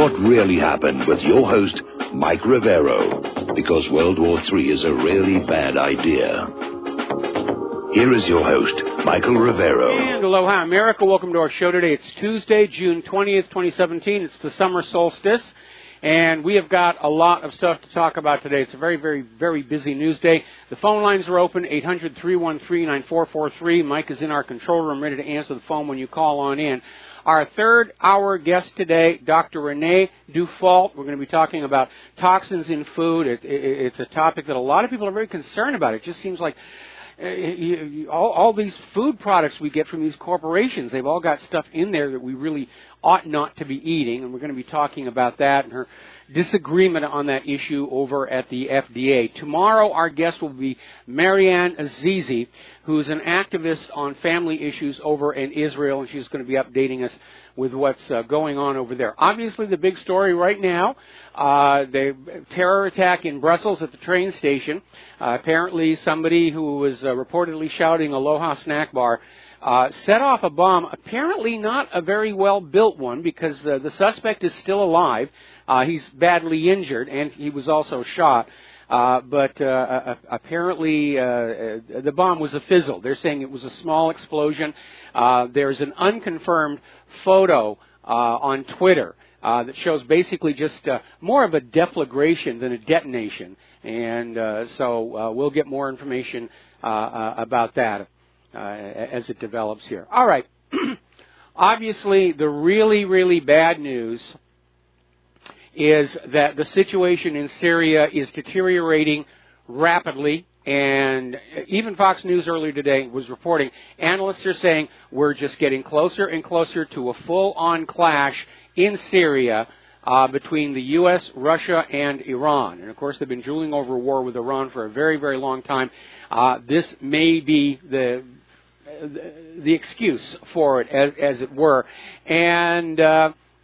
what really happened with your host, Mike Rivero, because World War III is a really bad idea. Here is your host, Michael Rivero. And aloha, America. Welcome to our show today. It's Tuesday, June 20th, 2017. It's the summer solstice, and we have got a lot of stuff to talk about today. It's a very, very, very busy news day. The phone lines are open, 800-313-9443. Mike is in our control room ready to answer the phone when you call on in. Our third hour guest today, Dr. Renee Dufault. We're going to be talking about toxins in food. It's a topic that a lot of people are very concerned about. It just seems like all these food products we get from these corporations, they've all got stuff in there that we really ought not to be eating, and we're going to be talking about that and her disagreement on that issue over at the FDA. Tomorrow, our guest will be Marianne Azizi, who's an activist on family issues over in Israel, and she's going to be updating us with what's going on over there. Obviously, the big story right now, the terror attack in Brussels at the train station. Apparently, somebody who was reportedly shouting Aloha Snack Bar set off a bomb, apparently not a very well-built one, because the suspect is still alive. He's badly injured, and he was also shot. But apparently the bomb was a fizzle. They're saying it was a small explosion. There's an unconfirmed photo on Twitter that shows basically just more of a deflagration than a detonation. And so we'll get more information about that as it develops here. All right. Obviously, the really, really bad news is that the situation in Syria is deteriorating rapidly, and even Fox News earlier today was reporting, analysts are saying we're just getting closer and closer to a full-on clash in Syria between the U.S., Russia, and Iran. And, of course, they've been drooling over a war with Iran for a very, very long time. This may be the excuse for it, as it were. And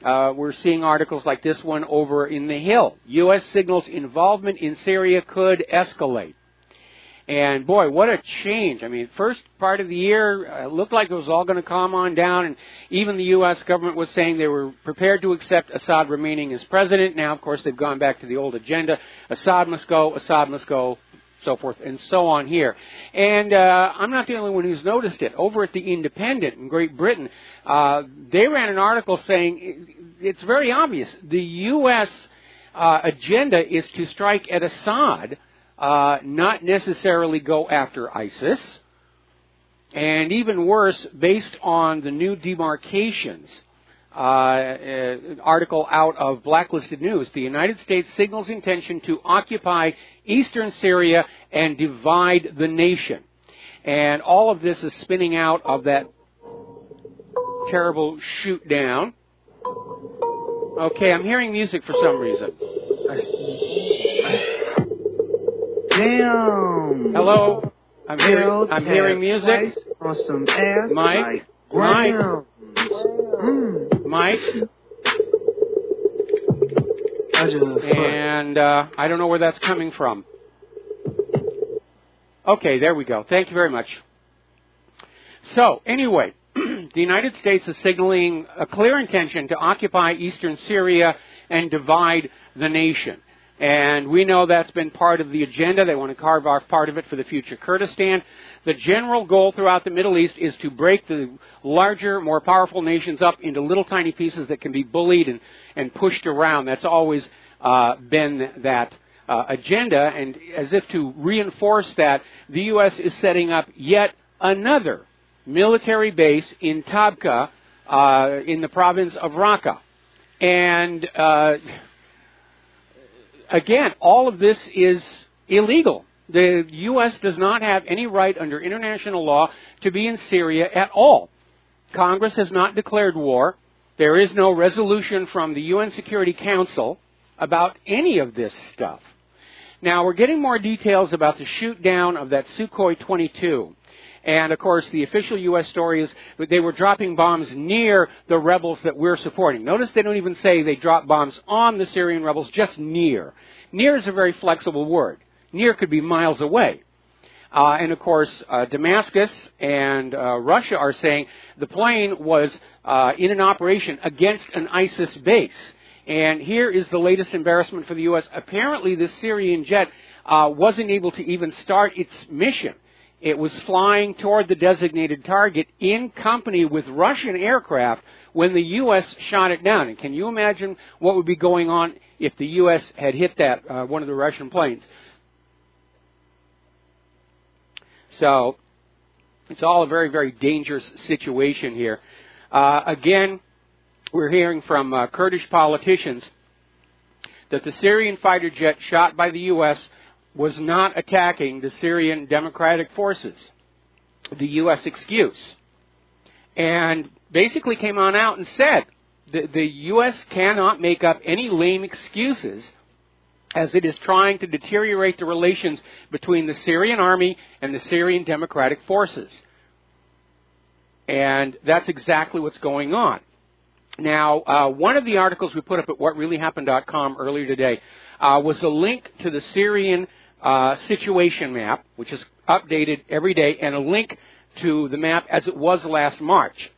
we're seeing articles like this one over in The Hill. U.S. signals involvement in Syria could escalate. And, boy, what a change. I mean, first part of the year looked like it was all going to calm on down, and even the U.S. government was saying they were prepared to accept Assad remaining as president. Now, of course, they've gone back to the old agenda. Assad must go, so forth and so on here. And I'm not the only one who's noticed it. Over at The Independent in Great Britain, they ran an article saying it's very obvious. The U.S. Agenda is to strike at Assad, not necessarily go after ISIS. And even worse, based on the new demarcations, article out of Blacklisted News, the United States signals intention to occupy eastern Syria and divide the nation. And all of this is spinning out of that terrible shoot down. Okay, I'm hearing music for some reason. Damn. Hello? I'm hearing music. On some ass Mike? Mike? And I don't know where that's coming from. Okay, there we go. Thank you very much. So, anyway, the United States is signaling a clear intention to occupy eastern Syria and divide the nation. And we know that's been part of the agenda. They want to carve off part of it for the future Kurdistan. The general goal throughout the Middle East is to break the larger, more powerful nations up into little tiny pieces that can be bullied and pushed around. That's always been that agenda. And as if to reinforce that, the U.S. is setting up yet another military base in Tabqa in the province of Raqqa. And again, all of this is illegal. The U.S. does not have any right under international law to be in Syria at all. Congress has not declared war. There is no resolution from the UN Security Council about any of this stuff. Now, we're getting more details about the shoot down of that Sukhoi 22. And, of course, the official U.S. story is that they were dropping bombs near the rebels that we're supporting. Notice they don't even say they dropped bombs on the Syrian rebels, just near. Near is a very flexible word. Near could be miles away. And, of course, Damascus and Russia are saying the plane was in an operation against an ISIS base. And here is the latest embarrassment for the U.S. Apparently, the Syrian jet wasn't able to even start its mission. It was flying toward the designated target in company with Russian aircraft when the U.S. shot it down. And can you imagine what would be going on if the U.S. had hit that, one of the Russian planes? So it's all a very, very dangerous situation here. Again, we're hearing from Kurdish politicians that the Syrian fighter jet shot by the U.S. was not attacking the Syrian Democratic Forces, the U.S. excuse. And basically came on out and said that the U.S. cannot make up any lame excuses as it is trying to deteriorate the relations between the Syrian army and the Syrian Democratic Forces. And that's exactly what's going on. Now, one of the articles we put up at whatreallyhappened.com earlier today was a link to the Syrian situation map, which is updated every day, and a link to the map as it was last March.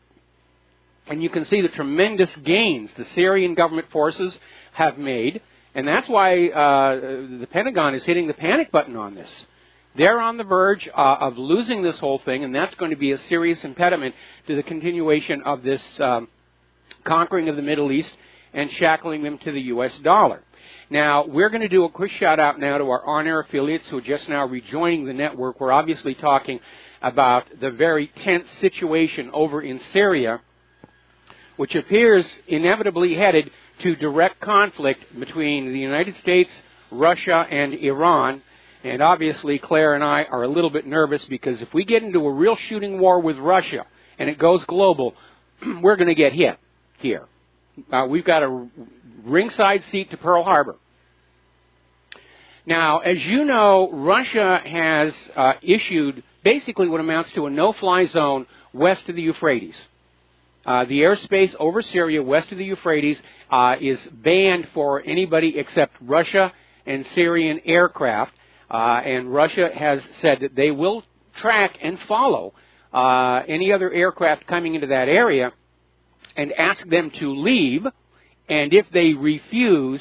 And you can see the tremendous gains the Syrian government forces have made, and that's why the Pentagon is hitting the panic button on this. They're on the verge of losing this whole thing, and that's going to be a serious impediment to the continuation of this conquering of the Middle East and shackling them to the U.S. dollar. Now, we're going to do a quick shout-out now to our on-air affiliates who are just now rejoining the network. We're obviously talking about the very tense situation over in Syria, which appears inevitably headed to direct conflict between the United States, Russia, and Iran. And obviously, Claire and I are a little bit nervous because if we get into a real shooting war with Russia and it goes global, we're going to get hit here. We've got a ringside seat to Pearl Harbor. Now, as you know, Russia has issued basically what amounts to a no-fly zone west of the Euphrates. The airspace over Syria west of the Euphrates is banned for anybody except Russia and Syrian aircraft. And Russia has said that they will track and follow any other aircraft coming into that area and ask them to leave. And if they refuse,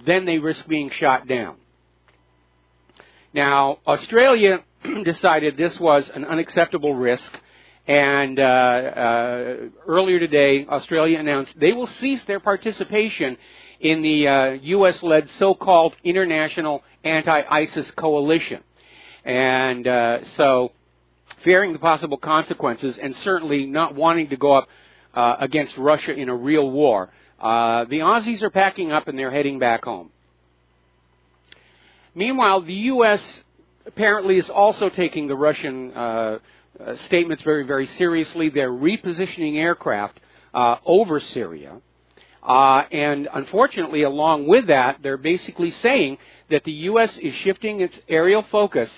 then they risk being shot down. Now, Australia decided this was an unacceptable risk. And earlier today, Australia announced they will cease their participation in the U.S.-led so-called International Anti-ISIS Coalition. And so, fearing the possible consequences and certainly not wanting to go up against Russia in a real war, the Aussies are packing up and they're heading back home. Meanwhile, the U.S. apparently is also taking the Russian statements very, very seriously. They're repositioning aircraft over Syria. And unfortunately, along with that, they're basically saying that the U.S. is shifting its aerial focus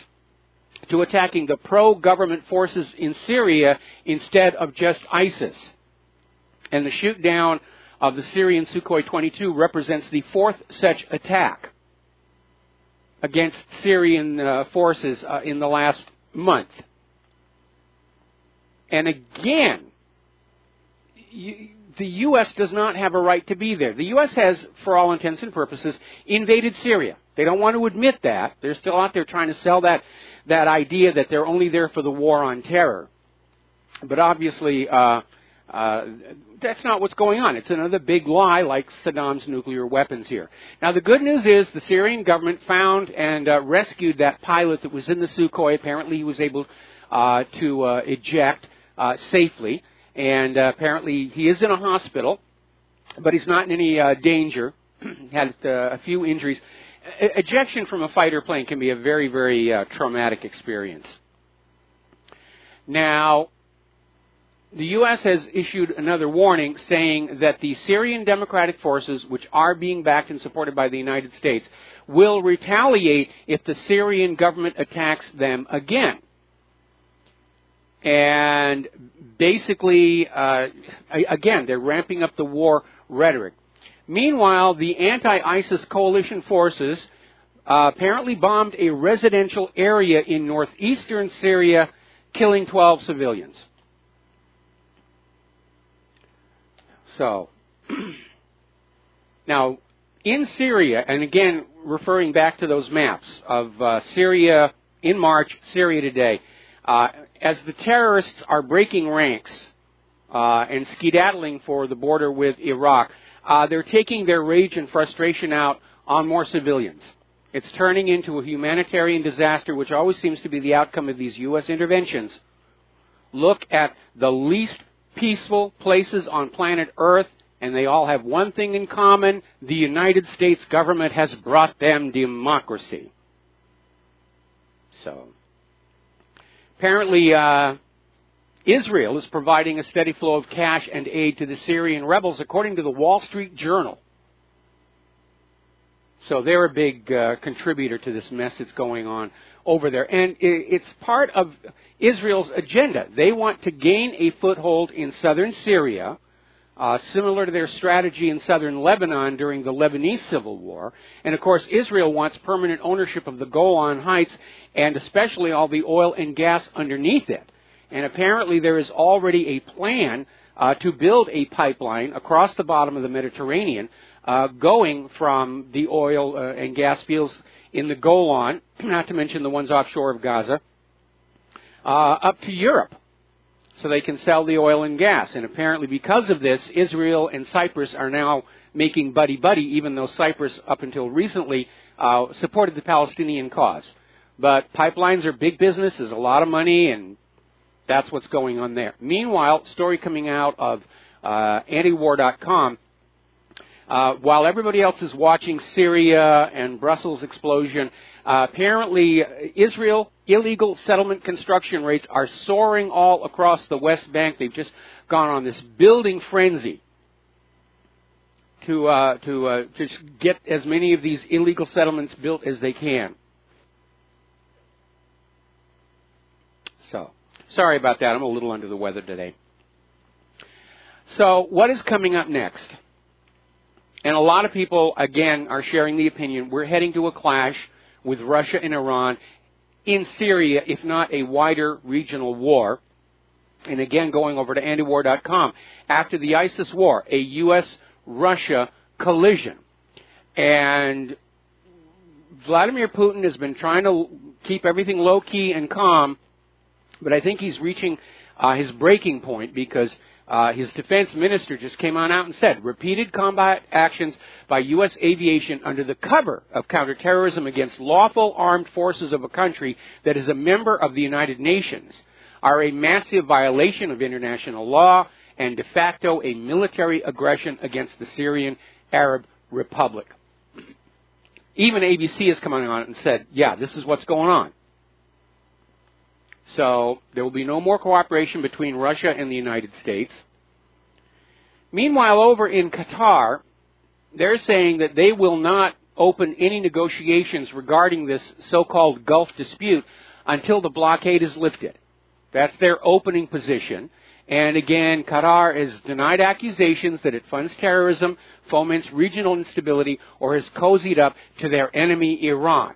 to attacking the pro-government forces in Syria instead of just ISIS. And the shoot down of the Syrian Sukhoi 22 represents the fourth such attack against Syrian forces in the last month. And again, the U.S. does not have a right to be there. The U.S. has, for all intents and purposes, invaded Syria. They don't want to admit that. They're still out there trying to sell that idea that they're only there for the war on terror. But obviously, that's not what's going on. It's another big lie like Saddam's nuclear weapons here. Now, the good news is the Syrian government found and rescued that pilot that was in the Sukhoi. Apparently, he was able to eject safely. And apparently he is in a hospital, but he's not in any danger. Had a few injuries. Ejection from a fighter plane can be a very, very traumatic experience. Now, the U.S. has issued another warning saying that the Syrian Democratic Forces, which are being backed and supported by the United States, will retaliate if the Syrian government attacks them again. And basically, again, they're ramping up the war rhetoric. Meanwhile, the anti-ISIS coalition forces apparently bombed a residential area in northeastern Syria, killing 12 civilians. So, Now, in Syria, and again, referring back to those maps of Syria in March, Syria today, as the terrorists are breaking ranks and skedaddling for the border with Iraq, they're taking their rage and frustration out on more civilians. It's turning into a humanitarian disaster, which always seems to be the outcome of these U.S. interventions. Look at the least peaceful places on planet Earth, and they all have one thing in common: the United States government has brought them democracy. So, apparently, Israel is providing a steady flow of cash and aid to the Syrian rebels, according to the Wall Street Journal. So they're a big contributor to this mess that's going on over there. And it's part of Israel's agenda. They want to gain a foothold in southern Syria, similar to their strategy in southern Lebanon during the Lebanese Civil War. And, of course, Israel wants permanent ownership of the Golan Heights and especially all the oil and gas underneath it. And apparently there is already a plan to build a pipeline across the bottom of the Mediterranean going from the oil and gas fields in the Golan, not to mention the ones offshore of Gaza, up to Europe, so they can sell the oil and gas. And apparently because of this, Israel and Cyprus are now making buddy-buddy, even though Cyprus, up until recently, supported the Palestinian cause. But pipelines are big business, there's a lot of money, and that's what's going on there. Meanwhile, story coming out of antiwar.com, while everybody else is watching Syria and Brussels explosion, apparently Israel illegal settlement construction rates are soaring all across the West Bank. They've just gone on this building frenzy to just get as many of these illegal settlements built as they can. So, sorry about that. I'm a little under the weather today. So, what is coming up next? And a lot of people, again, are sharing the opinion we're heading to a clash with Russia and Iran in Syria, if not a wider regional war. And again, going over to antiwar.com, after the ISIS war, a U.S.-Russia collision. And Vladimir Putin has been trying to keep everything low-key and calm, but I think he's reaching his breaking point, because his defense minister just came on out and said, repeated combat actions by U.S. aviation under the cover of counterterrorism against lawful armed forces of a country that is a member of the United Nations are a massive violation of international law and de facto a military aggression against the Syrian Arab Republic. Even ABC has come on and said, yeah, this is what's going on. So there will be no more cooperation between Russia and the United States. Meanwhile, over in Qatar, they're saying that they will not open any negotiations regarding this so-called Gulf dispute until the blockade is lifted. That's their opening position. And again, Qatar has denied accusations that it funds terrorism, foments regional instability, or has cozied up to their enemy, Iran.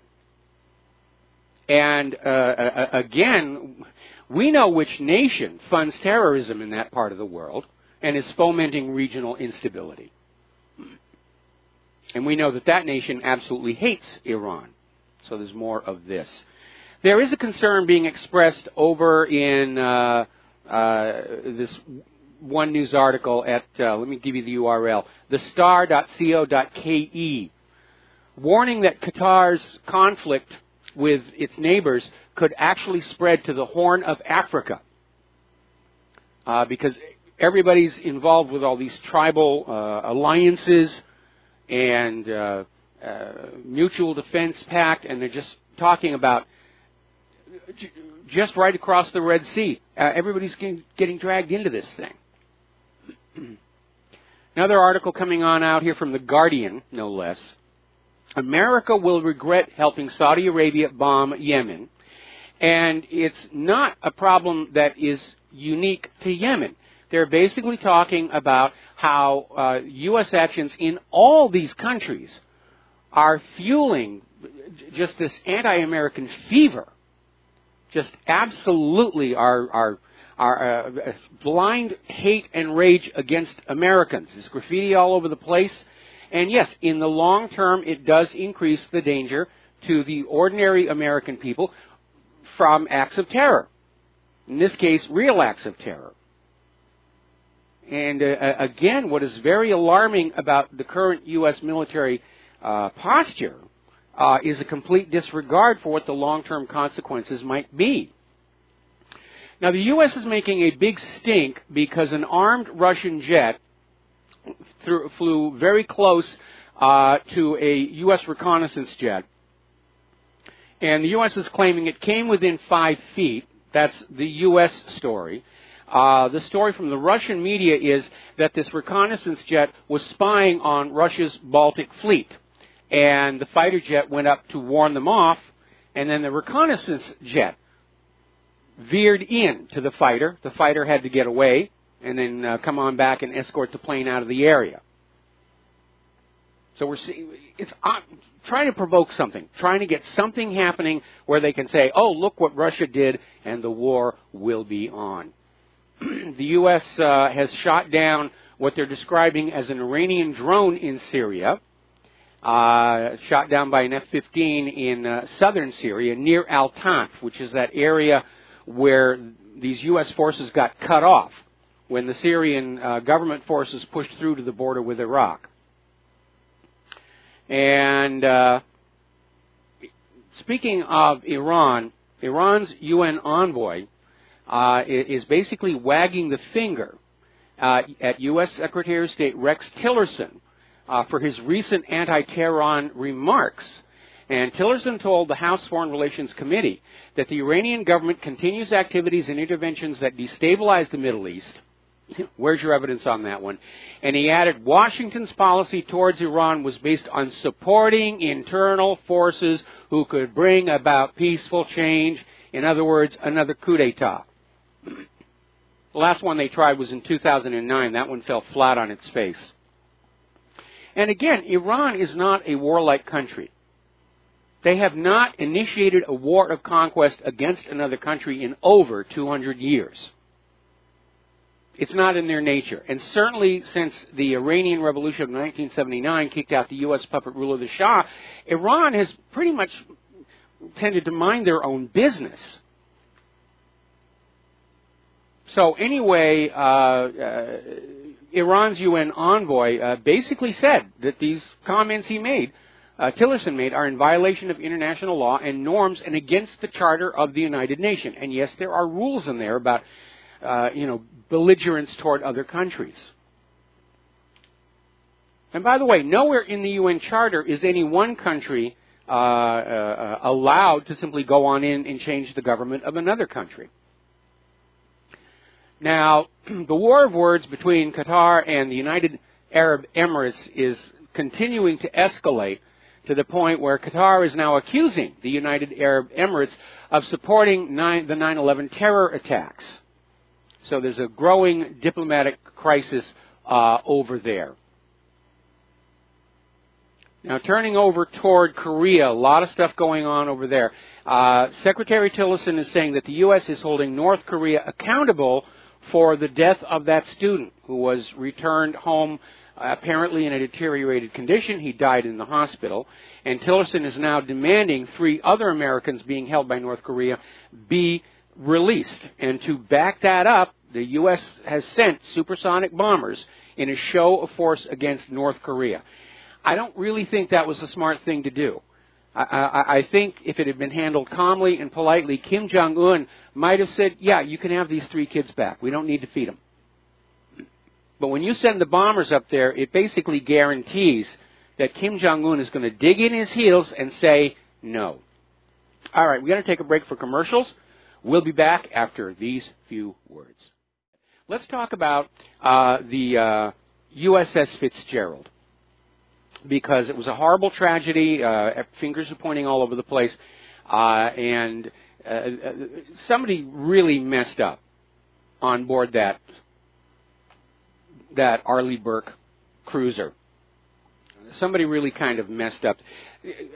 And again, we know which nation funds terrorism in that part of the world and is fomenting regional instability. And we know that that nation absolutely hates Iran. So there's more of this. There is a concern being expressed over in this one news article at, let me give you the URL, thestar.co.ke, warning that Qatar's conflict with its neighbors could actually spread to the Horn of Africa, because everybody's involved with all these tribal alliances and mutual defense pact, and they're just talking about just right across the Red Sea. Everybody's getting dragged into this thing. Another article coming on out here from The Guardian, no less. America will regret helping Saudi Arabia bomb Yemen. And it's not a problem that is unique to Yemen. They're basically talking about how U.S. actions in all these countries are fueling just this anti-American fever. Just absolutely our blind hate and rage against Americans. There's graffiti all over the place. And yes, in the long term, it does increase the danger to the ordinary American people from acts of terror. In this case, real acts of terror. And again, what is very alarming about the current U.S. military posture is a complete disregard for what the long-term consequences might be. Now, the U.S. is making a big stink because an armed Russian jet flew very close to a U.S. reconnaissance jet. And the U.S. is claiming it came within 5 feet. That's the U.S. story. The story from the Russian media is that this reconnaissance jet was spying on Russia's Baltic fleet. And the fighter jet went up to warn them off, and then the reconnaissance jet veered in to the fighter. The fighter had to get away and then come on back and escort the plane out of the area. So we're seeing, it's trying to provoke something, trying to get something happening where they can say, oh, look what Russia did, and the war will be on. The U.S. Has shot down what they're describing as an Iranian drone in Syria, shot down by an F-15 in southern Syria near Al-Tanf, which is that area where these U.S. forces got cut off when the Syrian government forces pushed through to the border with Iraq. And speaking of Iran, Iran's UN envoy is basically wagging the finger at U.S. Secretary of State Rex Tillerson for his recent anti-Tehran remarks. And Tillerson told the House Foreign Relations Committee that the Iranian government continues activities and interventions that destabilize the Middle East. Where's your evidence on that one? And he added, Washington's policy towards Iran was based on supporting internal forces who could bring about peaceful change. In other words, another coup d'etat. The last one they tried was in 2009. That one fell flat on its face. And again, Iran is not a warlike country. They have not initiated a war of conquest against another country in over 200 years. It's not in their nature. And certainly since the Iranian Revolution of 1979 kicked out the U.S. puppet ruler, the Shah, Iran has pretty much tended to mind their own business. So anyway, Iran's UN envoy basically said that these comments he made, Tillerson made, are in violation of international law and norms and against the Charter of the United Nations. And yes, there are rules in there about, belligerence toward other countries. And by the way, nowhere in the UN Charter is any one country allowed to simply go on in and change the government of another country. Now, the war of words between Qatar and the United Arab Emirates is continuing to escalate to the point where Qatar is now accusing the United Arab Emirates of supporting the 9/11 terror attacks. So there's a growing diplomatic crisis over there. Now, turning over toward Korea, a lot of stuff going on over there. Secretary Tillerson is saying that the U.S. is holding North Korea accountable for the death of that student who was returned home apparently in a deteriorated condition. He died in the hospital. And Tillerson is now demanding 3 other Americans being held by North Korea be released. And to back that up, the U.S. has sent supersonic bombers in a show of force against North Korea. I don't really think that was a smart thing to do. I think if it had been handled calmly and politely, Kim Jong-un might have said, yeah, you can have these 3 kids back. We don't need to feed them. But when you send the bombers up there, it basically guarantees that Kim Jong-un is going to dig in his heels and say no. All right, we're going to take a break for commercials. We'll be back after these few words. Let's talk about the USS Fitzgerald, because it was a horrible tragedy. Fingers are pointing all over the place, and somebody really messed up on board that Arleigh Burke cruiser. Somebody really kind of messed up.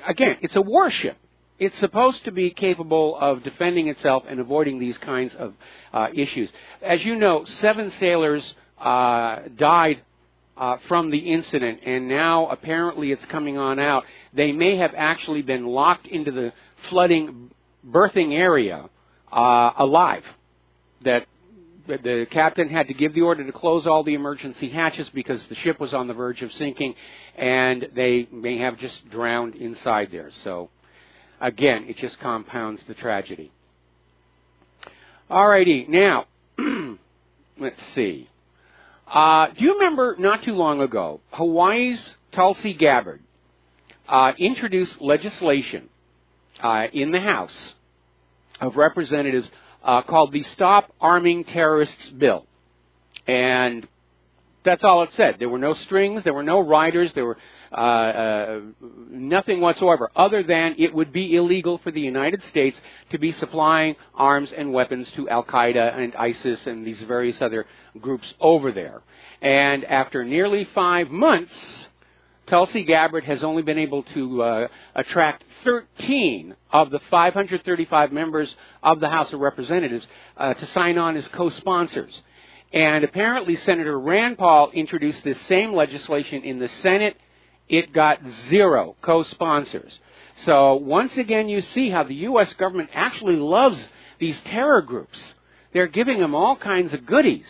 Again, it's a warship. It's supposed to be capable of defending itself and avoiding these kinds of issues. As you know, 7 sailors died from the incident, and now apparently it's coming on out. They may have actually been locked into the flooding berthing area alive. That the captain had to give the order to close all the emergency hatches because the ship was on the verge of sinking, and they may have just drowned inside there. So, again, it just compounds the tragedy. Alrighty, now, let's see. Do you remember not too long ago, Hawaii's Tulsi Gabbard introduced legislation in the House of Representatives called the Stop Arming Terrorists Bill. And that's all it said. There were no strings, there were no riders, there were nothing whatsoever, other than it would be illegal for the United States to be supplying arms and weapons to Al-Qaeda and ISIS and these various other groups over there. And after nearly 5 months, Tulsi Gabbard has only been able to attract 13 of the 535 members of the House of Representatives to sign on as co-sponsors. And apparently Senator Rand Paul introduced this same legislation in the Senate. It got 0 co-sponsors. So once again, you see how the U.S. government actually loves these terror groups. They're giving them all kinds of goodies.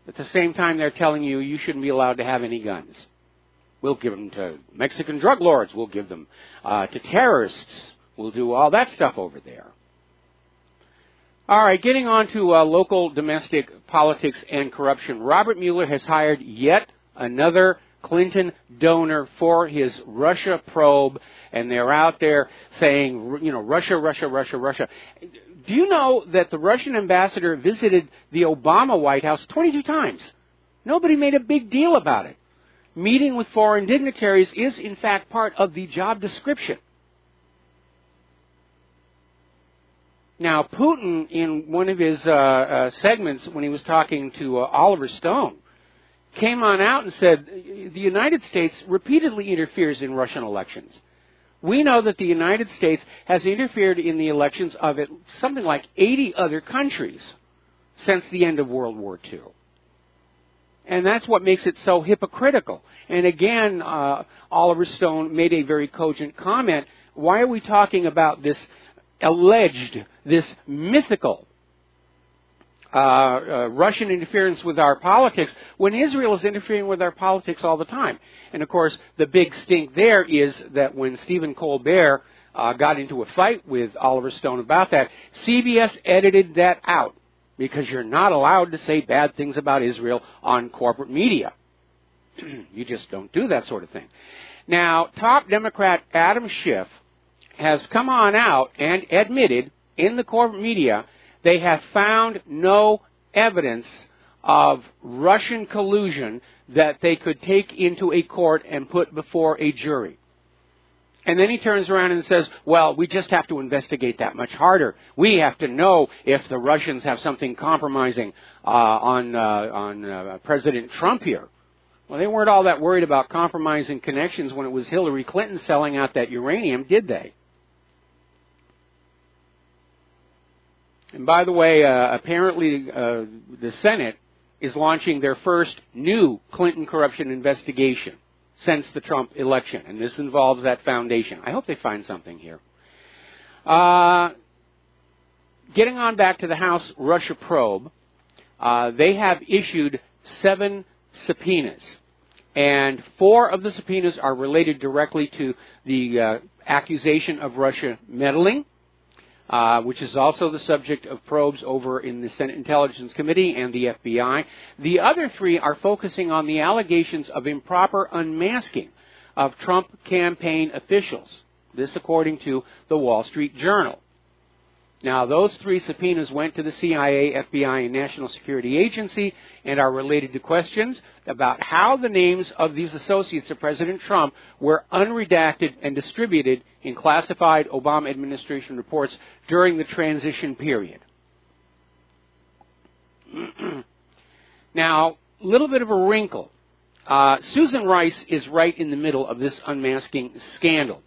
At the same time, they're telling you you shouldn't be allowed to have any guns. We'll give them to Mexican drug lords. We'll give them to terrorists. We'll do all that stuff over there. All right, getting on to local domestic politics and corruption. Robert Mueller has hired yet another Clinton donor for his Russia probe, and they're out there saying, you know, Russia, Russia, Russia, Russia. Do you know that the Russian ambassador visited the Obama White House 22 times? Nobody made a big deal about it. Meeting with foreign dignitaries is, in fact, part of the job description. Now, Putin, in one of his segments when he was talking to Oliver Stone, came on out and said the United States repeatedly interferes in Russian elections. We know that the United States has interfered in the elections of something like 80 other countries since the end of World War II. And that's what makes it so hypocritical. And again, Oliver Stone made a very cogent comment. Why are we talking about this alleged, this mythical Russian interference with our politics when Israel is interfering with our politics all the time? And of course, the big stink there is that when Stephen Colbert got into a fight with Oliver Stone about that, CBS edited that out because you're not allowed to say bad things about Israel on corporate media. You just don't do that sort of thing. Now, top Democrat Adam Schiff has come on out and admitted in the corporate media they have found no evidence of Russian collusion that they could take into a court and put before a jury. And then he turns around and says, well, we just have to investigate that much harder. We have to know if the Russians have something compromising on President Trump here. Well, they weren't all that worried about compromising connections when it was Hillary Clinton selling out that uranium, did they? And by the way, apparently the Senate is launching their first new Clinton corruption investigation since the Trump election, and this involves that foundation. I hope they find something here. Getting on back to the House Russia probe, they have issued 7 subpoenas, and 4 of the subpoenas are related directly to the accusation of Russia meddling, which is also the subject of probes over in the Senate Intelligence Committee and the FBI. The other 3 are focusing on the allegations of improper unmasking of Trump campaign officials. This according to the Wall Street Journal. Now, those 3 subpoenas went to the CIA, FBI, and National Security Agency and are related to questions about how the names of these associates of President Trump were unredacted and distributed in classified Obama administration reports during the transition period. Now, a little bit of a wrinkle. Susan Rice is right in the middle of this unmasking scandal.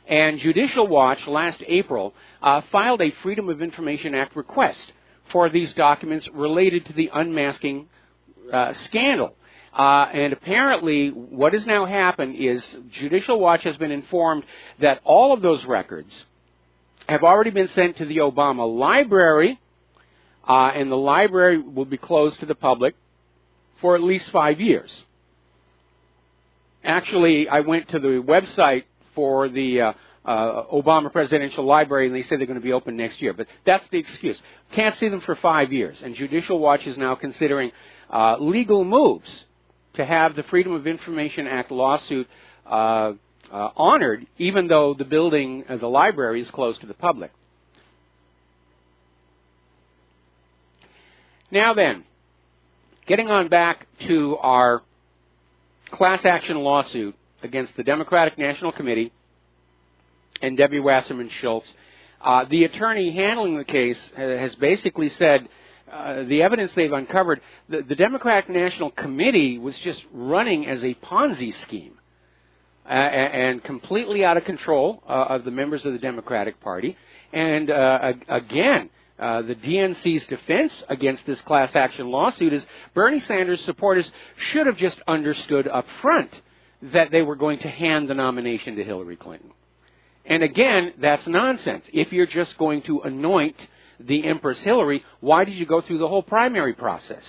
And Judicial Watch last April filed a Freedom of Information Act request for these documents related to the unmasking scandal. And apparently what has now happened is Judicial Watch has been informed that all of those records have already been sent to the Obama library, and the library will be closed to the public for at least 5 years. Actually, I went to the website for the Obama Presidential Library, and they say they're going to be open next year. But that's the excuse. Can't see them for 5 years. And Judicial Watch is now considering legal moves to have the Freedom of Information Act lawsuit honored, even though the building, the library, is closed to the public. Now then, getting on back to our class action lawsuit against the Democratic National Committee and Debbie Wasserman Schultz, the attorney handling the case has basically said the evidence they've uncovered, the Democratic National Committee was just running as a Ponzi scheme and completely out of control of the members of the Democratic Party. And again, the DNC's defense against this class action lawsuit is Bernie Sanders supporters should have just understood up front that they were going to hand the nomination to Hillary Clinton. And again, that's nonsense. If you're just going to anoint the Empress Hillary, why did you go through the whole primary process?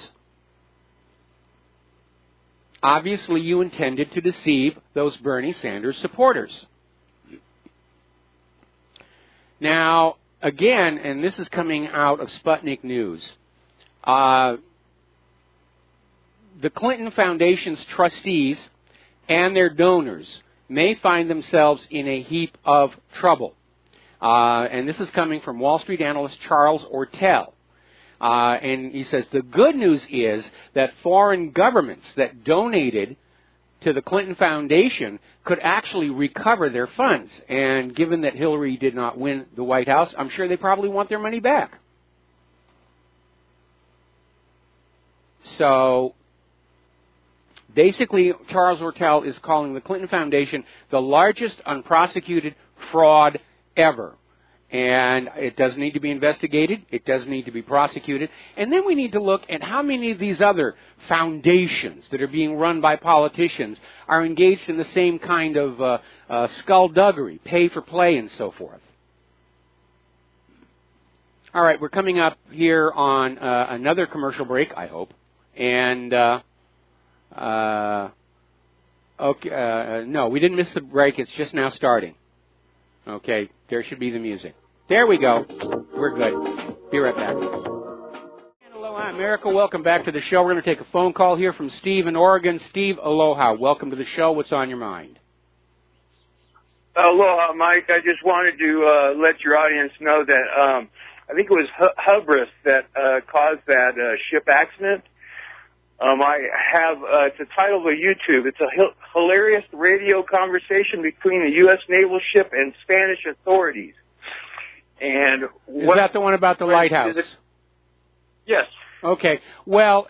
Obviously, you intended to deceive those Bernie Sanders supporters. Now, again, and this is coming out of Sputnik News, the Clinton Foundation's trustees and their donors may find themselves in a heap of trouble. And this is coming from Wall Street analyst Charles Ortel. And he says, the good news is that foreign governments that donated to the Clinton Foundation could actually recover their funds. And given that Hillary did not win the White House, I'm sure they probably want their money back. So basically, Charles Ortel is calling the Clinton Foundation the largest unprosecuted fraud ever. And it does need to be investigated. It does need to be prosecuted. And then we need to look at how many of these other foundations that are being run by politicians are engaged in the same kind of skullduggery, pay for play, and so forth. All right, we're coming up here on another commercial break, I hope. And no, we didn't miss the break. It's just now starting. Okay, there should be the music. There we go. We're good. Be right back. Aloha, America. Welcome back to the show. We're going to take a phone call here from Steve in Oregon. Steve, aloha. Welcome to the show. What's on your mind? Aloha, Mike. I just wanted to let your audience know that I think it was hubris that caused that ship accident. I have, it's a title of a YouTube. It's a hilarious radio conversation between the U.S. naval ship and Spanish authorities. And is that the one about the lighthouse? Yes. Okay. Well,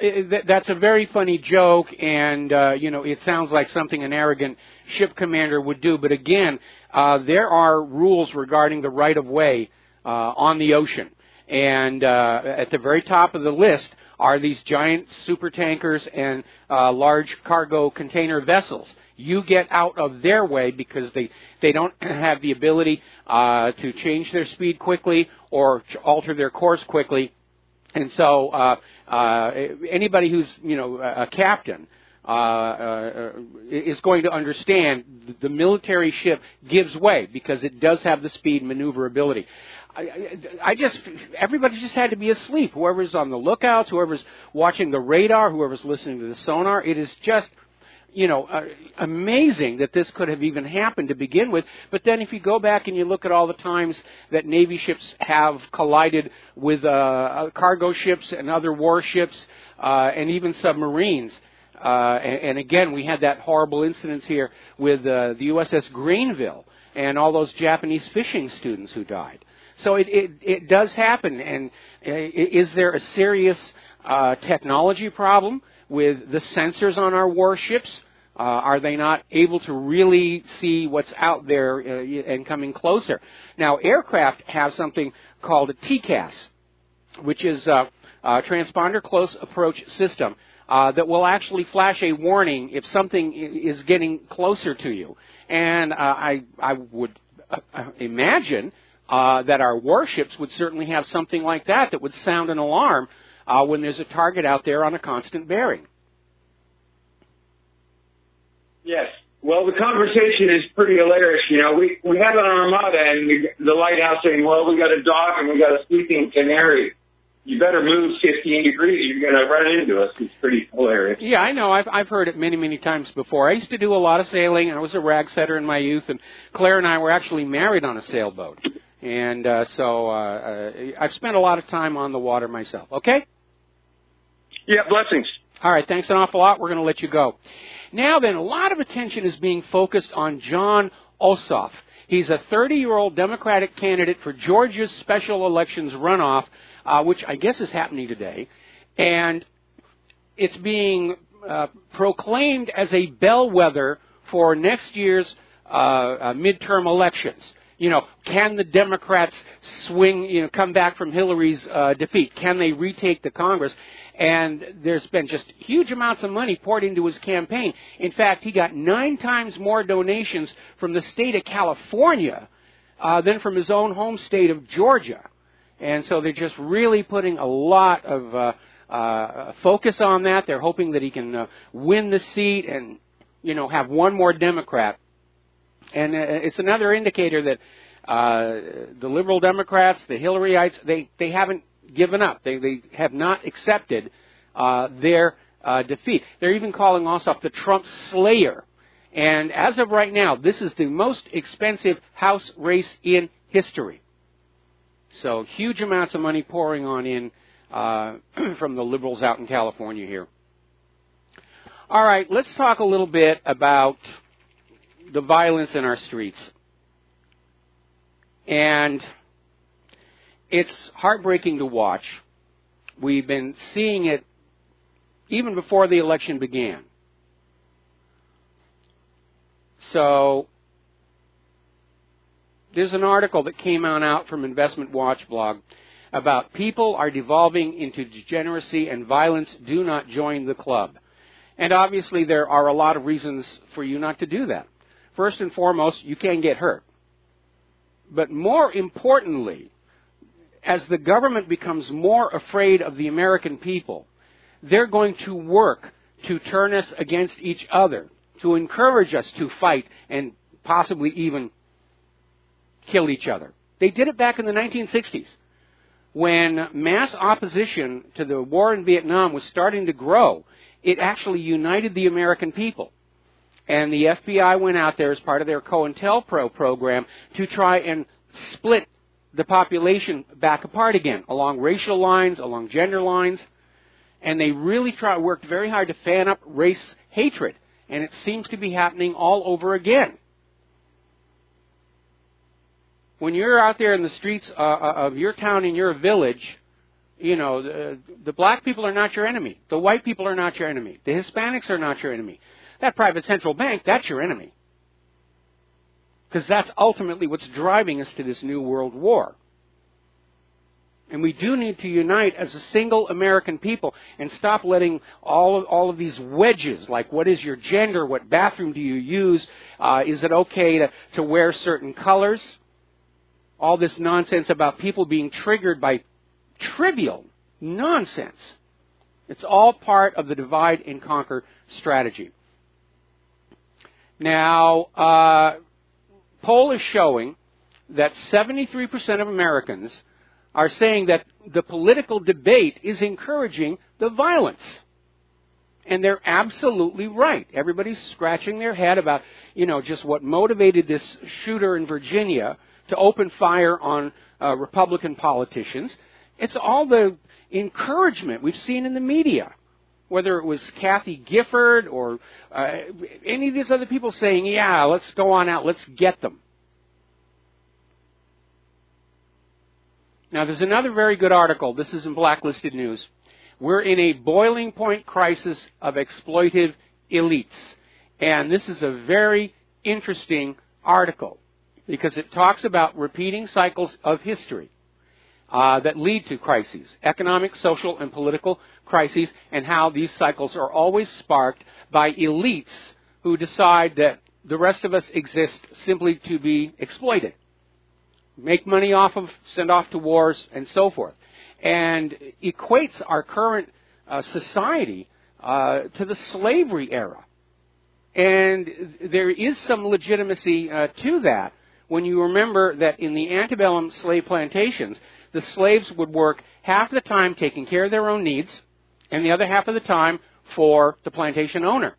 that's a very funny joke, and, you know, it sounds like something an arrogant ship commander would do. But again, there are rules regarding the right-of-way on the ocean. And at the very top of the list are these giant super tankers and large cargo container vessels. You get out of their way because they don't have the ability to change their speed quickly or alter their course quickly. And so anybody who's, you know, a captain is going to understand the military ship gives way because it does have the speed and maneuverability. Everybody just had to be asleep. Whoever's on the lookouts, whoever's watching the radar, whoever's listening to the sonar, it is just, you know, amazing that this could have even happened to begin with. But then if you go back and you look at all the times that Navy ships have collided with cargo ships and other warships and even submarines, and again, we had that horrible incident here with the USS Greenville and all those Japanese fishing students who died. So it does happen. And is there a serious technology problem with the sensors on our warships? Are they not able to really see what's out there and coming closer? Now, aircraft have something called a TCAS, which is a transponder close approach system. that will actually flash a warning if something is getting closer to you. And I would imagine that our warships would certainly have something like that that would sound an alarm when there's a target out there on a constant bearing. Yes. Well, the conversation is pretty hilarious. You know, we have an armada and the lighthouse saying, well, we got a dog and we got a sleeping canary. You better move 15 degrees. You're going to run into us. It's pretty hilarious. Yeah, I know. I've heard it many, many times before. I used to do a lot of sailing. I was a rag setter in my youth, and Claire and I were actually married on a sailboat. And so I've spent a lot of time on the water myself. Okay? Yeah, blessings. All right, thanks an awful lot. We're going to let you go. Now then, a lot of attention is being focused on Jon Ossoff. He's a 30-year-old Democratic candidate for Georgia's special elections runoff, which I guess is happening today. And it's being proclaimed as a bellwether for next year's midterm elections. You know, can the Democrats come back from Hillary's defeat? Can they retake the Congress? And there's been just huge amounts of money poured into his campaign. In fact, he got 9 times more donations from the state of California than from his own home state of Georgia. And so they're just really putting a lot of focus on that. They're hoping that he can win the seat and, you know, have one more Democrat. And it's another indicator that the liberal Democrats, the Hillaryites, they haven't given up. They have not accepted their defeat. They're even calling Ossoff the Trump Slayer. And as of right now, this is the most expensive House race in history. So huge amounts of money pouring on in from the liberals out in California here. All right, let's talk a little bit about the violence in our streets. And it's heartbreaking to watch. We've been seeing it even before the election began. So there's an article that came out from Investment Watch blog about people are devolving into degeneracy and violence. Do not join the club. And obviously there are a lot of reasons for you not to do that. First and foremost, you can get hurt. But more importantly, as the government becomes more afraid of the American people, they're going to work to turn us against each other, to encourage us to fight and possibly even kill each other. They did it back in the 1960s when mass opposition to the war in Vietnam was starting to grow. It actually united the American people. And the FBI went out there as part of their COINTELPRO program to try and split the population back apart again, along racial lines, along gender lines. And they really worked very hard to fan up race hatred. And it seems to be happening all over again. When you're out there in the streets of your town, in your village, you know, the black people are not your enemy. The white people are not your enemy. The Hispanics are not your enemy. That private central bank, that's your enemy. Because that's ultimately what's driving us to this new world war. And we do need to unite as a single American people and stop letting all of these wedges, like what is your gender, what bathroom do you use, is it okay to wear certain colors? All this nonsense about people being triggered by trivial nonsense. It's all part of the divide and conquer strategy. Now, poll is showing that 73% of Americans are saying that the political debate is encouraging the violence. And they're absolutely right. Everybody's scratching their head about, you know, just what motivated this shooter in Virginia to open fire on Republican politicians. It's all the encouragement we've seen in the media. Whether it was Kathy Gifford or any of these other people saying, yeah, let's go on out, let's get them. Now, there's another very good article. This is in Blacklisted News. We're in a boiling point crisis of exploitive elites. And this is a very interesting article because it talks about repeating cycles of history. that lead to crises, economic, social, and political crises, and how these cycles are always sparked by elites who decide that the rest of us exist simply to be exploited, make money off of, send off to wars, and so forth, and equates our current society to the slavery era. And there is some legitimacy to that when you remember that in the antebellum slave plantations, the slaves would work half the time taking care of their own needs and the other half of the time for the plantation owner,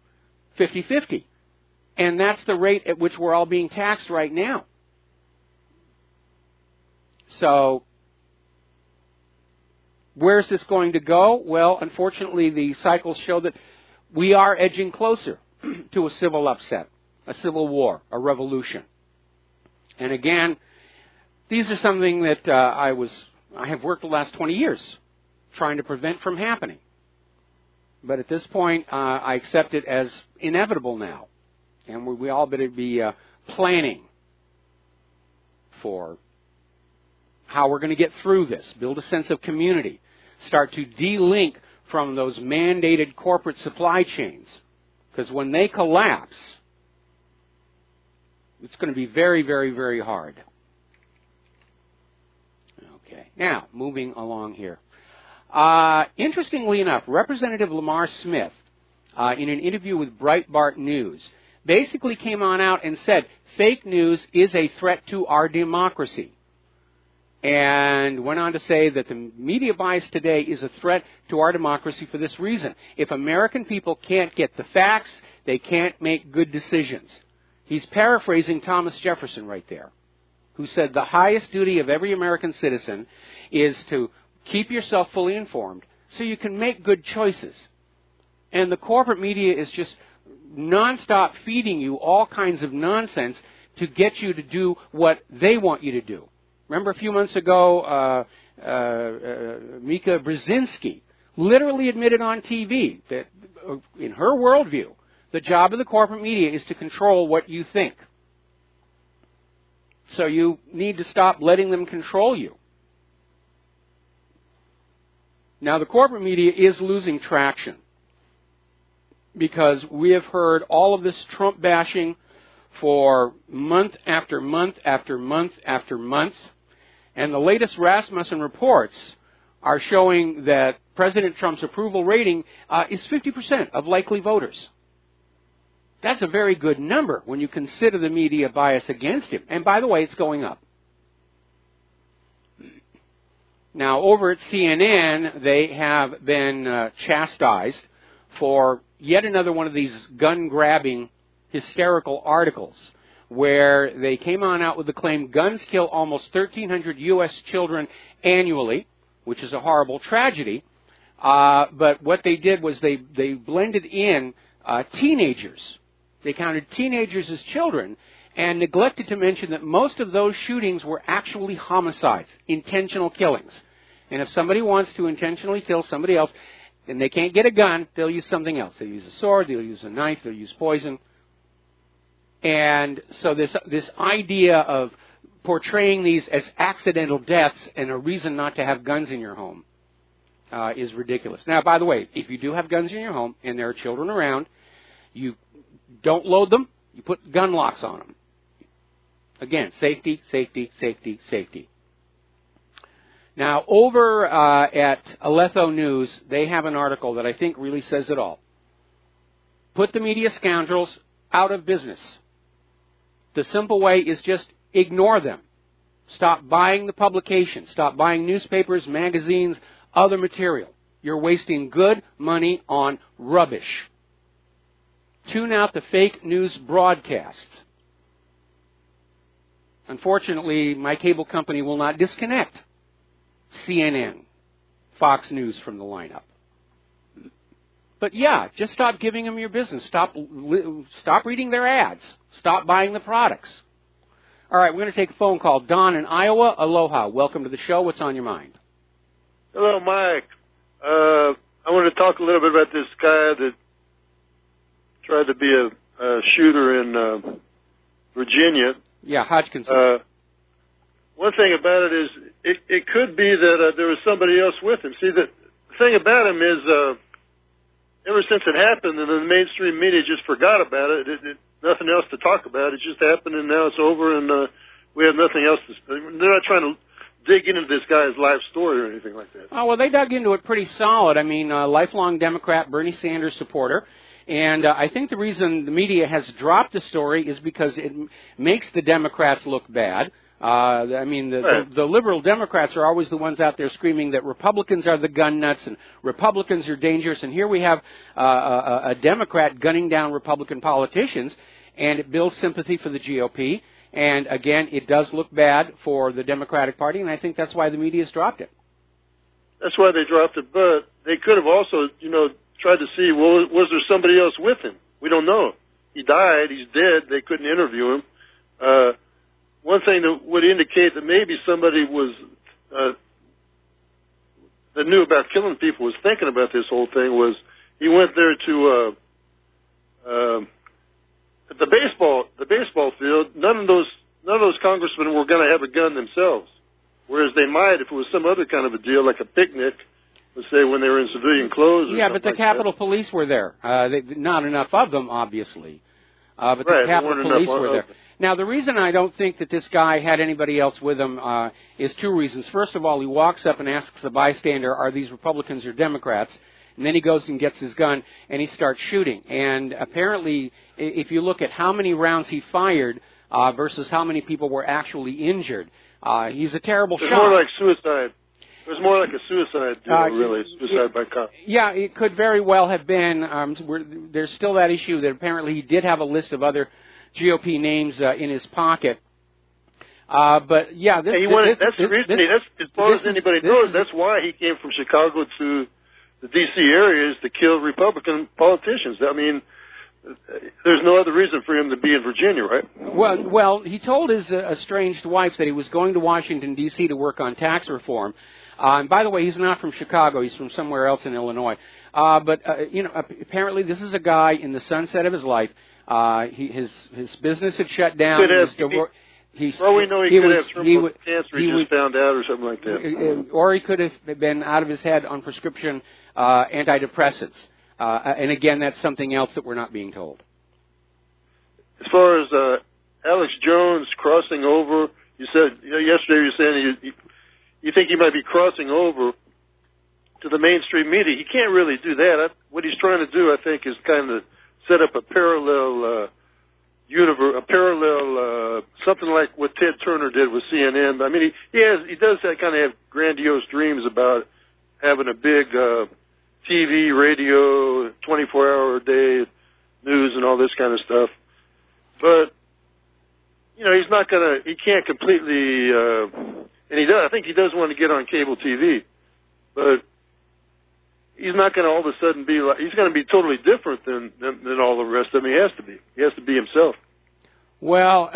50-50. And that's the rate at which we're all being taxed right now. So where's this going to go? Well, unfortunately, the cycles show that we are edging closer to a civil upset, a civil war, a revolution. And again, these are something that I have worked the last 20 years trying to prevent from happening. But at this point, I accept it as inevitable now. And we all better be planning for how we're going to get through this, build a sense of community, start to de-link from those mandated corporate supply chains. Because when they collapse, it's going to be very, very, very hard. Okay. Now, moving along here. Interestingly enough, Representative Lamar Smith, in an interview with Breitbart News, basically came on out and said, fake news is a threat to our democracy. And went on to say that the media bias today is a threat to our democracy for this reason. If American people can't get the facts, they can't make good decisions. He's paraphrasing Thomas Jefferson right there, who said the highest duty of every American citizen is to keep yourself fully informed so you can make good choices. And the corporate media is just nonstop feeding you all kinds of nonsense to get you to do what they want you to do. Remember a few months ago, Mika Brzezinski literally admitted on TV that in her worldview, the job of the corporate media is to control what you think. So you need to stop letting them control you. Now, the corporate media is losing traction because we have heard all of this Trump bashing for month after month after month after month. And the latest Rasmussen reports are showing that President Trump's approval rating is 50% of likely voters. That's a very good number when you consider the media bias against him. And by the way, it's going up. Now, over at CNN, they have been chastised for yet another one of these gun-grabbing, hysterical articles where they came on out with the claim guns kill almost 1,300 U.S. children annually, which is a horrible tragedy. But what they did was they blended in teenagers. They counted teenagers as children and neglected to mention that most of those shootings were actually homicides, intentional killings. And if somebody wants to intentionally kill somebody else and they can't get a gun, they'll use something else. They'll use a sword, they'll use a knife, they'll use poison. And so this idea of portraying these as accidental deaths and a reason not to have guns in your home is ridiculous. Now, by the way, if you do have guns in your home and there are children around, you don't load them, you put gun locks on them. Again, safety, safety, safety, safety. Now, over at Aletho News, they have an article that I think really says it all. Put the media scoundrels out of business. The simple way is just ignore them. Stop buying the publication. Stop buying newspapers, magazines, other material. You're wasting good money on rubbish. Tune out the fake news broadcasts. Unfortunately, my cable company will not disconnect CNN, Fox News from the lineup. But yeah, just stop giving them your business. Stop reading their ads. Stop buying the products. All right, we're going to take a phone call. Don in Iowa, aloha. Welcome to the show. What's on your mind? Hello, Mike. I want to talk a little bit about this guy that tried to be a shooter in Virginia. Yeah, Hodgkinson. one thing about it is it could be that there was somebody else with him. See, the thing about him is ever since it happened, and the mainstream media just forgot about it. Nothing else to talk about. It just happened, and now it's over, and we have nothing else to. They're not trying to dig into this guy's life story or anything like that. Oh, well, they dug into it pretty solid. I mean, lifelong Democrat, Bernie Sanders supporter. And I think the reason the media has dropped the story is because it makes the Democrats look bad. I mean, the liberal Democrats are always the ones out there screaming that Republicans are the gun nuts and Republicans are dangerous. And here we have a Democrat gunning down Republican politicians, and it builds sympathy for the GOP. And, again, it does look bad for the Democratic Party, and I think that's why the media has dropped it. That's why they dropped it, but they could have also, tried to see, well, was there somebody else with him? We don't know. He died. He's dead. They couldn't interview him. One thing that would indicate that maybe somebody was that knew about killing people was thinking about this whole thing was he went there to at the baseball field. None of those congressmen were going to have a gun themselves, whereas they might if it was some other kind of a deal like a picnic. Let's say when they were in civilian clothes. Yeah, but the Capitol Police were there. Not enough of them, obviously. But the Capitol Police were there. Now, the reason I don't think that this guy had anybody else with him is two reasons. First of all, he walks up and asks the bystander, are these Republicans or Democrats? And then he goes and gets his gun, and he starts shooting. And apparently, if you look at how many rounds he fired versus how many people were actually injured, he's a terrible shot. It's more like suicide. It was more like a suicide deal, really, suicide by cop. Yeah, it could very well have been. There's still that issue that apparently he did have a list of other GOP names in his pocket. But, yeah, that's the reason. As far as anybody knows, that's why he came from Chicago to the D.C. areas to kill Republican politicians. I mean, there's no other reason for him to be in Virginia, right? Well, he told his estranged wife that he was going to Washington, D.C. to work on tax reform. And by the way, he's not from Chicago. He's from somewhere else in Illinois. But apparently this is a guy in the sunset of his life. His business had shut down. Well, we know he could have terminal cancer. He just found out or something like that. Or he could have been out of his head on prescription antidepressants. And again, that's something else that we're not being told. As far as Alex Jones crossing over, you said yesterday you were saying you think he might be crossing over to the mainstream media. He can't really do that. What he's trying to do, I think, is kind of set up a parallel universe, something like what Ted Turner did with CNN. I mean, he does kind of have grandiose dreams about having a big TV, radio, 24-hour-a-day news and all this kind of stuff. But he's not gonna. He can't completely. And he does. I think he does want to get on cable TV, but he's not going to all of a sudden be like. He's going to be totally different than all the rest of them. He has to be. He has to be himself. Well,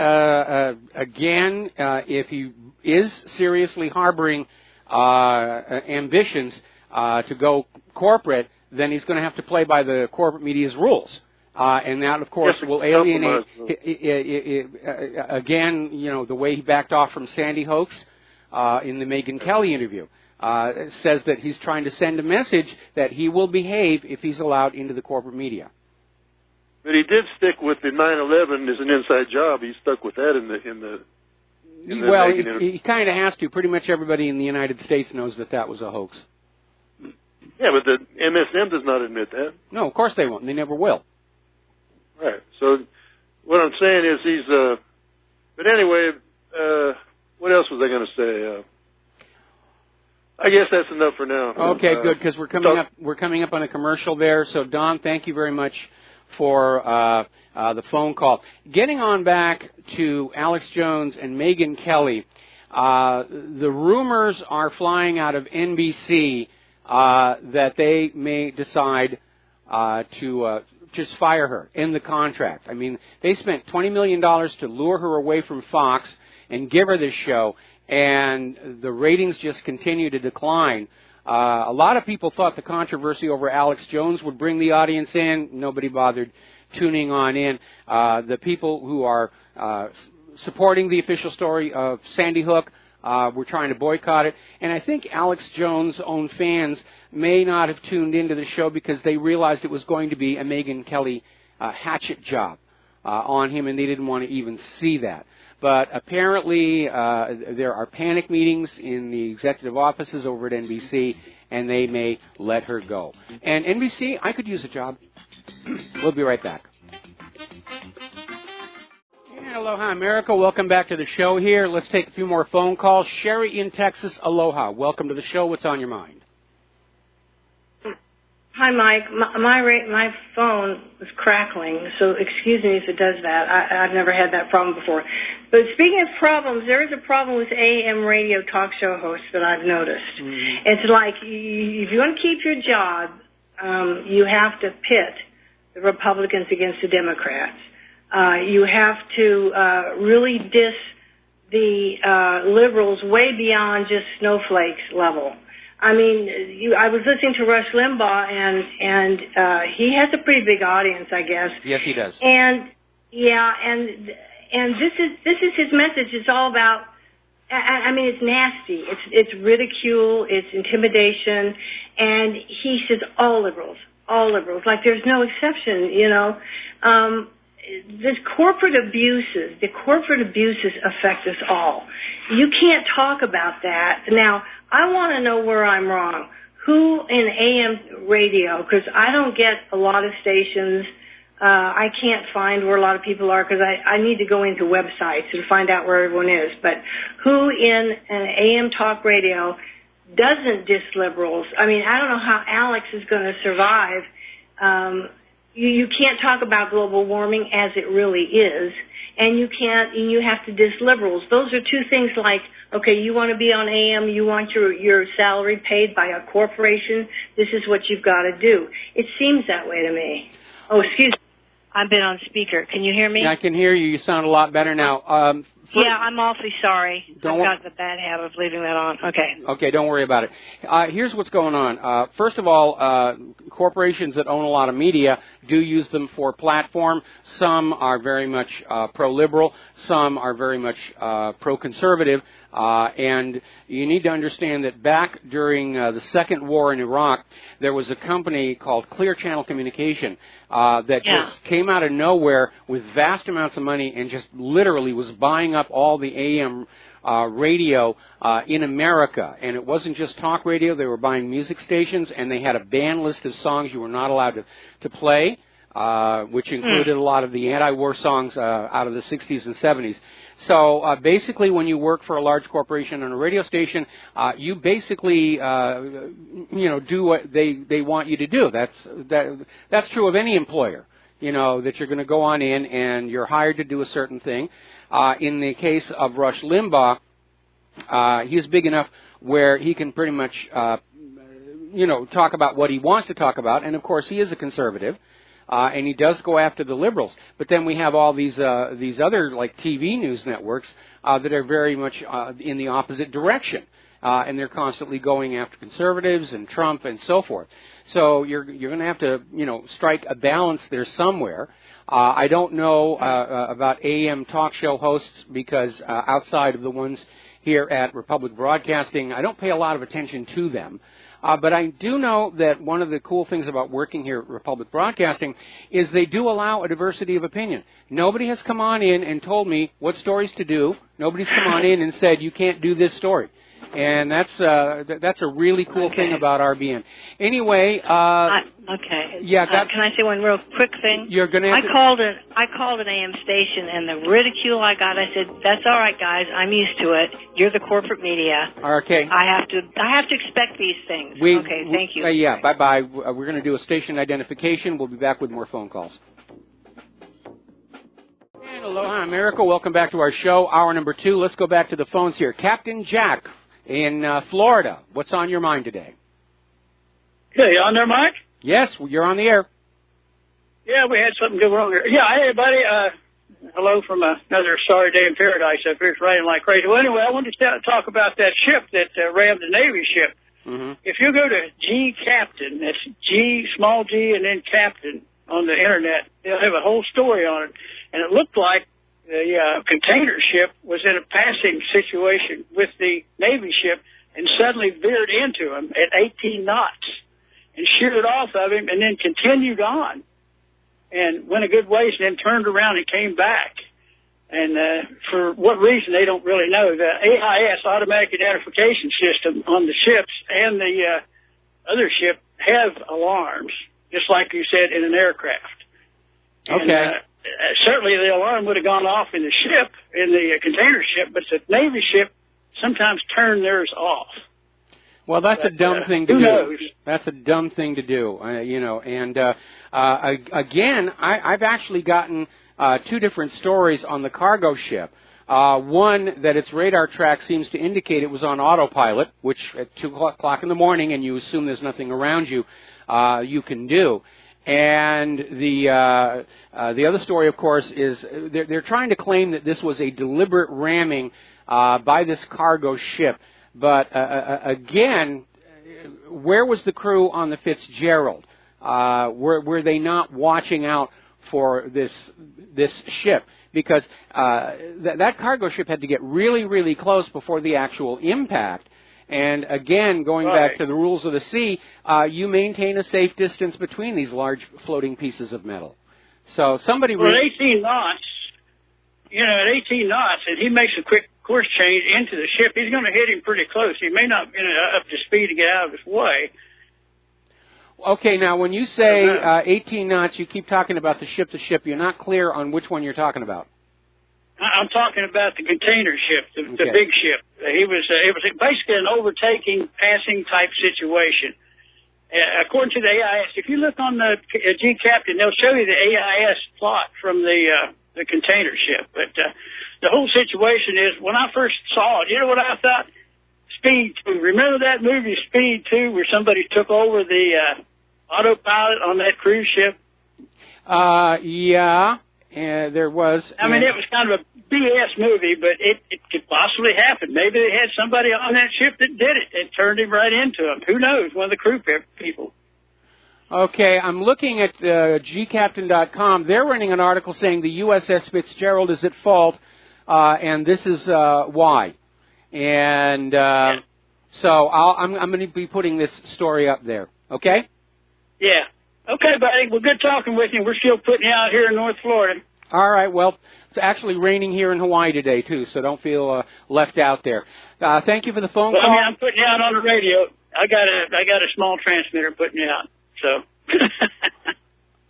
again, if he is seriously harboring ambitions to go corporate, then he's going to have to play by the corporate media's rules. And that, of course, will alienate. Again, the way he backed off from Sandy hoax. In the Megyn Kelly interview, says that he's trying to send a message that he will behave if he's allowed into the corporate media. But he did stick with the 9/11 as an inside job. He stuck with that in the well, he kind of has to. Pretty much everybody in the United States knows that was a hoax. Yeah, but the MSM does not admit that. No, of course they won't. They never will. Right. So what I'm saying is he's. But anyway. What else was I going to say? I guess that's enough for now. Okay, good, because we're coming up on a commercial there. So, Don, thank you very much for the phone call. Getting on back to Alex Jones and Megyn Kelly, the rumors are flying out of NBC that they may decide to just fire her, end the contract. I mean, they spent $20 million to lure her away from Fox and give her this show, and the ratings just continue to decline. A lot of people thought the controversy over Alex Jones would bring the audience in. Nobody bothered tuning on in. The people who are supporting the official story of Sandy Hook were trying to boycott it. And I think Alex Jones' own fans may not have tuned into the show because they realized it was going to be a Megyn Kelly hatchet job on him, and they didn't want to even see that. But apparently there are panic meetings in the executive offices over at NBC, and they may let her go. And NBC, I could use a job. We'll be right back. And aloha, America. Welcome back to the show here. Let's take a few more phone calls. Sherry in Texas, aloha. Welcome to the show. What's on your mind? Hi, Mike. My phone was crackling, so excuse me if it does that. I've never had that problem before. But speaking of problems, there is a problem with AM radio talk show hosts that I've noticed. Mm-hmm. It's like if you want to keep your job, you have to pit the Republicans against the Democrats. You have to really diss the liberals way beyond just snowflakes level. I mean, I was listening to Rush Limbaugh, and he has a pretty big audience, I guess. Yes, he does. And yeah, and this is his message. It's all about. I mean, it's nasty. It's ridicule. It's intimidation, and he says all liberals, like there's no exception. You know, the corporate abuses affect us all. You can't talk about that now. I want to know where I'm wrong. Who in AM radio, because I don't get a lot of stations. I can't find where a lot of people are because I need to go into websites and find out where everyone is. But who in an AM talk radio doesn't diss liberals? I mean, I don't know how Alex is going to survive. You can't talk about global warming as it really is, and you have to diss liberals. Those are two things like, okay, you want to be on AM, you want your salary paid by a corporation, this is what you've got to do. It seems that way to me. Oh, excuse me. I've been on speaker. Can you hear me? Yeah, I can hear you. You sound a lot better now. Yeah, I'm awfully sorry. I've got the bad habit of leaving that on. Okay. Okay, don't worry about it. Here's what's going on. First of all, corporations that own a lot of media do use them for platform. Some are very much pro-liberal. Some are very much pro-conservative. And you need to understand that back during the second war in Iraq, there was a company called Clear Channel Communication that just came out of nowhere with vast amounts of money and just literally was buying up all the AM radio in America. And it wasn't just talk radio. They were buying music stations, and they had a ban list of songs you were not allowed to play, which included a lot of the anti-war songs out of the 60s and 70s. So basically, when you work for a large corporation on a radio station, you basically, do what they want you to do. That's true of any employer. That you're going to go on in and you're hired to do a certain thing. In the case of Rush Limbaugh, he's big enough where he can pretty much, talk about what he wants to talk about. And of course, he is a conservative. And he does go after the liberals. But then we have all these other like TV news networks that are very much in the opposite direction, and they're constantly going after conservatives and Trump and so forth. So you're going to have to strike a balance there somewhere. I don't know about AM talk show hosts because outside of the ones here at Republic Broadcasting, I don't pay a lot of attention to them. But I do know that one of the cool things about working here at Republic Broadcasting is they do allow a diversity of opinion. Nobody has come on in and told me what stories to do. Nobody's come on in and said, you can't do this story. And that's a really cool thing about RBN. Anyway, okay. Yeah. Can I say one real quick thing? You're gonna. I called an AM station, and the ridicule I got. I said, "That's all right, guys. I'm used to it. You're the corporate media. Okay. I have to expect these things." Okay. Thank you. Yeah. Bye bye. We're going to do a station identification. We'll be back with more phone calls. And aloha, America. Welcome back to our show, hour number 2. Let's go back to the phones here. Captain Jack in Florida. What's on your mind today? Hey, on there, Mike? Yes, you're on the air. Yeah, we had something go wrong here. Yeah, hey, buddy. Hello from another sorry day in paradise up here. It's raining like crazy. Well, anyway, I wanted to talk about that ship that rammed the Navy ship. Mm-hmm. If you go to G Captain, that's G, small g, and then Captain on the Internet, they'll have a whole story on it. And it looked like container ship was in a passing situation with the Navy ship and suddenly veered into him at 18 knots and sheared off of him and then continued on and went a good ways and then turned around and came back. And for what reason, they don't really know. The AIS, Automatic Identification System, on the ships and the other ship have alarms, just like you said, in an aircraft. Okay. And, certainly the alarm would have gone off in the ship, in the container ship, but the Navy ship sometimes turn theirs off. Well, that's a dumb thing to who do. knows? That's a dumb thing to do, you know. And again, I've actually gotten two different stories on the cargo ship. One, that its radar track seems to indicate it was on autopilot, which at 2 o'clock in the morning, and you assume there's nothing around you, you can do. And the other story, of course, is they're trying to claim that this was a deliberate ramming by this cargo ship. But again, where was the crew on the Fitzgerald? Were they not watching out for this ship? Because that cargo ship had to get really, really close before the actual impact. And again, going back to the rules of the sea, you maintain a safe distance between these large floating pieces of metal. So somebody... Well, at 18 knots, at 18 knots, and he makes a quick course change into the ship, he's going to hit him pretty close. He may not be up to speed to get out of his way. Okay, now when you say 18 knots, you keep talking about the ship to ship. You're not clear on which one you're talking about. I'm talking about the container ship, the big ship. It was basically an overtaking, passing type situation. According to the AIS, if you look on the G Captain, they'll show you the AIS plot from the container ship. But the whole situation is, when I first saw it, you know what I thought? Speed 2. Remember that movie Speed 2 where somebody took over the autopilot on that cruise ship? Yeah. There was. I mean, it was kind of a BS movie, but it could possibly happen. Maybe they had somebody on that ship that did it and turned him right into him. Who knows? One of the crew people. Okay, I'm looking at gcaptain.com. They're running an article saying the USS Fitzgerald is at fault, and this is why. And so I'm going to be putting this story up there. Okay? Yeah. Okay, buddy. Well, good talking with you. We're still putting you out here in North Florida. All right. Well, it's actually raining here in Hawaii today, too, so don't feel left out there. Thank you for the phone call. I mean, I'm putting you out on the radio. I got a small transmitter putting you out, so.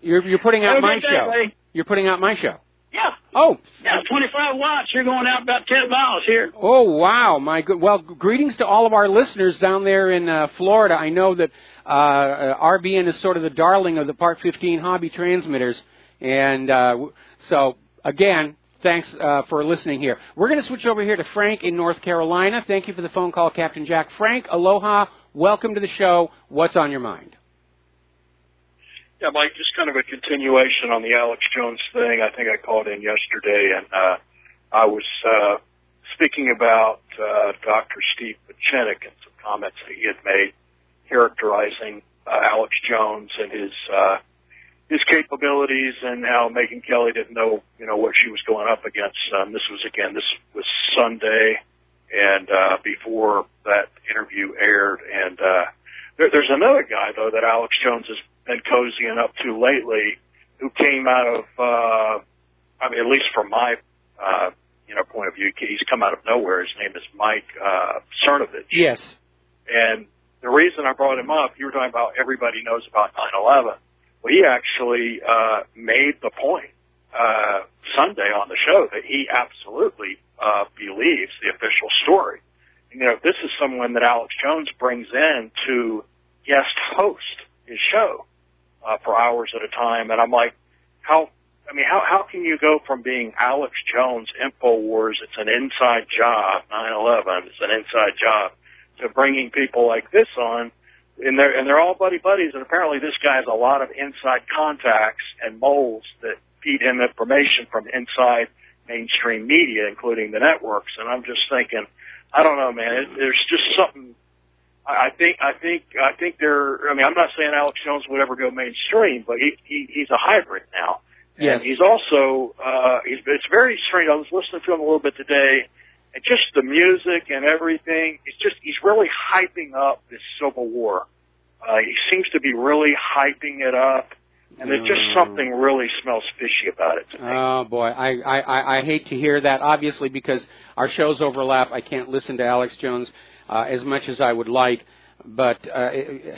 You're putting out my show. Buddy. You're putting out my show. Yeah. Oh. Yeah, 25 watts. You're going out about 10 miles here. Oh, wow. My good. Well, greetings to all of our listeners down there in Florida. I know that RBN is sort of the darling of the Part 15 hobby transmitters. And so, again, thanks for listening here. We're going to switch over here to Frank in North Carolina. Thank you for the phone call, Captain Jack. Frank, aloha. Welcome to the show. What's on your mind? Yeah, Mike, just kind of a continuation on the Alex Jones thing. I think I called in yesterday, and I was speaking about Dr. Steve Pachenik and some comments that he had made characterizing Alex Jones and his capabilities, and how Megyn Kelly didn't know, what she was going up against. This was Sunday, and before that interview aired. And there's another guy, though, that Alex Jones has been cozying up to lately, who came out of, at least from my, point of view, he's come out of nowhere. His name is Mike Cernovich. Yes. And the reason I brought him up, you were talking about everybody knows about 9/11. Well, he actually made the point Sunday on the show that he absolutely believes the official story. And, this is someone that Alex Jones brings in to guest host his show for hours at a time. And I'm like, how can you go from being Alex Jones, InfoWars, it's an inside job, 9/11, it's an inside job, to bringing people like this on, and they're all buddies, and apparently this guy has a lot of inside contacts and moles that feed him information from inside mainstream media, including the networks. And I'm just thinking, I don't know, man, there's just something. I think there. I'm not saying Alex Jones would ever go mainstream, but he's a hybrid now. Yes. And he's also, it's very strange. I was listening to him a little bit today, and just the music and everything, he's really hyping up this Civil War. He seems to be really hyping it up, and there's just something really smells fishy about it to me. Oh, boy. I hate to hear that, obviously, because our shows overlap. I can't listen to Alex Jones as much as I would like, but I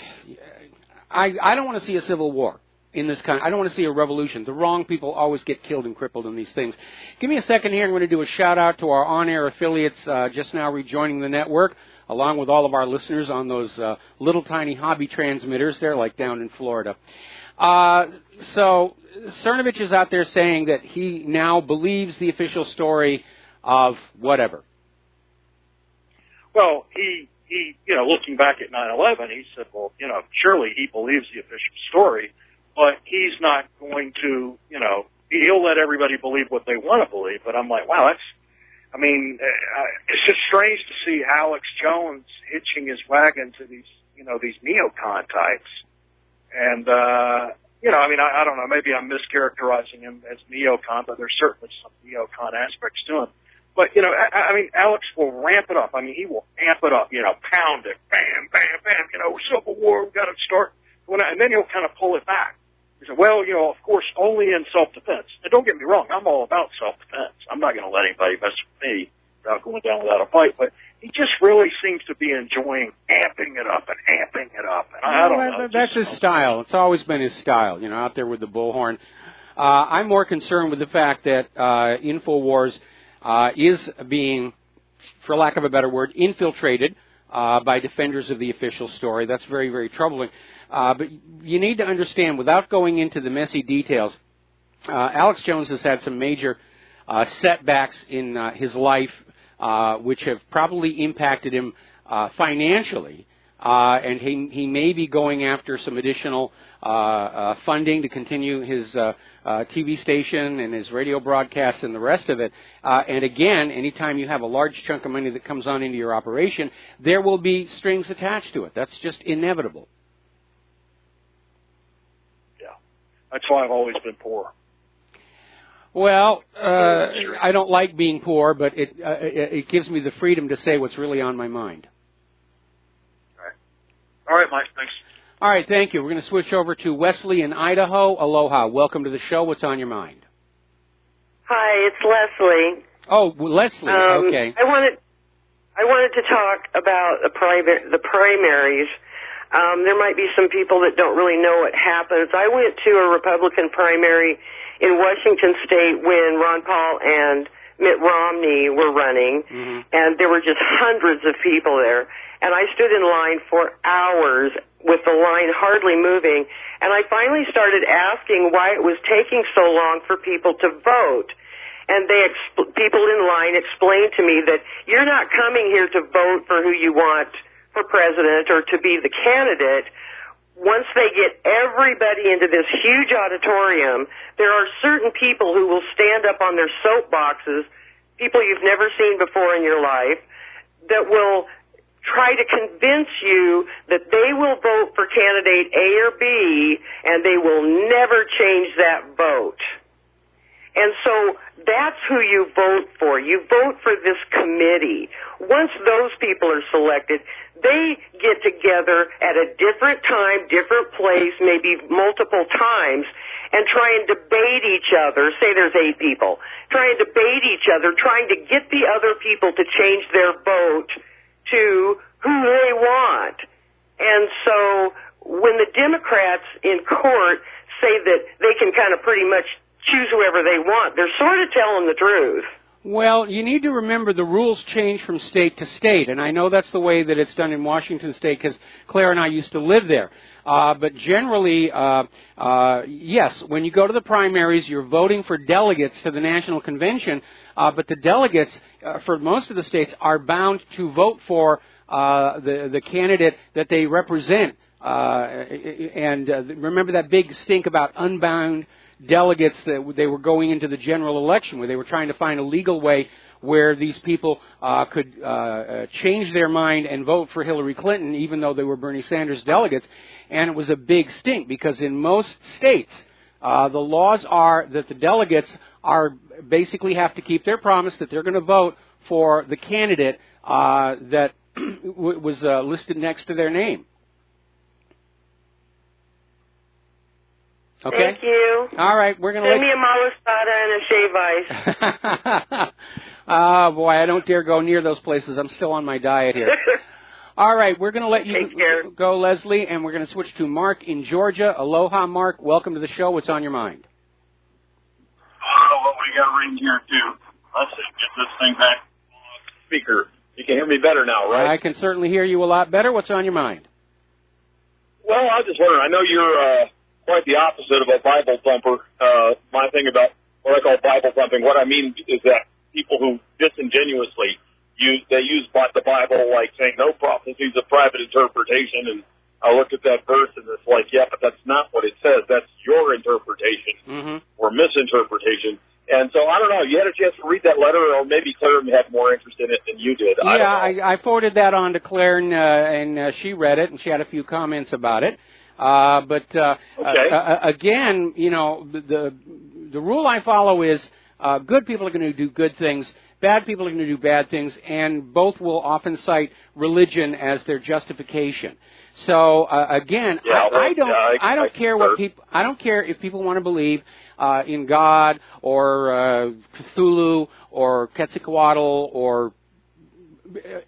don't want to see a civil war in this country. I don't want to see a revolution. The wrong people always get killed and crippled in these things. Give me a second here. I'm going to do a shout-out to our on-air affiliates just now rejoining the network, along with all of our listeners on those little tiny hobby transmitters there, like down in Florida. So Cernovich is out there saying that he now believes the official story of whatever. Well, he looking back at 9/11, he said, well, surely he believes the official story, but he's not going to, he'll let everybody believe what they want to believe. But I'm like, wow, it's just strange to see Alex Jones hitching his wagon to these neocon types. And, I don't know, maybe I'm mischaracterizing him as neocon, but there's certainly some neocon aspects to him. But, Alex will ramp it up. He will amp it up, pound it, bam, bam, bam, Civil War, we've got to start. And then he'll kind of pull it back. He said, well, of course, only in self-defense. And don't get me wrong, I'm all about self-defense. I'm not going to let anybody mess with me without going down without a fight. But he just really seems to be enjoying amping it up and amping it up. And I don't know. That's his style. It's always been his style, out there with the bullhorn. I'm more concerned with the fact that InfoWars is being, for lack of a better word, infiltrated by defenders of the official story. That's very, very troubling. But you need to understand, without going into the messy details, Alex Jones has had some major setbacks in his life, which have probably impacted him financially, and he may be going after some additional funding to continue his TV station and his radio broadcasts and the rest of it. And again, anytime you have a large chunk of money that comes on into your operation, there will be strings attached to it. That's just inevitable. That's why I've always been poor. Well, I don't like being poor, but it gives me the freedom to say what's really on my mind. All right, Mike, thanks. All right, thank you. We're going to switch over to Wesley in Idaho. Aloha. Welcome to the show. What's on your mind? Hi, it's Leslie. Oh, Leslie. Okay. I wanted to talk about the primaries. There might be some people that don't really know what happens. I went to a Republican primary in Washington State when Ron Paul and Mitt Romney were running, and there were just hundreds of people there. And I stood in line for hours with the line hardly moving, and I finally started asking why it was taking so long for people to vote. And people in line explained to me that you're not coming here to vote for who you want for president or to be the candidate. Once they get everybody into this huge auditorium, there are certain people who will stand up on their soapboxes, people you've never seen before in your life, that will try to convince you that they will vote for candidate A or B, and they will never change that vote. And so that's who you vote for. You vote for this committee. Once those people are selected, they get together at a different time, different place, maybe multiple times, and try and debate each other. Say there's 8 people. Try and debate each other, trying to get the other people to change their vote to who they want. And so when the Democrats in court say that they can kind of pretty much choose whoever they want, they're sort of telling the truth. Well, you need to remember the rules change from state to state, and I know that's the way that it's done in Washington State because Claire and I used to live there. But generally, yes, when you go to the primaries, you're voting for delegates to the National Convention, but the delegates for most of the states are bound to vote for the candidate that they represent. And remember that big stink about unbound delegates that they were going into the general election, where they were trying to find a legal way where these people could change their mind and vote for Hillary Clinton, even though they were Bernie Sanders delegates. And it was a big stink because in most states, The laws are that the delegates are basically have to keep their promise that they're going to vote for the candidate that was listed next to their name. Okay. Thank you. All right, we're going to send me a malasada and a shave ice. Oh boy, I don't dare go near those places. I'm still on my diet here. All right, we're going to let you go, Leslie, and we're going to switch to Mark in Georgia. Aloha, Mark. Welcome to the show. What's on your mind? Well, we got a ring here too. Let's see, get this thing back on speaker. You can hear me better now, right? I can certainly hear you a lot better. What's on your mind? Well, I was just wondering. I know you're quite the opposite of a Bible thumper. My thing about what I call Bible thumping, what I mean is that people who disingenuously use the Bible like saying no prophecy is a private interpretation, and I looked at that verse and it's like, yeah, but that's not what it says. That's your interpretation or misinterpretation. And so I don't know. You had a chance to read that letter, or maybe Claire had more interest in it than you did. I forwarded that on to Claire, and she read it, and she had a few comments about it. Again, you know, the rule I follow is good people are going to do good things, bad people are going to do bad things, and both will often cite religion as their justification. So again, I don't care what people. I don't care if people want to believe in God or Cthulhu or Quetzalcoatl or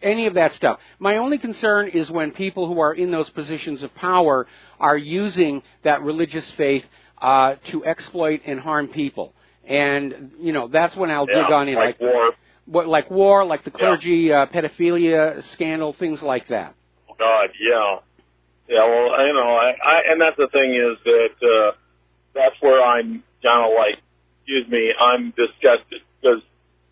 any of that stuff. My only concern is when people who are in those positions of power are using that religious faith to exploit and harm people. And, you know, that's when I'll dig on in. Like war. Like war, like the clergy pedophilia scandal, things like that. Oh, God, yeah. Yeah, well, you know, and that's the thing is that that's where I'm kind of like, I'm disgusted because.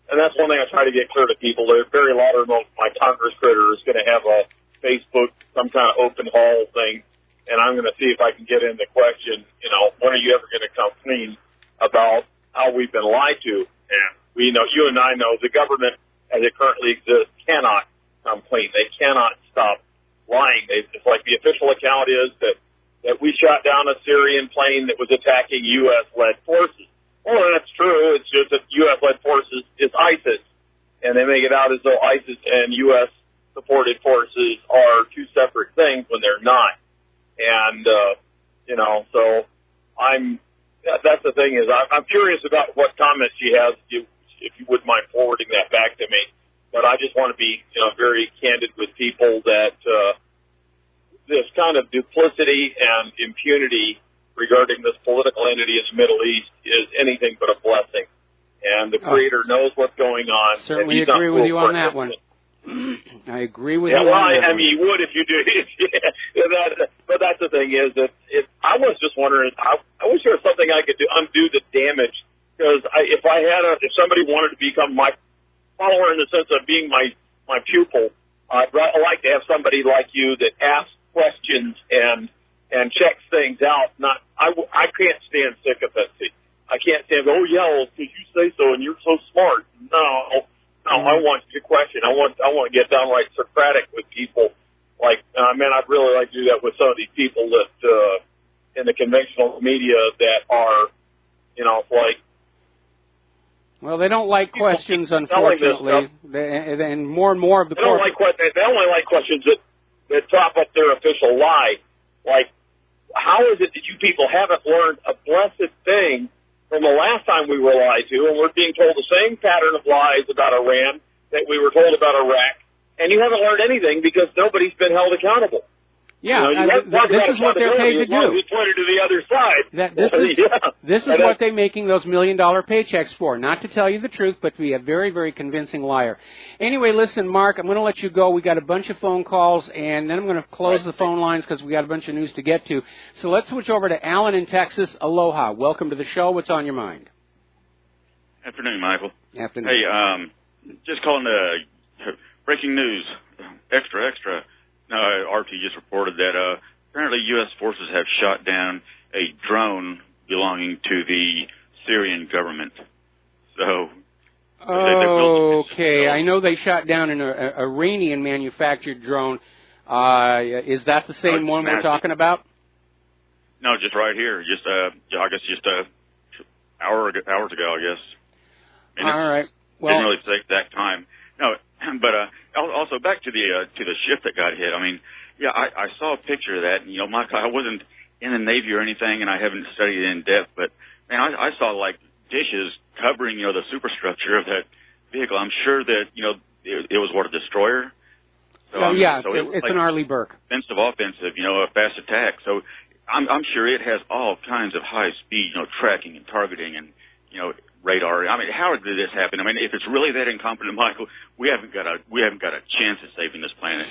And that's one thing I try to get clear to people. They're very Laudermost, my Congress critter, is going to have a Facebook, some kind of open hall thing, and I'm going to see if I can get in the question, you know, when are you ever going to come clean about how we've been lied to? And we know, you and I know, the government, as it currently exists, cannot come clean. They cannot stop lying. It's like the official account is that we shot down a Syrian plane that was attacking U.S.-led forces. Well, that's true. It's just that U.S.-led forces is ISIS, and they make it out as though ISIS and U.S.-supported forces are two separate things when they're not. And, you know, so that's the thing is I'm curious about what comments she has, if you wouldn't mind forwarding that back to me. But I just want to be, you know, very candid with people that this kind of duplicity and impunity regarding this political entity in the Middle East is anything but a blessing. And the Creator knows what's going on. Certainly agree with you on that one. I agree with you on that one. I mean, you would if you do. But that's the thing is that I was just wondering, I wish there was something I could do, undo the damage. Because if somebody wanted to become my follower in the sense of being my pupil, I'd like to have somebody like you that asks questions and checks things out. I can't stand sycophancy. I can't stand, oh yeah, well, because you say so and you're so smart. No, I want you to question. I want to get downright Socratic with people. Like, man, I'd really like to do that with some of these people that in the conventional media that are, you know, like. Well, they don't like questions, unfortunately. And more of the. They don't like questions. They only like questions that top up their official lie. Like, how is it that you people haven't learned a blessed thing from the last time we were lied to, and we're being told the same pattern of lies about Iran that we were told about Iraq, and you haven't learned anything because nobody's been held accountable. Yeah, you know, this is what they're paid to do. You pointed to the other side. This is what they're making those $1 million paychecks for. Not to tell you the truth, but to be a very, very convincing liar. Anyway, listen, Mark, I'm going to let you go. We got a bunch of phone calls, and then I'm going to close the phone lines because we got a bunch of news to get to. So let's switch over to Alan in Texas. Aloha. Welcome to the show. What's on your mind? Afternoon, Michael. Afternoon. Hey, just calling breaking news. Extra. RT just reported that apparently U.S. forces have shot down a drone belonging to the Syrian government. So, okay, I know they shot down an Iranian-manufactured drone. Is that the same one we're talking about? No, just right here. Just I guess just hours ago, I guess. And all right. Well, didn't really take that time. No, but also back to the ship that got hit. I mean, yeah, I saw a picture of that. And, Michael, I wasn't in the Navy or anything, and I haven't studied it in depth. But man, I saw like dishes covering the superstructure of that vehicle. I'm sure that it was a destroyer. So, yeah, so it's like an Arleigh Burke. Offensive, a fast attack. So I'm sure it has all kinds of high speed, tracking and targeting and radar. I mean, how did this happen? I mean, if it's really that incompetent, Michael, we haven't got a chance at saving this planet.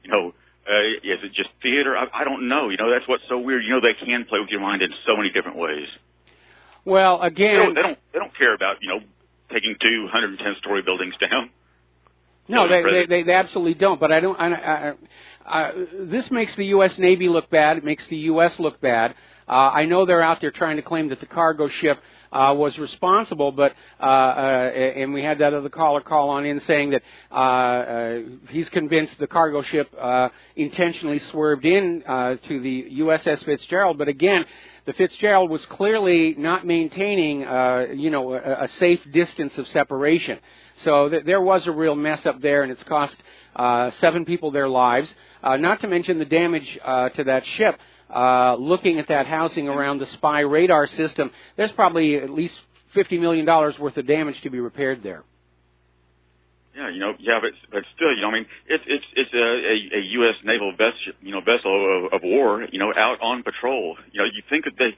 Is it just theater? I don't know. That's what's so weird. They can play with your mind in so many different ways. Well, again, they don't care about taking 210-story buildings down. No, they absolutely don't. But this makes the U.S. Navy look bad. It makes the U.S. look bad. I know they're out there trying to claim that the cargo ship was responsible, but and we had that other caller call on in saying that he's convinced the cargo ship intentionally swerved in to the USS Fitzgerald. But again, the Fitzgerald was clearly not maintaining a safe distance of separation. So there was a real mess up there, and it's cost 7 people their lives. Not to mention the damage to that ship. Looking at that housing around the spy radar system, there's probably at least $50 million worth of damage to be repaired there. Yeah, but still, I mean, it's a U.S. naval vessel of war, out on patrol. You think that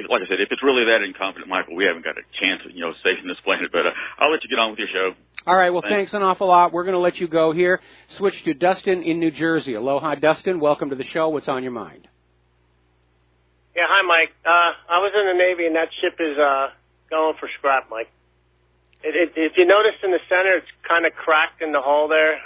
like I said, if it's really that incompetent, Michael, we haven't got a chance of, saving this planet. But I'll let you get on with your show. All right. Well, thanks an awful lot. We're going to let you go here. Switch to Dustin in New Jersey. Aloha, Dustin. Welcome to the show. What's on your mind? Yeah, hi, Mike. I was in the Navy, and that ship is going for scrap, Mike. If you notice in the center, it's kind of cracked in the hull there.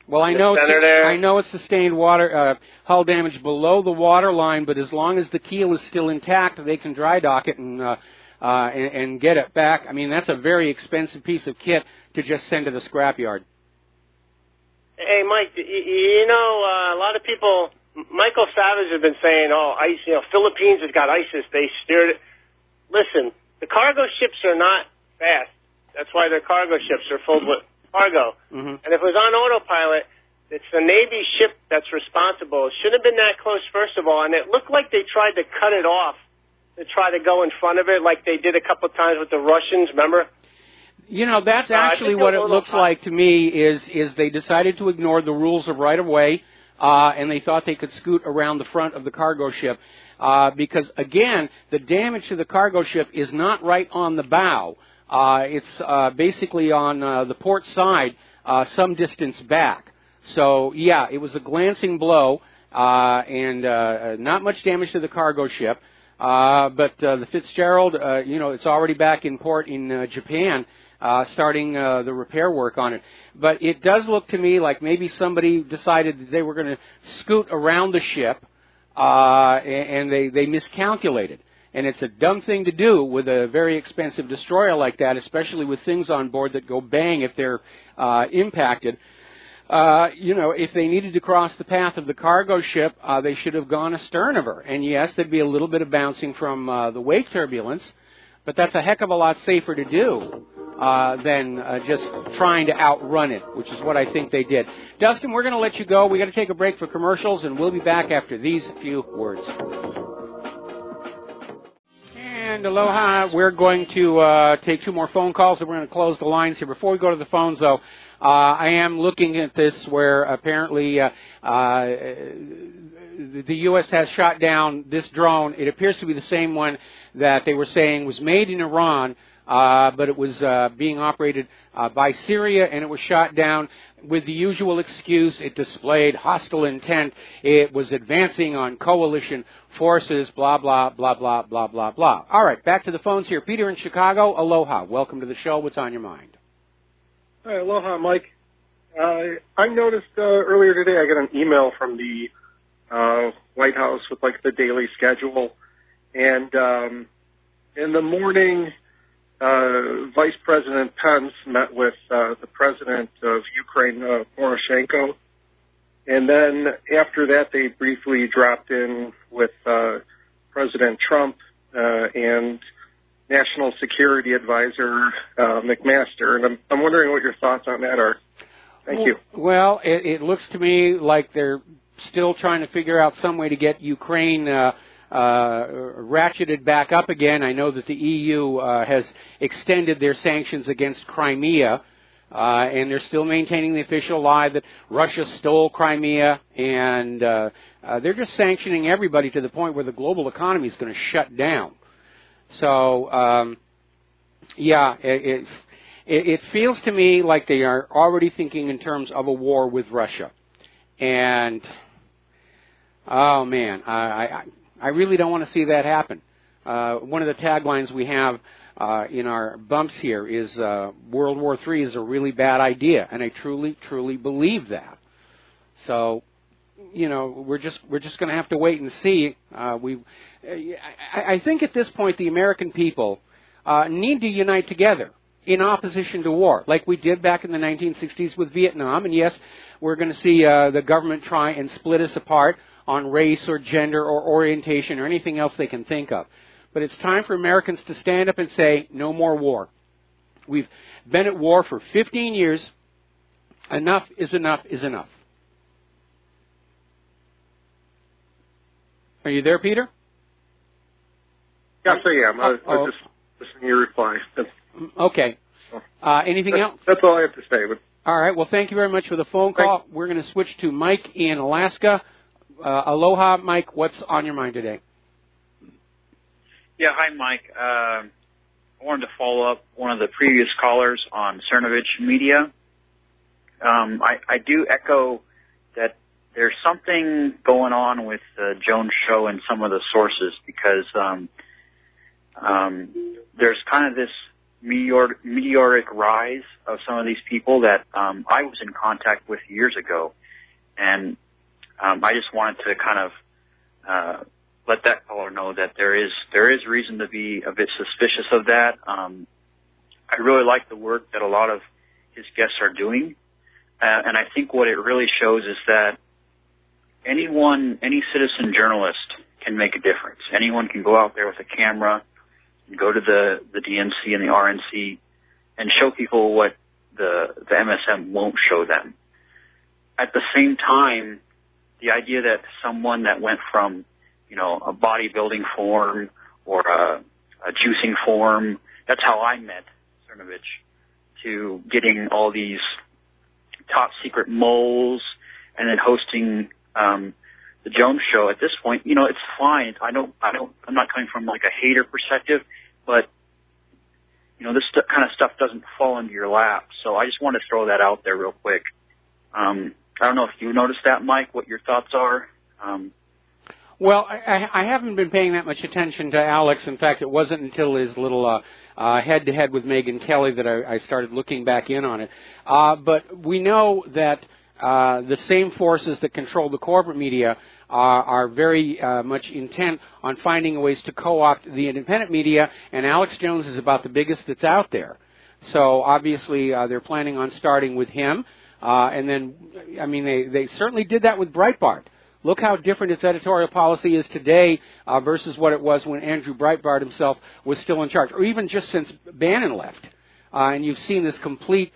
Well, I know it's sustained hull damage below the water line, but as long as the keel is still intact, they can dry dock it and get it back. I mean, that's a very expensive piece of kit to just send to the scrapyard. Hey, Mike, a lot of people, Michael Savage has been saying, Philippines has got ISIS. They steered it. Listen, the cargo ships are not fast. That's why their cargo ships are filled with cargo. Mm-hmm. And if it was on autopilot, it's the Navy ship that's responsible. It shouldn't have been that close, first of all, and it looked like they tried to cut it off to try to go in front of it like they did a couple of times with the Russians, remember? That's actually what it looks like to me is they decided to ignore the rules of right-of-way, and they thought they could scoot around the front of the cargo ship. Because, again, the damage to the cargo ship is not right on the bow. It's basically on the port side, some distance back. So, yeah, it was a glancing blow, and not much damage to the cargo ship. But the Fitzgerald, it's already back in port in Japan, starting the repair work on it. But it does look to me like maybe somebody decided that they were going to scoot around the ship, and they miscalculated. And it's a dumb thing to do with a very expensive destroyer like that, especially with things on board that go bang if they're impacted. If they needed to cross the path of the cargo ship, they should have gone astern of her. And yes, there'd be a little bit of bouncing from the wake turbulence, but that's a heck of a lot safer to do than just trying to outrun it, which is what I think they did. Dustin, we're going to let you go. We've got to take a break for commercials, and we'll be back after these few words. And aloha, we're going to take 2 more phone calls, and we're going to close the lines here. Before we go to the phones, though, I am looking at this where apparently the U.S. has shot down this drone. It appears to be the same one that they were saying was made in Iran, but it was being operated by Syria, and it was shot down with the usual excuse. It displayed hostile intent. It was advancing on coalition forces, blah, blah, blah, blah, blah, blah, blah. All right, back to the phones here. Peter in Chicago, aloha. Welcome to the show. What's on your mind? Hi, aloha, Mike. I noticed earlier today I got an email from the White House with, the daily schedule. And in the morning, Vice President Pence met with the president of Ukraine, Poroshenko. And then after that, they briefly dropped in with President Trump and National Security Advisor McMaster, and I'm wondering what your thoughts on that are. Thank you. Well, it looks to me like they're still trying to figure out some way to get Ukraine ratcheted back up again. I know that the EU has extended their sanctions against Crimea, and they're still maintaining the official lie that Russia stole Crimea, and they're just sanctioning everybody to the point where the global economy is going to shut down. So, yeah, it feels to me like they are already thinking in terms of a war with Russia. And, oh, man, I really don't want to see that happen. One of the taglines we have in our bumps here is World War III is a really bad idea, and I truly, truly believe that. So, you know, we're just going to have to wait and see. I think at this point the American people need to unite together in opposition to war, like we did back in the 1960s with Vietnam. And yes, we're going to see the government try and split us apart on race or gender or orientation or anything else they can think of. But it's time for Americans to stand up and say, no more war. We've been at war for 15 years. Enough is enough is enough. Are you there, Peter? Yes, I am. I was just listening to your reply. Okay. Anything else? That's all I have to say. But all right. Well, thank you very much for the phone call. We're going to switch to Mike in Alaska. Aloha, Mike. What's on your mind today? Yeah, hi, Mike. I wanted to follow up one of the previous callers on Cernovich Media. I do echo that there's something going on with the Jones Show and some of the sources, because there's kind of this meteoric rise of some of these people that I was in contact with years ago, and I just wanted to kind of let that caller know that there is reason to be a bit suspicious of that. I really like the work that a lot of his guests are doing, and I think what it really shows is that any citizen journalist can make a difference. Anyone can go out there with a camera and go to the DNC and the RNC and show people what the MSM won't show them. At the same time, the idea that someone that went from, you know, a bodybuilding form or a juicing form, that's how I met Cernovich, to getting all these top secret moles and then hosting the Jones Show. At this point, you know, it's fine. I'm not coming from like a hater perspective, but you know, this kind of stuff doesn't fall into your lap. So I just want to throw that out there real quick. I don't know if you noticed that, Mike, what your thoughts are. Well, I haven't been paying that much attention to Alex. In fact, it wasn't until his little head-to-head with Megyn Kelly that I started looking back in on it. But we know that the same forces that control the corporate media are very much intent on finding ways to co-opt the independent media, and Alex Jones is about the biggest that's out there. So obviously they're planning on starting with him. And then, I mean, they certainly did that with Breitbart. Look how different its editorial policy is today versus what it was when Andrew Breitbart himself was still in charge, or even just since Bannon left. And you've seen this complete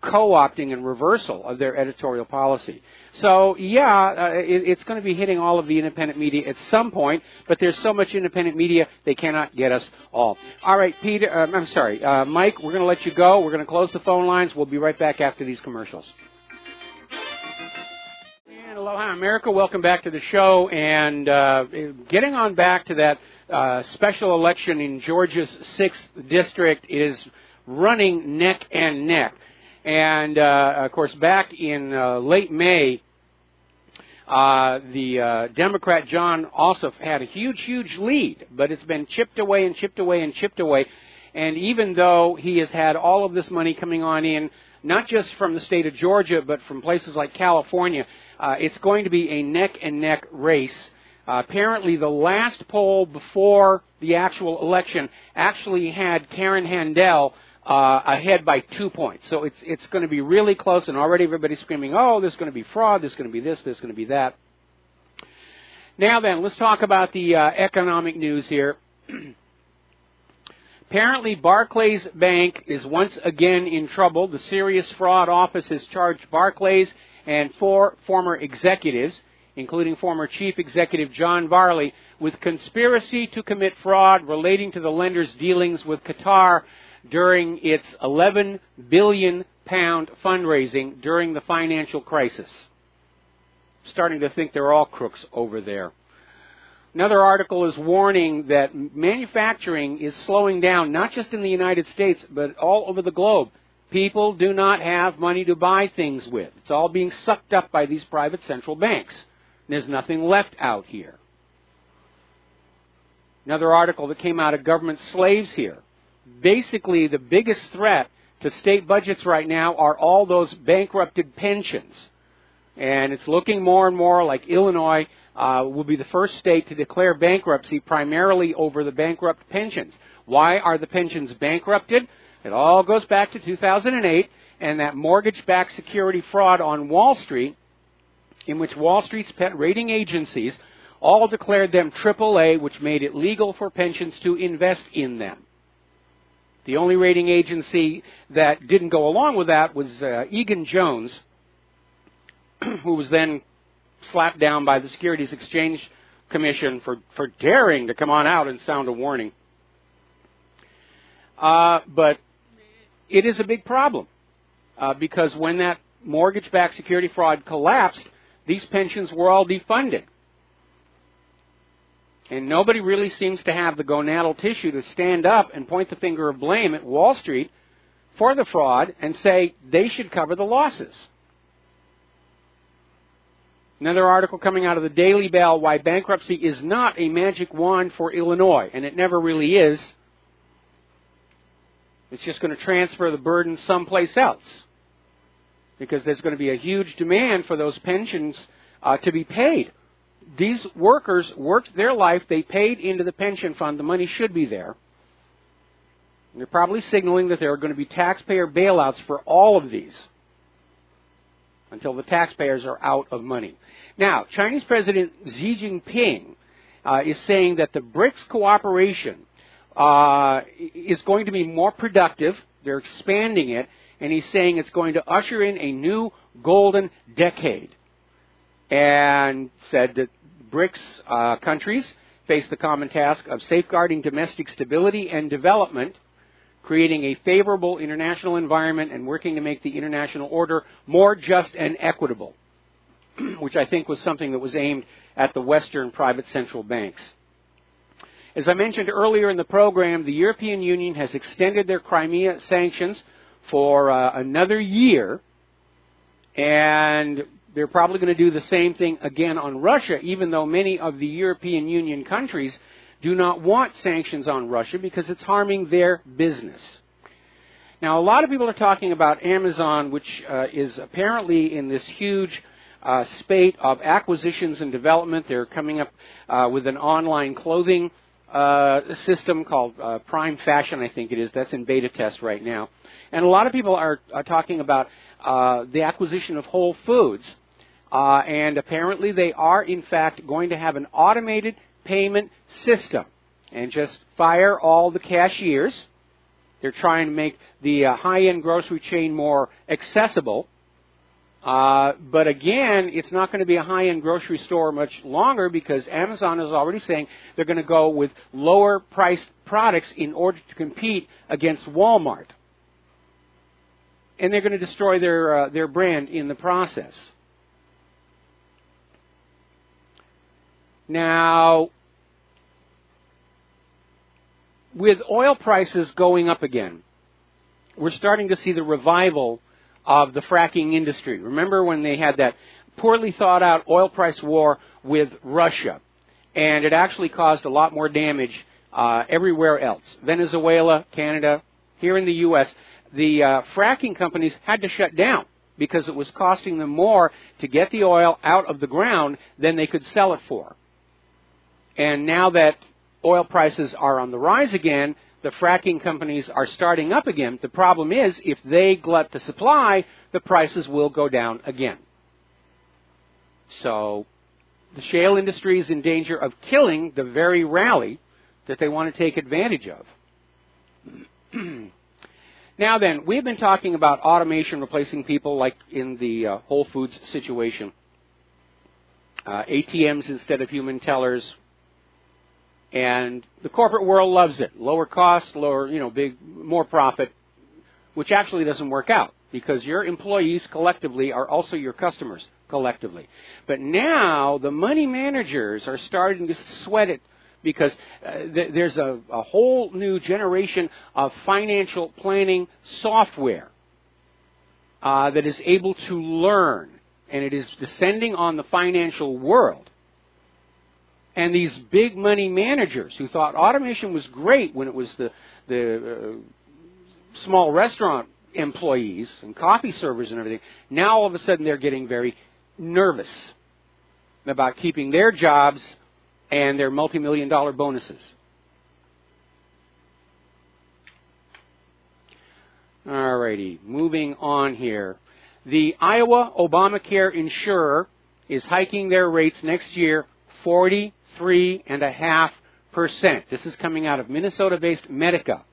co-opting and reversal of their editorial policy. So, yeah, it's going to be hitting all of the independent media at some point, but there's so much independent media, they cannot get us all. All right, Peter, Mike, we're going to let you go. We're going to close the phone lines. We'll be right back after these commercials. And aloha, America. Welcome back to the show. And getting on back to that special election in Georgia's 6th district is running neck and neck. And, of course, back in late May, the Democrat John Ossoff had a huge, huge lead, but it's been chipped away and chipped away and chipped away. And even though he has had all of this money coming on in, not just from the state of Georgia, but from places like California, it's going to be a neck-and-neck race. Apparently, the last poll before the actual election actually had Karen Handel ahead by 2 points. So it's going to be really close, and already everybody's screaming, oh, there's going to be fraud, there's going to be this, there's going to be that. Now then, let's talk about the economic news here. Apparently, Barclays Bank is once again in trouble. The Serious Fraud Office has charged Barclays and 4 former executives, including former Chief Executive John Varley, with conspiracy to commit fraud relating to the lender's dealings with Qatar during its £11 billion fundraising during the financial crisis. Starting to think they're all crooks over there. Another article is warning that manufacturing is slowing down, not just in the United States, but all over the globe. People do not have money to buy things with. It's all being sucked up by these private central banks. There's nothing left out here. Another article that came out of Government Slaves here. Basically, the biggest threat to state budgets right now are all those bankrupted pensions. And it's looking more and more like Illinois will be the first state to declare bankruptcy primarily over the bankrupt pensions. Why are the pensions bankrupted? It all goes back to 2008 and that mortgage-backed security fraud on Wall Street, in which Wall Street's pet rating agencies all declared them AAA, which made it legal for pensions to invest in them. The only rating agency that didn't go along with that was Egan-Jones, who was then slapped down by the Securities Exchange Commission for daring to come on out and sound a warning. But it is a big problem because when that mortgage-backed security fraud collapsed, these pensions were all defunded. And nobody really seems to have the gonadal tissue to stand up and point the finger of blame at Wall Street for the fraud and say they should cover the losses. Another article coming out of the Daily Bell, why bankruptcy is not a magic wand for Illinois, and it never really is. It's just going to transfer the burden someplace else because there's going to be a huge demand for those pensions to be paid. These workers worked their life, they paid into the pension fund, the money should be there. And they're probably signaling that there are going to be taxpayer bailouts for all of these until the taxpayers are out of money. Now, Chinese President Xi Jinping is saying that the BRICS cooperation is going to be more productive. They're expanding it, and he's saying it's going to usher in a new golden decade. And said that BRICS countries face the common task of safeguarding domestic stability and development, creating a favorable international environment, and working to make the international order more just and equitable, which I think was something that was aimed at the Western private central banks. As I mentioned earlier in the program, the European Union has extended their Crimea sanctions for another year, and they're probably going to do the same thing again on Russia, even though many of the European Union countries do not want sanctions on Russia because it's harming their business. Now, a lot of people are talking about Amazon, which is apparently in this huge spate of acquisitions and development. They're coming up with an online clothing system called Prime Fashion, I think it is. That's in beta test right now. And a lot of people are talking about the acquisition of Whole Foods. And apparently they are, in fact, going to have an automated payment system and just fire all the cashiers. They're trying to make the high-end grocery chain more accessible. But again, it's not going to be a high-end grocery store much longer because Amazon is already saying they're going to go with lower-priced products in order to compete against Walmart. And they're going to destroy their brand in the process. Now, with oil prices going up again, we're starting to see the revival of the fracking industry. Remember when they had that poorly thought out oil price war with Russia, and it actually caused a lot more damage everywhere else. Venezuela, Canada, here in the U.S., the fracking companies had to shut down because it was costing them more to get the oil out of the ground than they could sell it for. And now that oil prices are on the rise again, the fracking companies are starting up again. The problem is, if they glut the supply, the prices will go down again. So the shale industry is in danger of killing the very rally that they want to take advantage of. Now then, we've been talking about automation replacing people, like in the Whole Foods situation. ATMs instead of human tellers. And the corporate world loves it. Lower cost, more profit, which actually doesn't work out because your employees collectively are also your customers collectively. But now the money managers are starting to sweat it because there's a whole new generation of financial planning software that is able to learn, and it is descending on the financial world. And these big money managers who thought automation was great when it was the small restaurant employees and coffee servers and everything, now all of a sudden they're getting very nervous about keeping their jobs and their multi-million-dollar bonuses. All righty, moving on here. The Iowa Obamacare insurer is hiking their rates next year 43.5%. This is coming out of Minnesota-based Medica.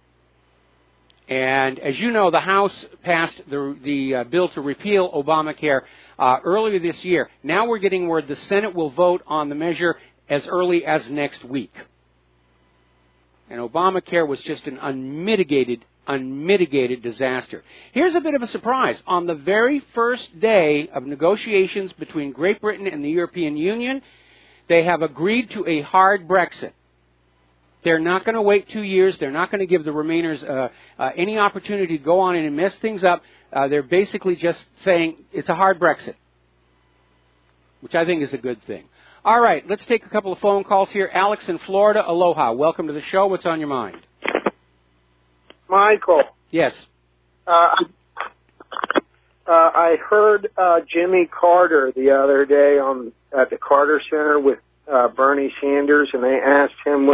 And as you know, the House passed the bill to repeal Obamacare earlier this year. Now we're getting word the Senate will vote on the measure as early as next week. And Obamacare was just an unmitigated disaster. Here's a bit of a surprise. On the very first day of negotiations between Great Britain and the European Union, they have agreed to a hard Brexit. They're not going to wait 2 years. They're not going to give the Remainers any opportunity to go on and mess things up. They're basically just saying it's a hard Brexit, which I think is a good thing. All right, let's take a couple of phone calls here. Alex in Florida, aloha. Welcome to the show. What's on your mind? Michael. Yes. I heard Jimmy Carter the other day at the Carter Center with Bernie Sanders, and they asked him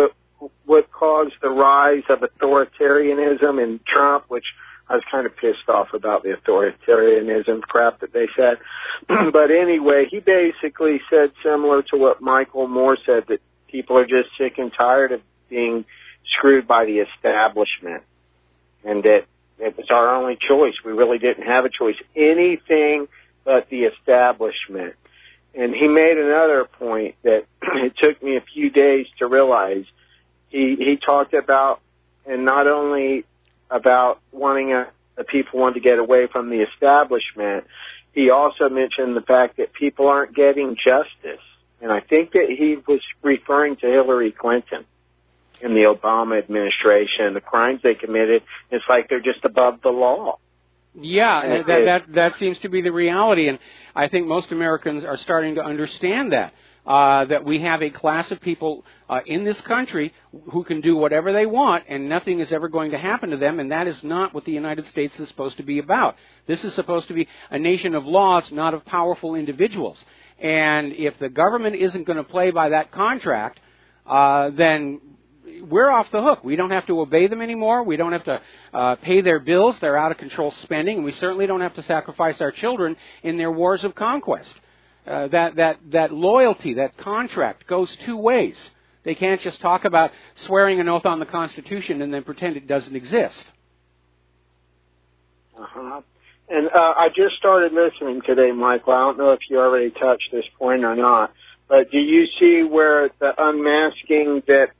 what caused the rise of authoritarianism in Trump, which I was kind of pissed off about the authoritarianism crap that they said. But anyway, he basically said similar to what Michael Moore said, that people are just sick and tired of being screwed by the establishment, and that it was our only choice. We really didn't have a choice. Anything but the establishment. And he made another point that it took me a few days to realize. He talked about, and not only about wanting the people wanted to get away from the establishment, he also mentioned the fact that people aren't getting justice. And I think that he was referring to Hillary Clinton in the Obama administration, the crimes they committed. It's like they're just above the law. Yeah, that seems to be the reality, and I think most Americans are starting to understand that. That we have a class of people in this country who can do whatever they want, and nothing is ever going to happen to them, and that is not what the United States is supposed to be about. This is supposed to be a nation of laws, not of powerful individuals. And if the government isn't going to play by that contract, then we're off the hook. We don't have to obey them anymore. We don't have to pay their bills, their out-of-control spending, and we certainly don't have to sacrifice our children in their wars of conquest. That loyalty, that contract goes two ways. They can't just talk about swearing an oath on the Constitution and then pretend it doesn't exist. Uh-huh. And I just started listening today, Michael. I don't know if you already touched this point or not, but do you see where the unmasking that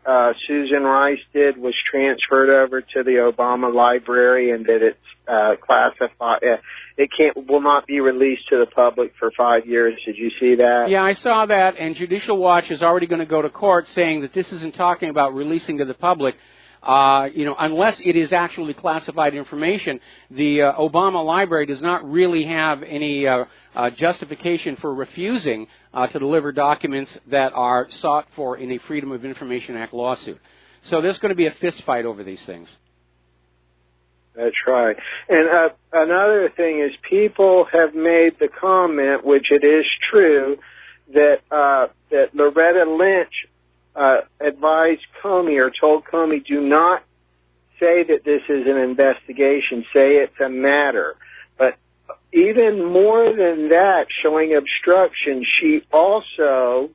Susan Rice did was transferred over to the Obama library, and that it's classified? It will not be released to the public for 5 years. Did you see that? Yeah, I saw that, and Judicial Watch is already going to go to court saying that this isn't talking about releasing to the public. Unless it is actually classified information. The Obama library does not really have any justification for refusing to deliver documents that are sought for in a Freedom of Information Act lawsuit. So there's going to be a fist fight over these things. That's right. And another thing is, people have made the comment, which it is true, that Loretta Lynch advised Comey, or told Comey, do not say that this is an investigation, say it's a matter. But even more than that, showing obstruction, she also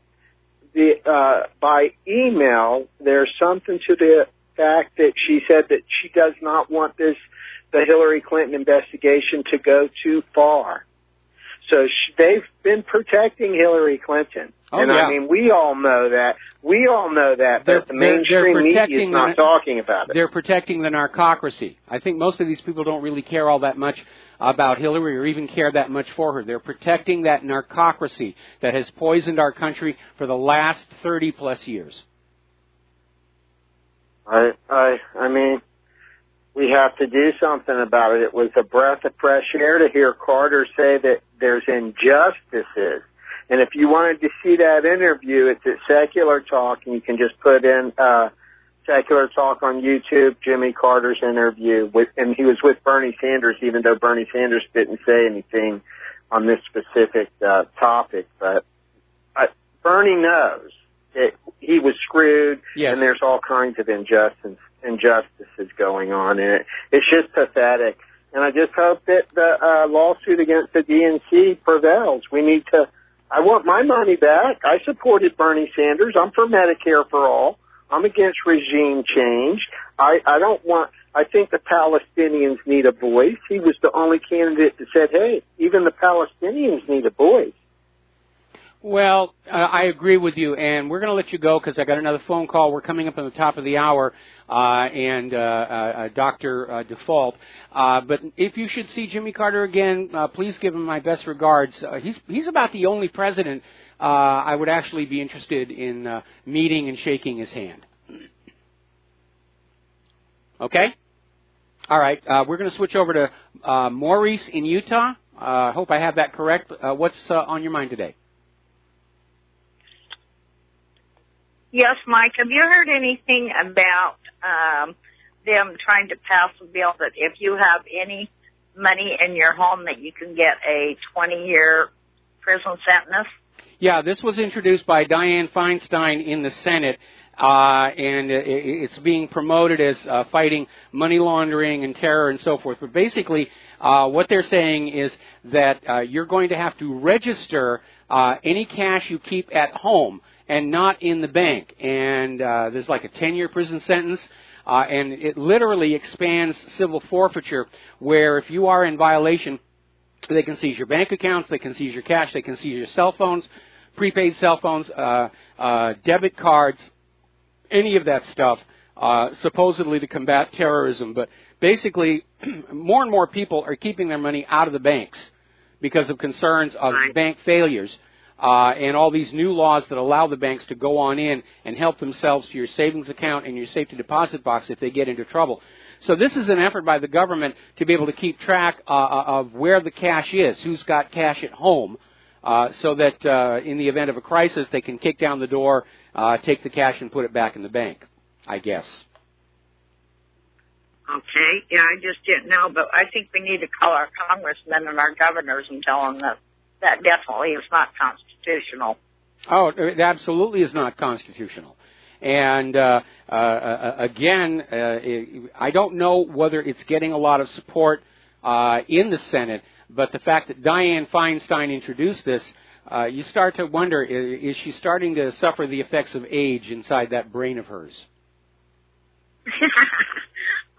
by email, there's something to the fact that she said that she does not want the Hillary Clinton investigation to go too far. So they've been protecting Hillary Clinton. Oh, and yeah. I mean, we all know that. But the mainstream media is not talking about it. They're protecting the narcocracy. I think most of these people don't really care all that much about Hillary or even care that much for her. They're protecting that narcocracy that has poisoned our country for the last 30-plus years. I mean, we have to do something about it. It was a breath of fresh air to hear Carter say that there's injustices. And if you wanted to see that interview, it's at Secular Talk, and you can just put in Secular Talk on YouTube, Jimmy Carter's interview. And he was with Bernie Sanders, even though Bernie Sanders didn't say anything on this specific topic. But Bernie knows that he was screwed, yes. And there's all kinds of injustices going on. And it's just pathetic. And I just hope that the lawsuit against the DNC prevails. I want my money back. I supported Bernie Sanders. I'm for Medicare for all. I'm against regime change. I think the Palestinians need a voice. He was the only candidate that said, hey, even the Palestinians need a voice. Well, I agree with you, and we're going to let you go because I got another phone call. We're coming up on the top of the hour, and Dr. Default. But if you should see Jimmy Carter again, please give him my best regards. He's about the only president I would actually be interested in meeting and shaking his hand. Okay? All right. We're going to switch over to Maurice in Utah. I hope I have that correct. What's on your mind today? Yes, Mike. Have you heard anything about them trying to pass a bill that if you have any money in your home that you can get a 20-year prison sentence? Yeah, this was introduced by Dianne Feinstein in the Senate, and it's being promoted as fighting money laundering and terror and so forth. But basically, what they're saying is that you're going to have to register any cash you keep at home and not in the bank. And there's like a 10-year prison sentence, and it literally expands civil forfeiture, where if you are in violation, they can seize your bank accounts, they can seize your cash, they can seize your cell phones, prepaid cell phones, debit cards, any of that stuff, supposedly to combat terrorism. But basically, more and more people are keeping their money out of the banks because of concerns of bank failures. And all these new laws that allow the banks to go on in and help themselves to your savings account and your safety deposit box if they get into trouble. So this is an effort by the government to be able to keep track of where the cash is, who's got cash at home, so that in the event of a crisis they can kick down the door, take the cash and put it back in the bank, I guess. Okay. Yeah, I just didn't know, but I think we need to call our congressmen and our governors and tell them that that definitely is not constitutional. Oh, it absolutely is not constitutional. And again, I don't know whether it's getting a lot of support in the Senate, but the fact that Dianne Feinstein introduced this, you start to wonder, is she starting to suffer the effects of age inside that brain of hers?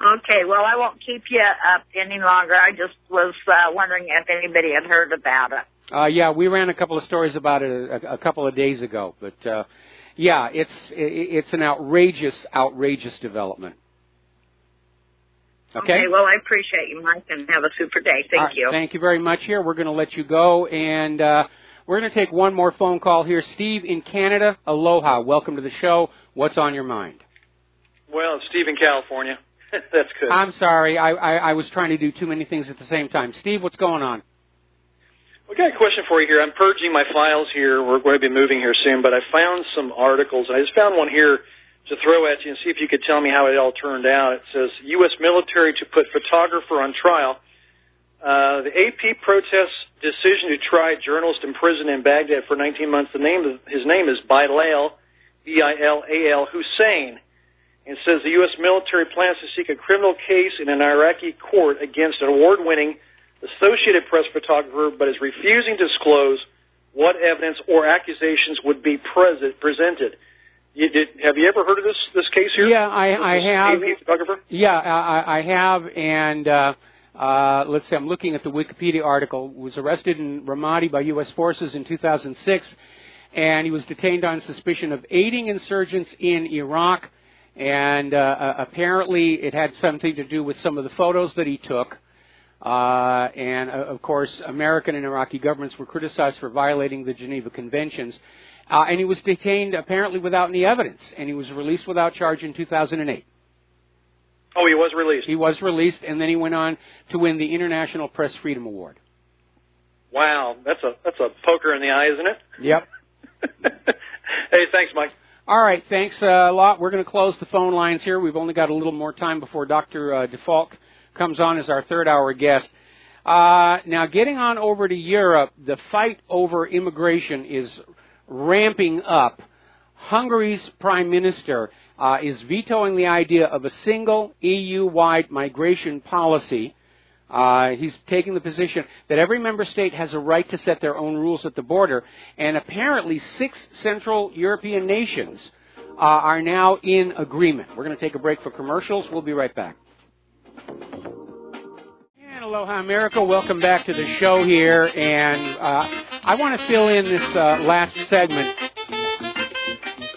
Okay, well, I won't keep you up any longer. I just was wondering if anybody had heard about it. Yeah, we ran a couple of stories about it a couple of days ago, but yeah, it's an outrageous development. Okay, well, I appreciate you, Mike, and have a super day. Thank you. Thank you very much. Here, we're going to let you go, and we're going to take one more phone call here. Steve in Canada, aloha. Welcome to the show. What's on your mind? Well, it's Steve in California. That's good. I'm sorry. I was trying to do too many things at the same time. Steve, what's going on? We got a question for you here. I'm purging my files here. We're going to be moving here soon, but I found some articles, and I just found one here to throw at you and see if you could tell me how it all turned out. It says, U.S. military to put photographer on trial. The AP protests decision to try journalist imprisoned in Baghdad for 19 months. His name is Bilal, B-I-L-A-L, Hussein. It says the U.S. military plans to seek a criminal case in an Iraqi court against an award-winning Associated Press photographer, but is refusing to disclose what evidence or accusations would be presented. Have you ever heard of this case here? Yeah, I have. Photographer? Yeah, I have, and let's see, I'm looking at the Wikipedia article. Was arrested in Ramadi by U.S. forces in 2006, and he was detained on suspicion of aiding insurgents in Iraq, and apparently it had something to do with some of the photos that he took. And, of course, American and Iraqi governments were criticized for violating the Geneva Conventions. And he was detained apparently without any evidence, and he was released without charge in 2008. Oh, he was released. He was released, and then he went on to win the International Press Freedom Award. Wow, that's a poker in the eye, isn't it? Yep. Hey, thanks, Mike. All right, thanks a lot. We're going to close the phone lines here. We've only got a little more time before Dr. DeFalk comes on as our third-hour guest. Now, getting on over to Europe, the fight over immigration is ramping up. Hungary's prime minister is vetoing the idea of a single EU-wide migration policy. He's taking the position that every member state has a right to set their own rules at the border, and apparently 6 Central European nations are now in agreement. We're going to take a break for commercials. We'll be right back. And aloha, America. Welcome back to the show here, and I want to fill in this last segment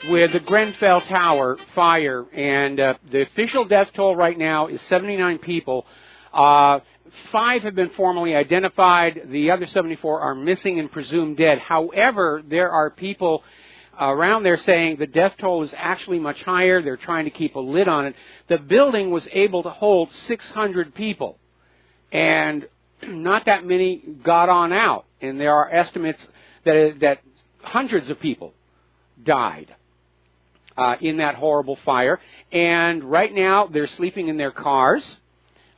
with the Grenfell Tower fire, and the official death toll right now is 79 people. 5 have been formally identified. The other 74 are missing and presumed dead. However, there are people around there saying the death toll is actually much higher. They're trying to keep a lid on it. The building was able to hold 600 people, and not that many got on out. And there are estimates that hundreds of people died in that horrible fire. And right now, they're sleeping in their cars.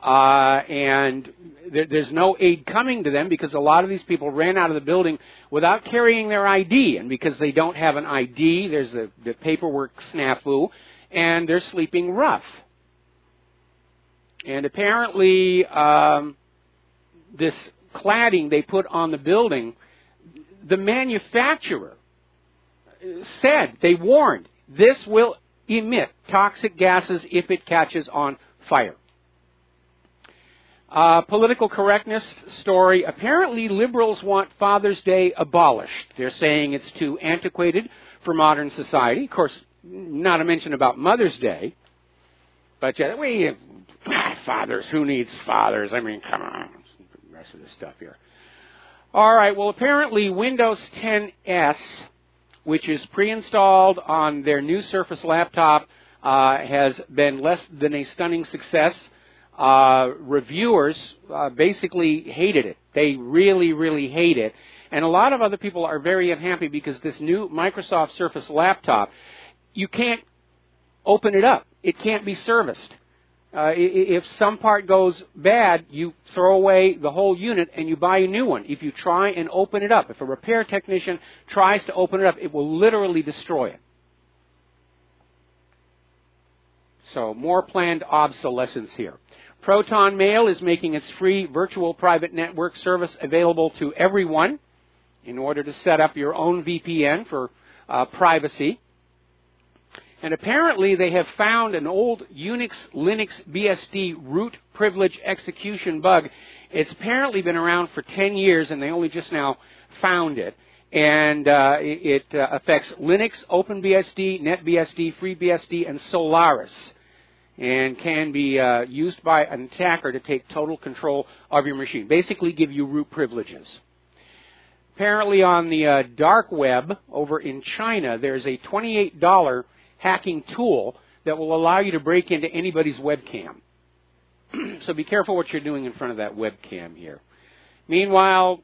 And there's no aid coming to them because a lot of these people ran out of the building without carrying their ID. And because they don't have an ID, there's the paperwork snafu, and they're sleeping rough. And apparently, this cladding they put on the building, the manufacturer said, they warned, this will emit toxic gases if it catches on fire. Political correctness story. Apparently, liberals want Father's Day abolished. They're saying it's too antiquated for modern society. Of course, not a mention about Mother's Day. But fathers, who needs fathers? I mean, come on. The rest of this stuff here. All right, well, apparently Windows 10S, which is pre-installed on their new Surface laptop, has been less than a stunning success. Reviewers basically hated it. They really, really hate it. And a lot of other people are very unhappy because this new Microsoft Surface laptop, you can't open it up. It can't be serviced. If some part goes bad, you throw away the whole unit and you buy a new one. If you try and open it up, if a repair technician tries to open it up, it will literally destroy it. So more planned obsolescence here. Proton Mail is making its free virtual private network service available to everyone in order to set up your own VPN for privacy. And apparently they have found an old Unix, Linux, BSD root privilege execution bug. It's apparently been around for 10 years, and they only just now found it. And it affects Linux, OpenBSD, NetBSD, FreeBSD, and Solaris, and can be used by an attacker to take total control of your machine, basically give you root privileges. Apparently on the dark web over in China, there's a $28 hacking tool that will allow you to break into anybody's webcam. So be careful what you're doing in front of that webcam here. Meanwhile,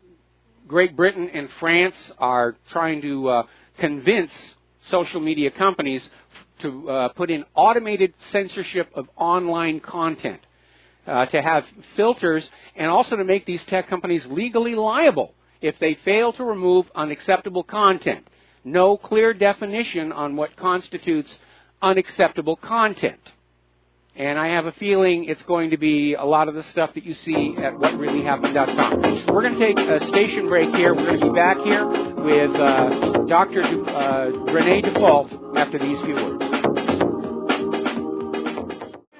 Great Britain and France are trying to convince social media companies to put in automated censorship of online content, to have filters, and also to make these tech companies legally liable if they fail to remove unacceptable content. No clear definition on what constitutes unacceptable content. And I have a feeling it's going to be a lot of the stuff that you see at whatreallyhappened.com. We're going to take a station break here. We're going to be back here with Dr. Renee Default after these few words.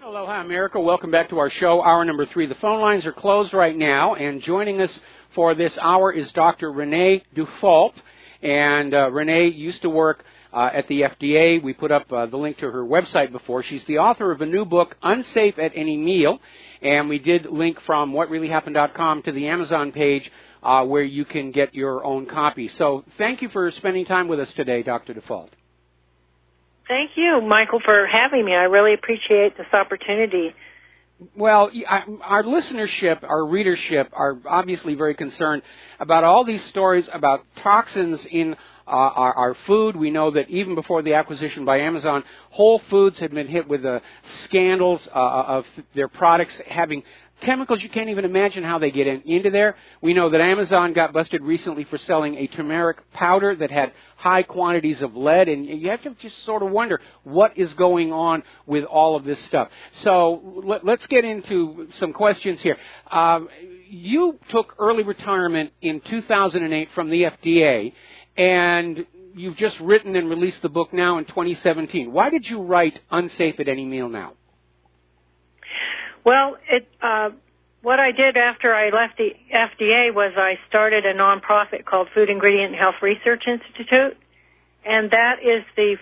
Aloha, America. Welcome back to our show, hour number 3. The phone lines are closed right now, and joining us for this hour is Dr. Renee Default. And Renee used to work at the FDA. We put up the link to her website before. She's the author of a new book, Unsafe at Any Meal, and we did link from whatreallyhappened.com to the Amazon page where you can get your own copy. So thank you for spending time with us today, Dr. Default. Thank you, Michael, for having me. I really appreciate this opportunity. Well, our listenership, our readership are obviously very concerned about all these stories about toxins in our food. We know that even before the acquisition by Amazon, Whole Foods had been hit with scandals of their products having chemicals you can't even imagine how they get into there. We know that Amazon got busted recently for selling a turmeric powder that had high quantities of lead, and you have to just sort of wonder what is going on with all of this stuff. So let's get into some questions here. You took early retirement in 2008 from the FDA, and you've just written and released the book now in 2017. Why did you write Unsafe at Any Meal now? Well, what I did after I left the FDA was I started a nonprofit called Food Ingredient and Health Research Institute, and that is the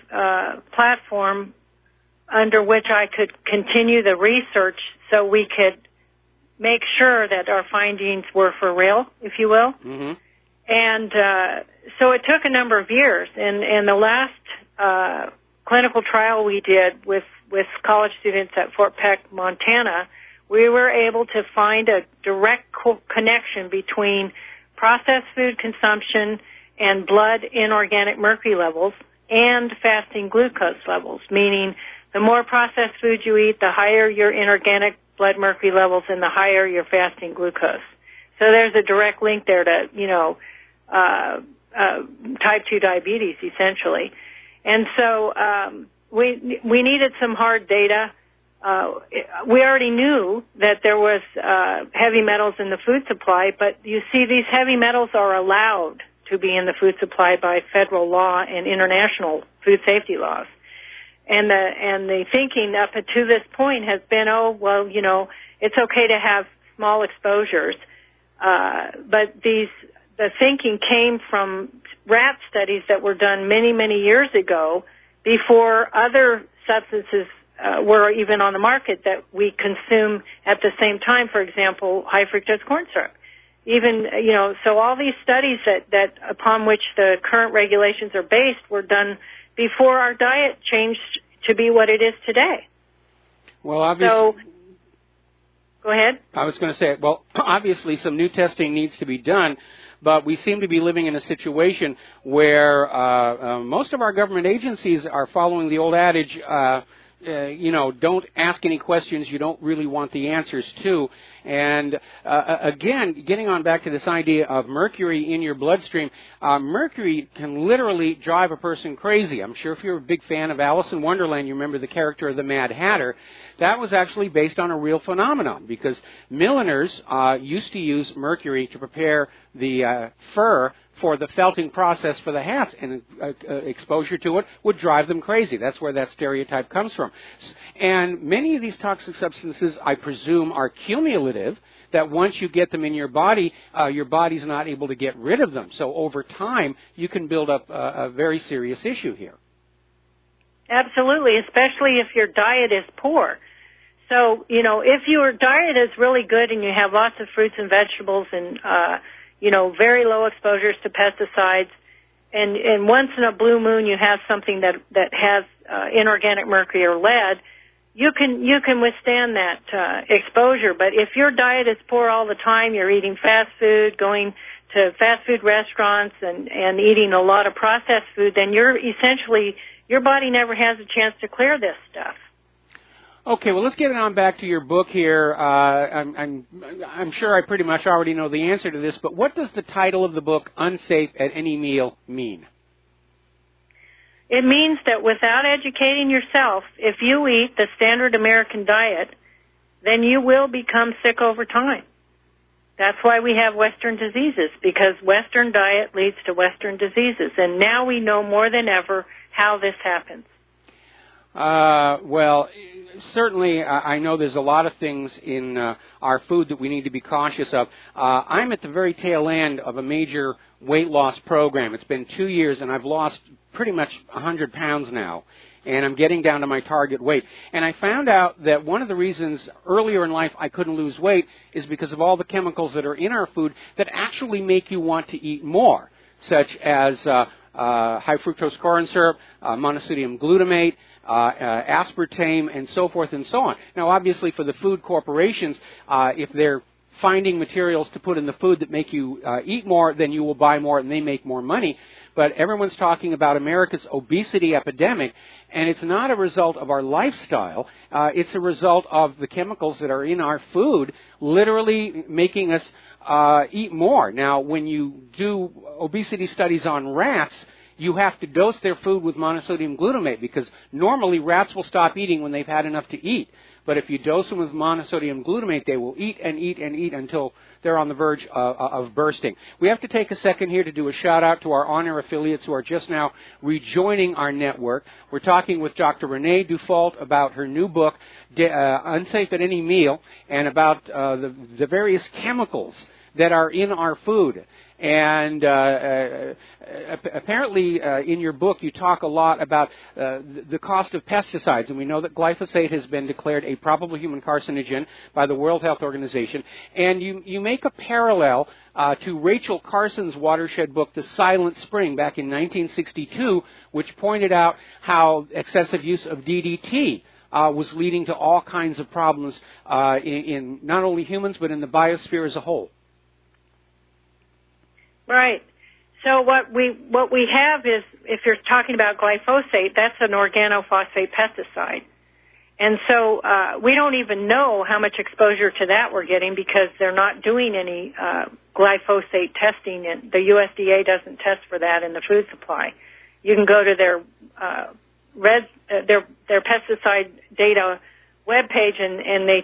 platform under which I could continue the research so we could make sure that our findings were for real, if you will. Mm-hmm. And so it took a number of years, and the last clinical trial we did with college students at Fort Peck, Montana, we were able to find a direct connection between processed food consumption and blood inorganic mercury levels and fasting glucose levels, meaning the more processed food you eat, the higher your inorganic blood mercury levels and the higher your fasting glucose. So there's a direct link there to, type 2 diabetes, essentially. And so we needed some hard data. We already knew that there was heavy metals in the food supply, but you see these heavy metals are allowed to be in the food supply by federal law and international food safety laws. And the thinking up to this point has been, it's okay to have small exposures. But the thinking came from rat studies that were done many, many years ago before other substances were even on the market that we consume at the same time, for example, high fructose corn syrup. Even, so all these studies that upon which the current regulations are based were done before our diet changed to be what it is today. Well, obviously... Go ahead. I was going to say, well, obviously some new testing needs to be done, but we seem to be living in a situation where most of our government agencies are following the old adage, don't ask any questions you don't really want the answers to. And again, getting on back to this idea of mercury in your bloodstream, mercury can literally drive a person crazy. I'm sure if you're a big fan of Alice in Wonderland, you remember the character of the Mad Hatter. That was actually based on a real phenomenon because milliners used to use mercury to prepare the fur for the felting process for the hats, and exposure to it would drive them crazy. That's where that stereotype comes from. And many of these toxic substances, I presume, are cumulative, that once you get them in your body's not able to get rid of them. So over time, you can build up a very serious issue here. Absolutely, especially if your diet is poor. So, if your diet is really good and you have lots of fruits and vegetables and very low exposures to pesticides, and once in a blue moon you have something that has inorganic mercury or lead, you can withstand that exposure. But if your diet is poor all the time, you're eating fast food, going to fast food restaurants, and eating a lot of processed food, then your body never has a chance to clear this stuff. Okay, well, let's get on back to your book here. I'm sure I pretty much already know the answer to this, but what does the title of the book, Unsafe at Any Meal, mean? It means that without educating yourself, if you eat the standard American diet, then you will become sick over time. That's why we have Western diseases, because Western diet leads to Western diseases. And now we know more than ever how this happens. Well, certainly I know there's a lot of things in our food that we need to be cautious of. I'm at the very tail end of a major weight loss program. It's been 2 years, and I've lost pretty much 100 pounds now, and I'm getting down to my target weight. And I found out that one of the reasons earlier in life I couldn't lose weight is because of all the chemicals that are in our food that actually make you want to eat more, such as high fructose corn syrup, monosodium glutamate, aspartame, and so forth and so on. Now, obviously, for the food corporations, if they're finding materials to put in the food that make you eat more, then you will buy more and they make more money. But everyone's talking about America's obesity epidemic, and it's not a result of our lifestyle. It's a result of the chemicals that are in our food literally making us eat more. Now, when you do obesity studies on rats, you have to dose their food with monosodium glutamate, because normally rats will stop eating when they've had enough to eat. But if you dose them with monosodium glutamate, they will eat and eat and eat until they're on the verge of bursting. We have to take a second here to do a shout-out to our on-air affiliates who are just now rejoining our network. We're talking with Dr. Renee Dufault about her new book, Unsafe at Any Meal, and about the various chemicals that are in our food. And apparently in your book you talk a lot about the cost of pesticides, and we know that glyphosate has been declared a probable human carcinogen by the World Health Organization. And you make a parallel to Rachel Carson's watershed book, The Silent Spring, back in 1962, which pointed out how excessive use of DDT was leading to all kinds of problems in not only humans but in the biosphere as a whole. Right. So what we have is, if you're talking about glyphosate, that's an organophosphate pesticide. And so we don't even know how much exposure to that we're getting, because they're not doing any glyphosate testing, and the USDA doesn't test for that in the food supply. You can go to their pesticide data webpage, and they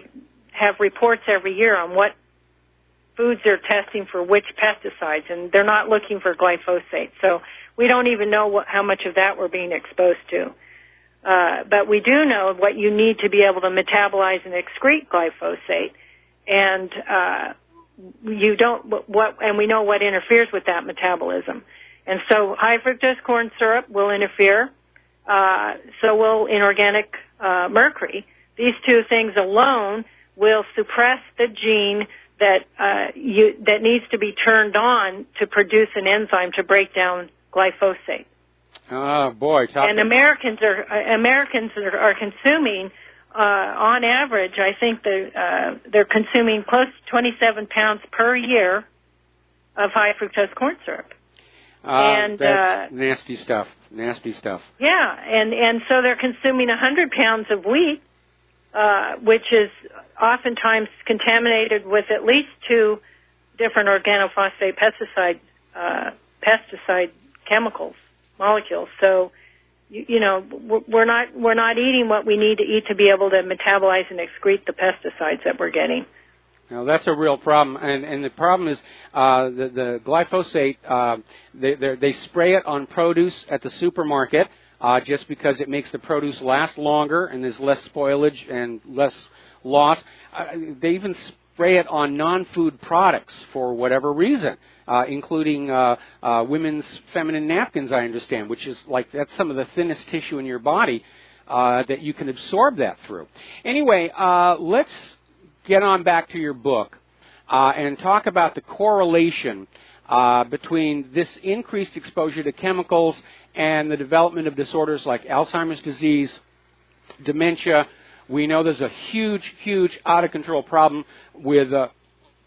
have reports every year on what foods they're testing for which pesticides, and they're not looking for glyphosate. So we don't even know how much of that we're being exposed to. But we do know what you need to be able to metabolize and excrete glyphosate, and and we know what interferes with that metabolism. And so high fructose corn syrup will interfere. So will inorganic mercury. These two things alone will suppress the gene that needs to be turned on to produce an enzyme to break down glyphosate. Oh boy! And Americans are consuming, on average, I think they're consuming close to 27 pounds per year of high fructose corn syrup. That's nasty stuff. Nasty stuff. Yeah, and so they're consuming 100 pounds of wheat, which is oftentimes contaminated with at least 2 different organophosphate pesticide chemicals, molecules. So, we're not eating what we need to eat to be able to metabolize and excrete the pesticides that we're getting. Now, that's a real problem, and the problem is the glyphosate. They spray it on produce at the supermarket just because it makes the produce last longer and there's less spoilage and less loss. They even spray it on non-food products for whatever reason, including women's feminine napkins, I understand, which is that's some of the thinnest tissue in your body that you can absorb that through. Anyway, let's get on back to your book and talk about the correlation between this increased exposure to chemicals and the development of disorders like Alzheimer's disease, dementia. We know there's a huge, huge out-of-control problem with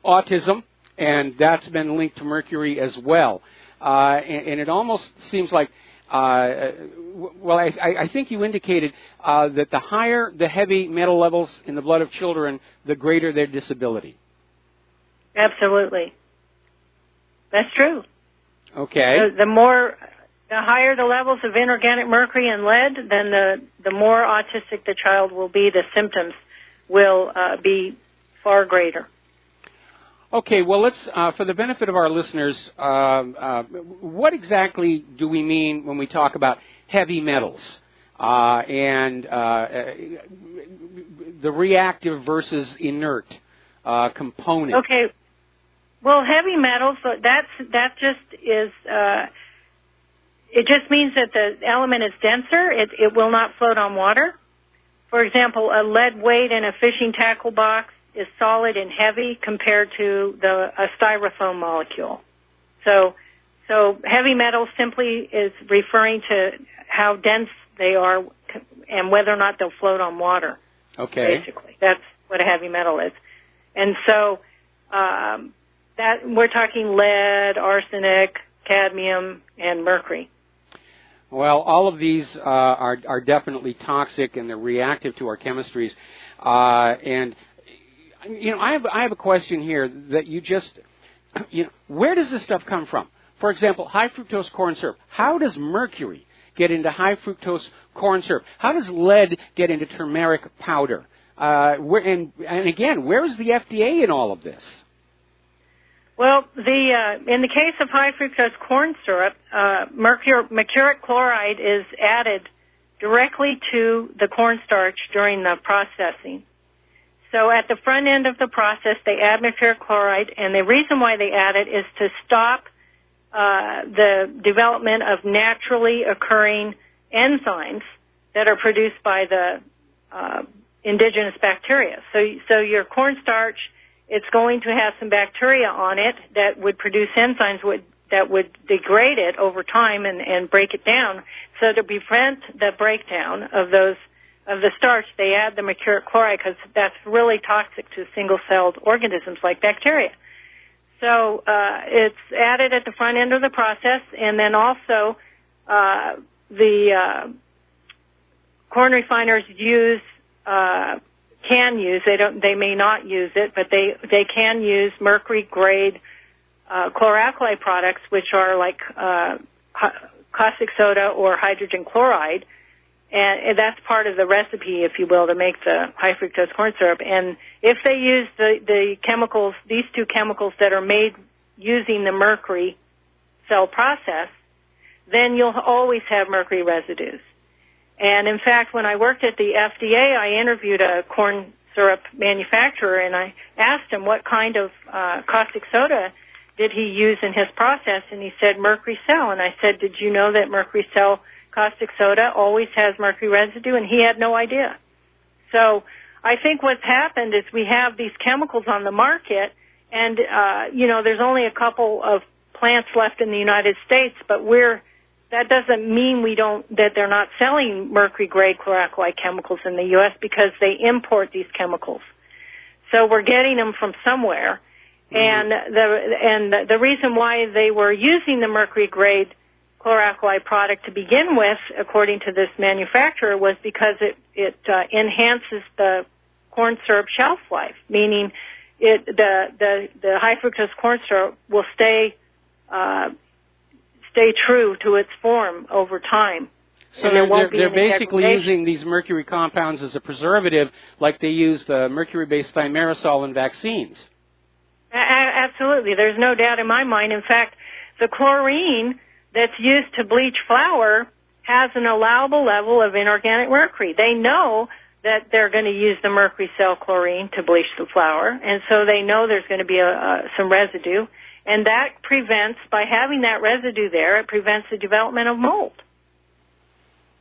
autism, and that's been linked to mercury as well. And it almost seems like, I think you indicated that the higher the heavy metal levels in the blood of children, the greater their disability. Absolutely. That's true. Okay. The higher the levels of inorganic mercury and lead, then the more autistic the child will be. The symptoms will be far greater. Okay, well, let's, for the benefit of our listeners, what exactly do we mean when we talk about heavy metals and the reactive versus inert component? Okay. Well, heavy metals, that just is, it just means that the element is denser. It will not float on water. For example, a lead weight in a fishing tackle box is solid and heavy compared to a styrofoam molecule. So heavy metals simply is referring to how dense they are and whether or not they'll float on water. Okay. Basically, that's what a heavy metal is. And so that we're talking lead, arsenic, cadmium, and mercury. Well, all of these are definitely toxic and they're reactive to our chemistries. And you know, I have a question here that you just, you know, where does this stuff come from? For example, high fructose corn syrup. How does mercury get into high fructose corn syrup? How does lead get into turmeric powder? And again, where is the FDA in all of this? Well, in the case of high fructose corn syrup, mercuric chloride is added directly to the cornstarch during the processing. So at the front end of the process, they add mercuric chloride, and the reason why they add it is to stop the development of naturally occurring enzymes that are produced by the indigenous bacteria. So your cornstarch, it's going to have some bacteria on it that would produce enzymes that would degrade it over time and break it down. So to prevent the breakdown of the starch, they add the mercuric chloride because that's really toxic to single-celled organisms like bacteria. So it's added at the front end of the process, and then also the corn refiners can use, they may not use it, but they can use mercury-grade chlor-alkali products, which are like caustic soda or hydrogen chloride. And that's part of the recipe, if you will, to make the high fructose corn syrup. And if they use the chemicals, these two chemicals that are made using the mercury cell process, then you'll always have mercury residues. And in fact, when I worked at the FDA, I interviewed a corn syrup manufacturer, and I asked him what kind of caustic soda did he use in his process, and he said mercury cell. And I said, did you know that mercury cell caustic soda always has mercury residue? And he had no idea. So I think what's happened is we have these chemicals on the market, and there's only a couple of plants left in the United States, but that doesn't mean that they're not selling mercury-grade chlor-alkali chemicals in the U.S. because they import these chemicals. So we're getting them from somewhere, and the reason why they were using the mercury-grade chlor-alkali product to begin with, according to this manufacturer, was because it enhances the corn syrup shelf life, meaning the high fructose corn syrup will stay true to its form over time. So they're basically using these mercury compounds as a preservative, like they use the mercury-based thimerosal in vaccines. Absolutely. There's no doubt in my mind. In fact, the chlorine that's used to bleach flour has an allowable level of inorganic mercury. They know that they're going to use the mercury cell chlorine to bleach the flour, and so they know there's going to be some residue. And that prevents, by having that residue there, it prevents the development of mold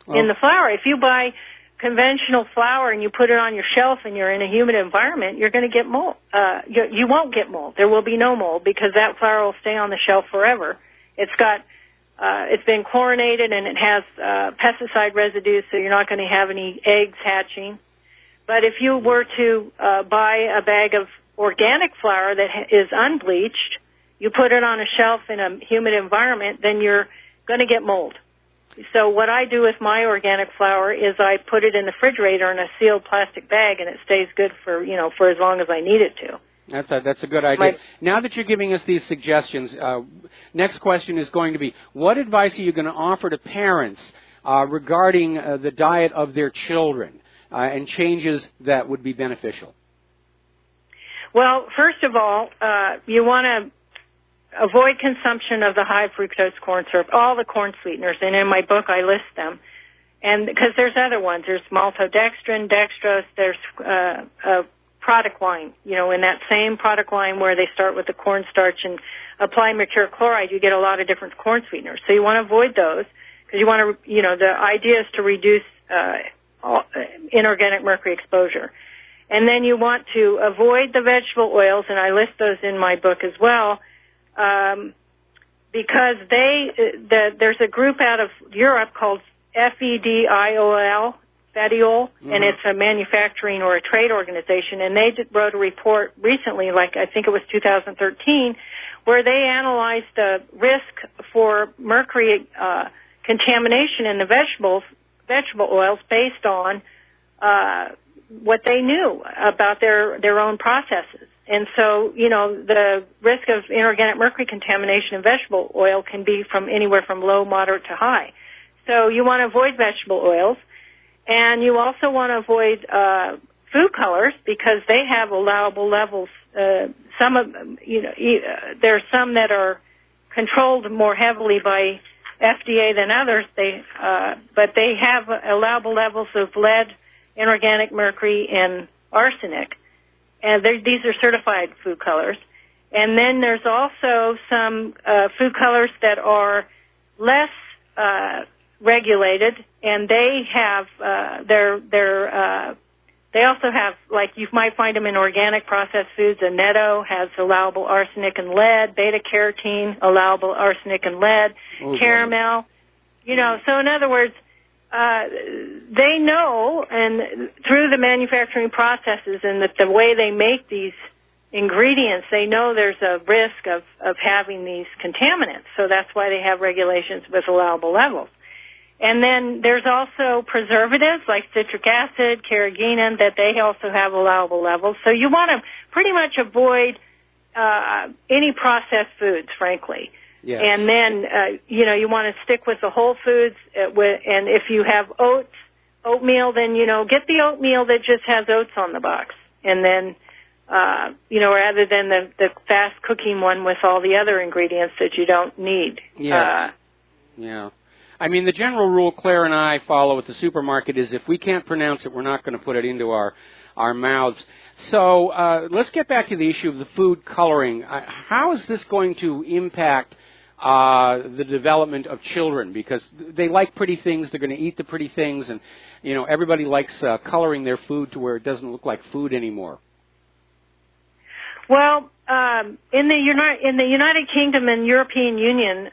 in the flour. If you buy conventional flour and you put it on your shelf and you're in a humid environment, you're going to get mold. You won't get mold. There will be no mold because that flour will stay on the shelf forever. It's been chlorinated and it has pesticide residues, so you're not going to have any eggs hatching. But if you were to buy a bag of organic flour that is unbleached, you put it on a shelf in a humid environment, then you're going to get mold. So what I do with my organic flour is I put it in the refrigerator in a sealed plastic bag, and it stays good for as long as I need it to. That's a good idea. Now that you're giving us these suggestions, next question is going to be, what advice are you going to offer to parents regarding the diet of their children and changes that would be beneficial? Well, first of all, you want to avoid consumption of the high fructose corn syrup, all the corn sweeteners, and in my book I list them. And because there's other ones, there's maltodextrin, dextrose, there's a product line, in that same product line where they start with the cornstarch and apply mercuric chloride, you get a lot of different corn sweeteners. So you want to avoid those because you want to, the idea is to reduce inorganic mercury exposure. And then you want to avoid the vegetable oils, and I list those in my book as well, because there's a group out of Europe called FEDIOL, Fediol, and it's a manufacturing or a trade organization, and they wrote a report recently, I think it was 2013, where they analyzed the risk for mercury contamination in the vegetable oils based on what they knew about their own processes. And so, the risk of inorganic mercury contamination in vegetable oil can be from anywhere from low, moderate to high. So you want to avoid vegetable oils, and you also want to avoid food colors because they have allowable levels. There's some that are controlled more heavily by FDA than others. But they have allowable levels of lead, inorganic mercury, and arsenic. And these are certified food colors. And then there's also some food colors that are less regulated, and they have they also have, you might find them in organic processed foods. Annetto has allowable arsenic and lead, beta carotene allowable arsenic and lead, caramel. So in other words, they know, and through the manufacturing processes and the way they make these ingredients, they know there's a risk of having these contaminants. So that's why they have regulations with allowable levels. And then there's also preservatives like citric acid, carrageenan, that they also have allowable levels. So you want to pretty much avoid any processed foods, frankly. Yes. And then, you want to stick with the whole foods. And if you have oatmeal, then, get the oatmeal that just has oats on the box. And then, rather than the fast cooking one with all the other ingredients that you don't need. Yes. Yeah. I mean, the general rule Claire and I follow at the supermarket is if we can't pronounce it, we're not going to put it into our mouths. So let's get back to the issue of the food coloring. How is this going to impact the development of children? Because they like pretty things, they're going to eat the pretty things, and everybody likes coloring their food to where it doesn't look like food anymore. Well, in the United Kingdom and European Union,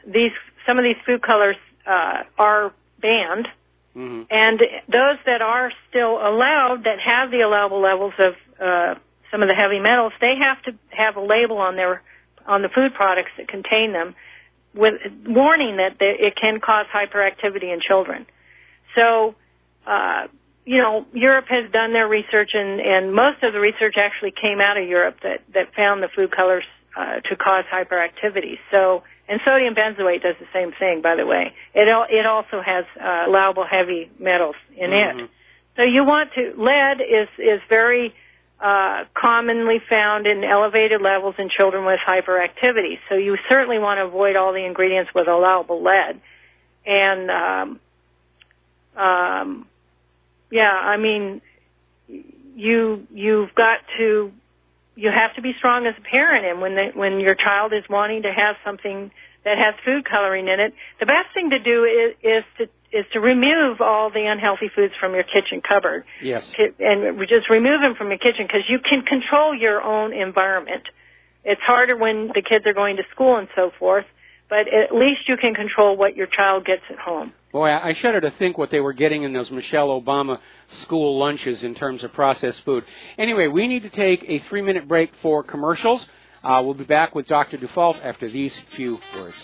some of these food colors are banned, and those that are still allowed, that have the allowable levels of some of the heavy metals, they have to have a label on the food products that contain them, with warning that it can cause hyperactivity in children. So, Europe has done their research, and most of the research actually came out of Europe that found the food colors to cause hyperactivity. So, and sodium benzoate does the same thing, by the way. It also has allowable heavy metals in it. So lead is very commonly found in elevated levels in children with hyperactivity. So you certainly want to avoid all the ingredients with allowable lead. And you have to be strong as a parent, and when your child is wanting to have something that has food coloring in it, the best thing to do is to remove all the unhealthy foods from your kitchen cupboard. Yes. And just remove them from your kitchen, because you can control your own environment. It's harder when the kids are going to school and so forth, but at least you can control what your child gets at home. Boy, I shudder to think what they were getting in those Michelle Obama school lunches in terms of processed food. Anyway, we need to take a 3-minute break for commercials. We'll be back with Dr. Dufault after these few words.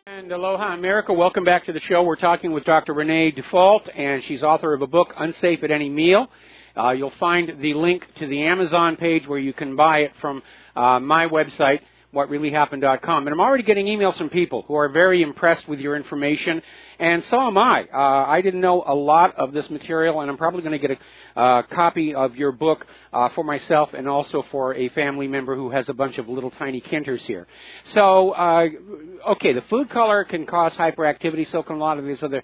And aloha, America. Welcome back to the show. We're talking with Dr. Renee Dufault, and she's author of a book, Unsafe at Any Meal. You'll find the link to the Amazon page where you can buy it from my website, whatreallyhappened.com. And I'm already getting emails from people who are very impressed with your information, and so am I. I didn't know a lot of this material, and I'm probably going to get a copy of your book for myself and also for a family member who has a bunch of little tiny Kinters here. So, okay, the food color can cause hyperactivity, so can a lot of these other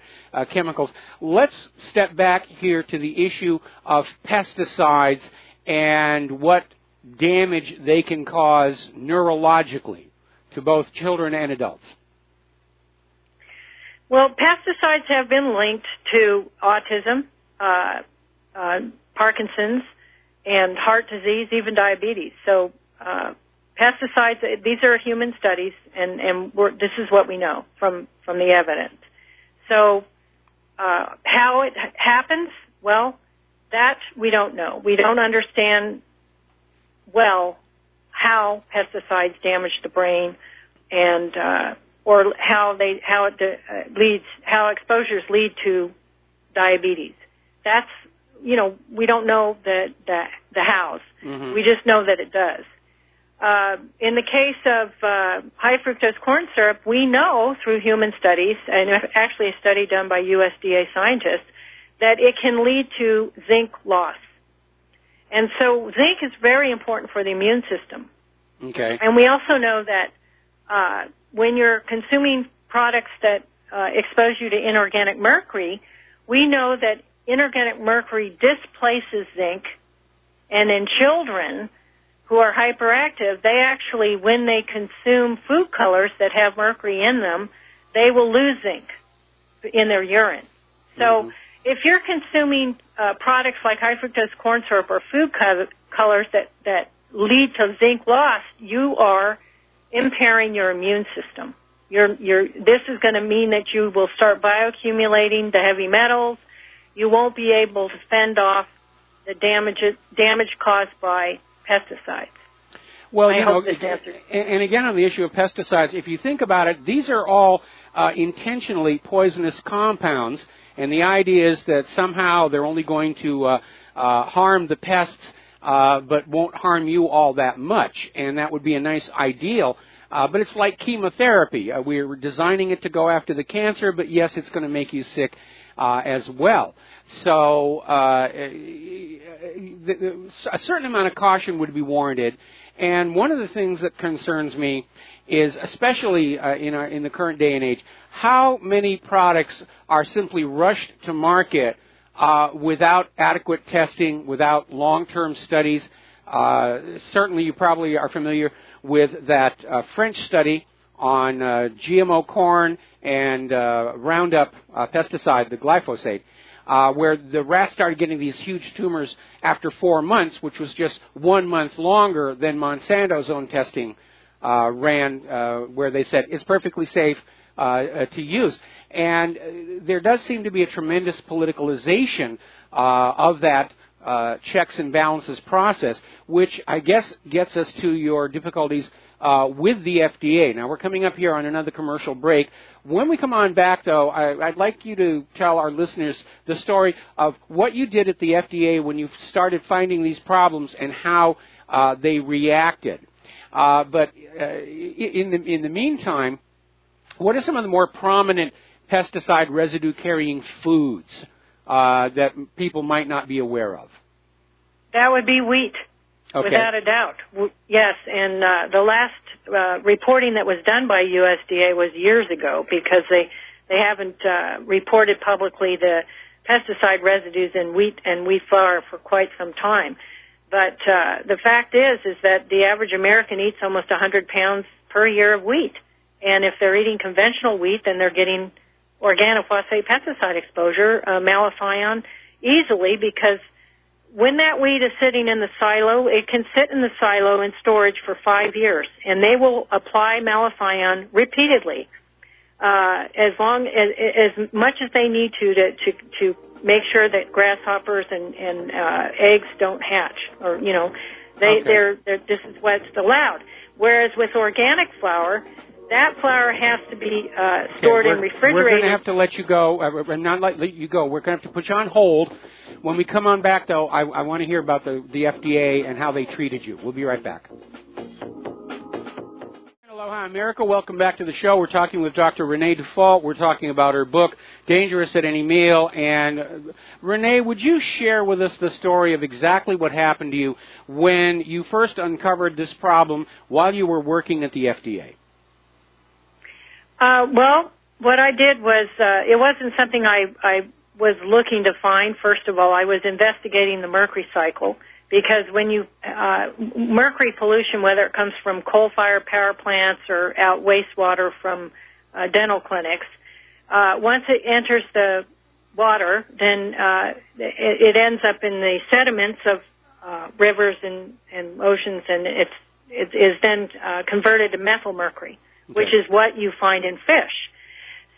chemicals. Let's step back here to the issue of pesticides and what damage they can cause neurologically to both children and adults. Well, pesticides have been linked to autism, Parkinson's, and heart disease, even diabetes. So pesticides, these are human studies, and this is what we know from the evidence. So how it happens, well, that we don't know. We don't understand well how pesticides damage the brain, and or how exposures lead to diabetes. That's, we don't know the hows. Mm-hmm. We just know that it does. In the case of high fructose corn syrup, we know through human studies, and actually a study done by USDA scientists, that it can lead to zinc loss. And so zinc is very important for the immune system. Okay. And we also know that when you're consuming products that expose you to inorganic mercury, we know that inorganic mercury displaces zinc, and in children who are hyperactive, they actually, when they consume food colors that have mercury in them, they will lose zinc in their urine. So if you're consuming products like high fructose corn syrup or food colors that lead to zinc loss, you are impairing your immune system. This is going to mean that you will start bioaccumulating the heavy metals. You won't be able to fend off the damage caused by pesticides. Well, and again on the issue of pesticides, if you think about it, these are all intentionally poisonous compounds, and the idea is that somehow they're only going to harm the pests, but won't harm you all that much, and that would be a nice ideal. But it's like chemotherapy. We're designing it to go after the cancer, but yes, it's going to make you sick as well. So a certain amount of caution would be warranted. And one of the things that concerns me is, especially in the current day and age, how many products are simply rushed to market without adequate testing, without long-term studies. Certainly you probably are familiar with that French study on GMO corn and Roundup pesticide, the glyphosate, where the rats started getting these huge tumors after 4 months, which was just 1 month longer than Monsanto's own testing ran, where they said it's perfectly safe to use. And there does seem to be a tremendous politicalization of that checks and balances process, which I guess gets us to your difficulties with the FDA. Now, we're coming up here on another commercial break. When we come on back, though, I'd like you to tell our listeners the story of what you did at the FDA when you started finding these problems and how they reacted. But in the meantime, what are some of the more prominent pesticide residue-carrying foods that people might not be aware of? That would be wheat, without a doubt. Yes, and the last reporting that was done by USDA was years ago, because they haven't reported publicly the pesticide residues in wheat and wheat flour for quite some time. But the fact is that the average American eats almost 100 pounds per year of wheat. And if they're eating conventional wheat, then they're getting organophosphate pesticide exposure, malathion, easily, because when that wheat is sitting in the silo, it can sit in the silo in storage for 5 years, and they will apply malathion repeatedly, as much as they need to make sure that grasshoppers and eggs don't hatch, or this is what's allowed. Whereas with organic flour, that flour has to be stored in refrigerated. We're going to have to let you go. Not let you go. We're going to have to put you on hold. When we come on back, though, I want to hear about the FDA and how they treated you. We'll be right back. Aloha, America. Welcome back to the show. We're talking with Dr. Renee Dufault. We're talking about her book, Dangerous at Any Meal. And Renee, would you share with us the story of exactly what happened to you when you first uncovered this problem while you were working at the FDA? Well, what I did was, it wasn't something I was looking to find. First of all, I was investigating the mercury cycle, because when you, mercury pollution, whether it comes from coal-fired power plants or out wastewater from dental clinics, once it enters the water, then it ends up in the sediments of rivers and oceans, and it is then converted to methylmercury, which is what you find in fish.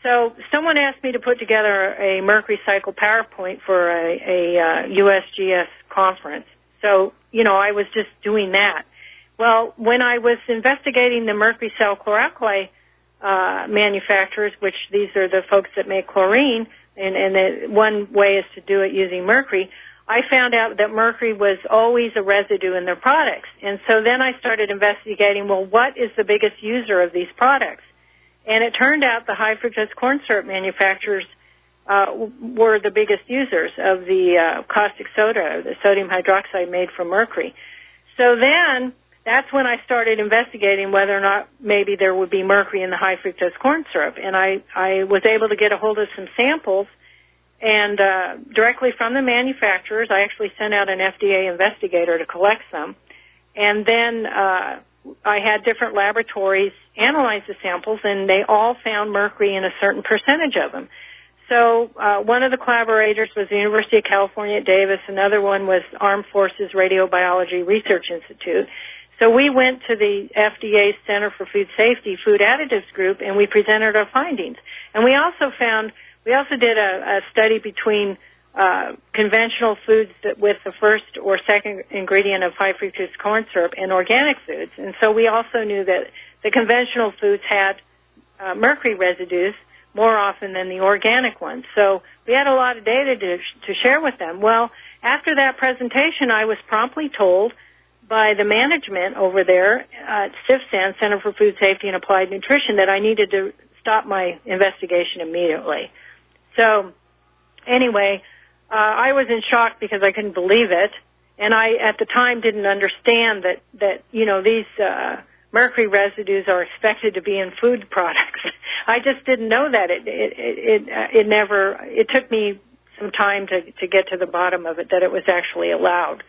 So someone asked me to put together a mercury cycle PowerPoint for a USGS conference. So, you know, I was just doing that. Well, when I was investigating the mercury cell chlor-alkali manufacturers, which these are the folks that make chlorine, and one way is to do it using mercury, I found out that mercury was always a residue in their products. And so then I started investigating, well, what is the biggest user of these products? And it turned out the high fructose corn syrup manufacturers were the biggest users of the caustic soda, the sodium hydroxide made from mercury. So then that's when I started investigating whether or not maybe there would be mercury in the high fructose corn syrup. And I was able to get a hold of some samples, and directly from the manufacturers. I actually sent out an FDA investigator to collect some. And then I had different laboratories analyze the samples, and they all found mercury in a certain percentage of them. So one of the collaborators was the University of California at Davis. Another one was Armed Forces Radiobiology Research Institute. So we went to the FDA Center for Food Safety Food Additives Group, and we presented our findings. And we also did a study between conventional foods with the first or second ingredient of high fructose corn syrup and organic foods. And so we also knew that the conventional foods had mercury residues more often than the organic ones. So we had a lot of data to share with them. Well, after that presentation, I was promptly told by the management over there at CFSAN, Center for Food Safety and Applied Nutrition, that I needed to stop my investigation immediately. So anyway, I was in shock because I couldn't believe it, and I at the time didn't understand that you know, these mercury residues are expected to be in food products. I just didn't know that. It took me some time to get to the bottom of it, that it was actually allowed.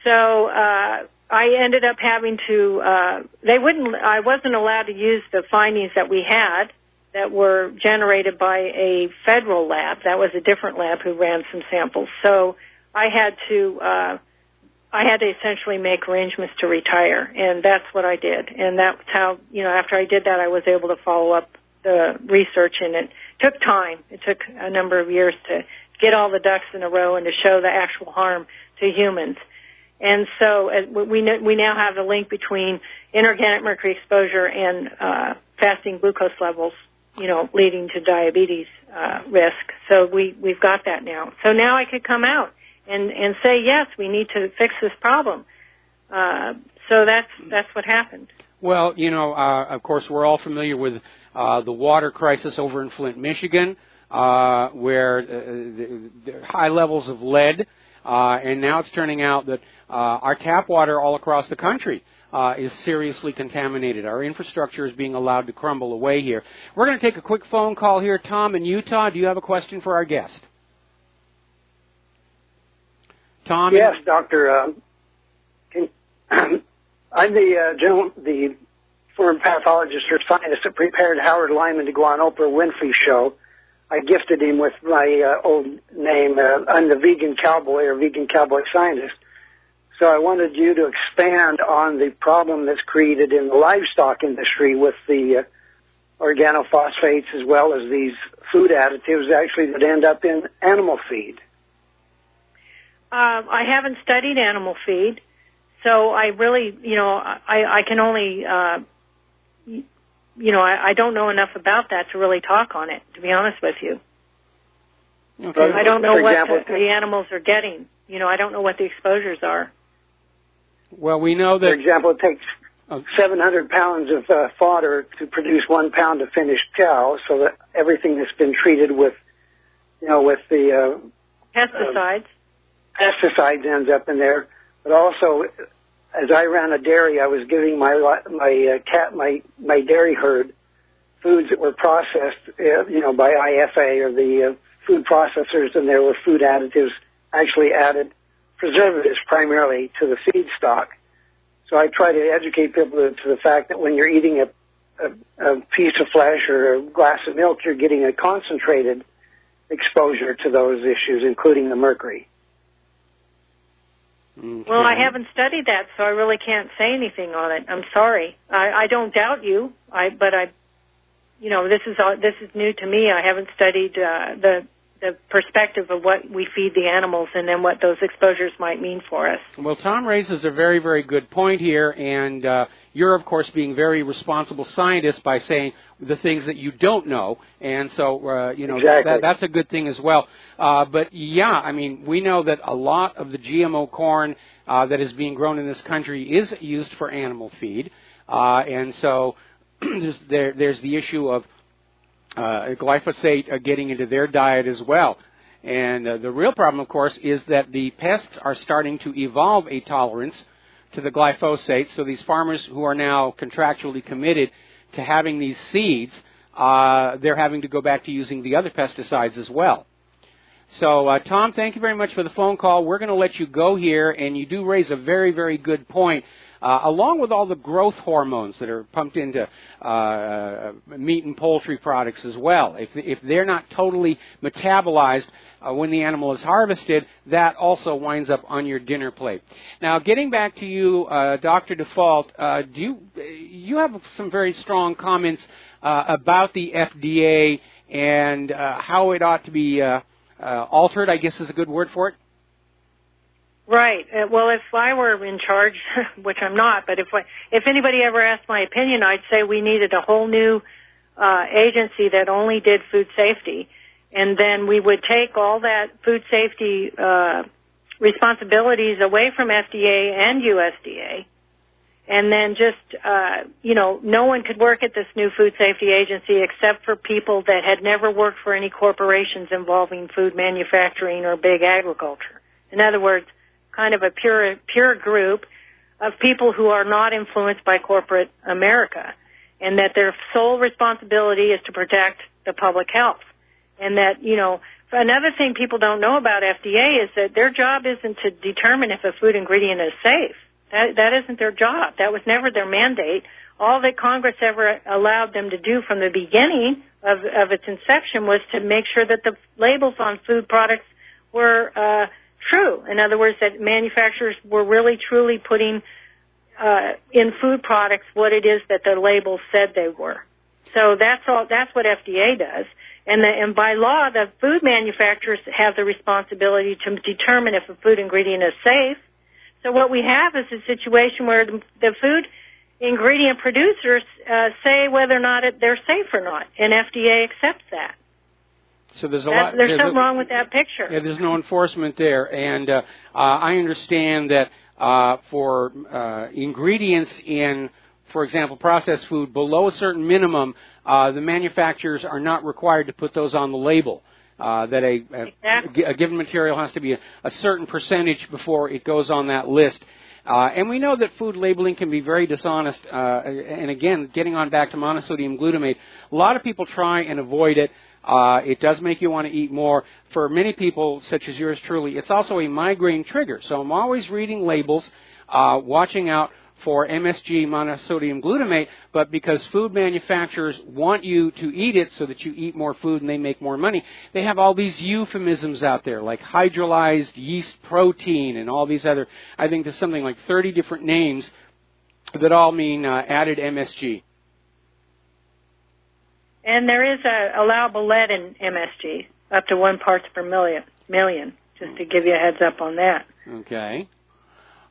So I ended up having to I wasn't allowed to use the findings that we had that were generated by a federal lab. That was a different lab who ran some samples. So I had to essentially make arrangements to retire, and that's what I did. And that's how, you know, after I did that, I was able to follow up the research, and it took time. It took a number of years to get all the ducks in a row and to show the actual harm to humans. And so we now have a link between inorganic mercury exposure and fasting glucose levels, you know, leading to diabetes risk. So we've got that now. So now I could come out and say, yes, we need to fix this problem. So that's what happened. Well, you know, of course, we're all familiar with the water crisis over in Flint, Michigan, where there are high levels of lead, and now it's turning out that our tap water all across the country is seriously contaminated. Our infrastructure is being allowed to crumble away here. We're going to take a quick phone call here. Tom in Utah, do you have a question for our guest? Tom? Yes, Doctor. I'm the former pathologist or scientist that prepared Howard Lyman to go on Oprah Winfrey's show. I gifted him with my old name. I'm the vegan cowboy or vegan cowboy scientist. So I wanted you to expand on the problem that's created in the livestock industry with the organophosphates as well as these food additives actually that end up in animal feed. I haven't studied animal feed, so I really, you know, I can only, you know, I don't know enough about that to really talk on it, to be honest with you. Okay. I don't know what the animals are getting. You know, I don't know what the exposures are. Well, we know that... For example, it takes 700 pounds of fodder to produce 1 pound of finished cow, so that everything that's been treated with, with the pesticides ends up in there. But also, as I ran a dairy, I was giving my dairy herd foods that were processed, by IFA or the food processors, and there were food additives actually added, preservatives primarily, to the feed stock. So I try to educate people to the fact that when you're eating a piece of flesh or a glass of milk, you're getting a concentrated exposure to those issues, including the mercury. Okay. Well, I haven't studied that, so I really can't say anything on it. I'm sorry. I don't doubt you, but this is new to me. I haven't studied the perspective of what we feed the animals and then what those exposures might mean for us. Well, Tom raises a very, very good point here, and you're, of course, being very responsible scientist by saying the things that you don't know, and so, exactly. that's a good thing as well. But, yeah, I mean, we know that a lot of the GMO corn that is being grown in this country is used for animal feed, and so there's the issue of glyphosate getting into their diet as well. And the real problem, of course, is that the pests are starting to evolve a tolerance to the glyphosate. So these farmers who are now contractually committed to having these seeds, they're having to go back to using the other pesticides as well. So, Tom, thank you very much for the phone call. We're going to let you go here, and you do raise a very, very good point. Along with all the growth hormones that are pumped into meat and poultry products as well. If they're not totally metabolized when the animal is harvested, that also winds up on your dinner plate. Now, getting back to you, Dr. Default, you have some very strong comments about the FDA and how it ought to be altered, I guess is a good word for it? Right. Well, if I were in charge, which I'm not, but if anybody ever asked my opinion, I'd say we needed a whole new agency that only did food safety, and then we would take all that food safety responsibilities away from FDA and USDA, and then just, no one could work at this new food safety agency except for people that had never worked for any corporations involving food manufacturing or big agriculture. In other words, kind of a pure group of people who are not influenced by corporate America, and that their sole responsibility is to protect the public health. And that, another thing people don't know about FDA is that their job isn't to determine if a food ingredient is safe. That isn't their job. That was never their mandate. All that Congress ever allowed them to do from the beginning of its inception was to make sure that the labels on food products were true. In other words, that manufacturers were really truly putting in food products what it is that their labels said they were. So that's what FDA does. And by law, the food manufacturers have the responsibility to determine if a food ingredient is safe. So what we have is a situation where the food ingredient producers say whether or not they're safe or not, and FDA accepts that. So there's there's something wrong with that picture. Yeah, there's no enforcement there, and I understand that for ingredients in, for example, processed food below a certain minimum, the manufacturers are not required to put those on the label. That a given material has to be a certain percentage before it goes on that list. And we know that food labeling can be very dishonest. And again, getting on back to monosodium glutamate, a lot of people try and avoid it. It does make you want to eat more. For many people, such as yours truly, it's also a migraine trigger. So I'm always reading labels, watching out for MSG, monosodium glutamate, but because food manufacturers want you to eat it so that you eat more food and they make more money, they have all these euphemisms out there, like hydrolyzed yeast protein and all these other, I think there's something like 30 different names that all mean added MSG. And there is a allowable lead in MSG, up to 1 parts per million, just to give you a heads up on that. Okay.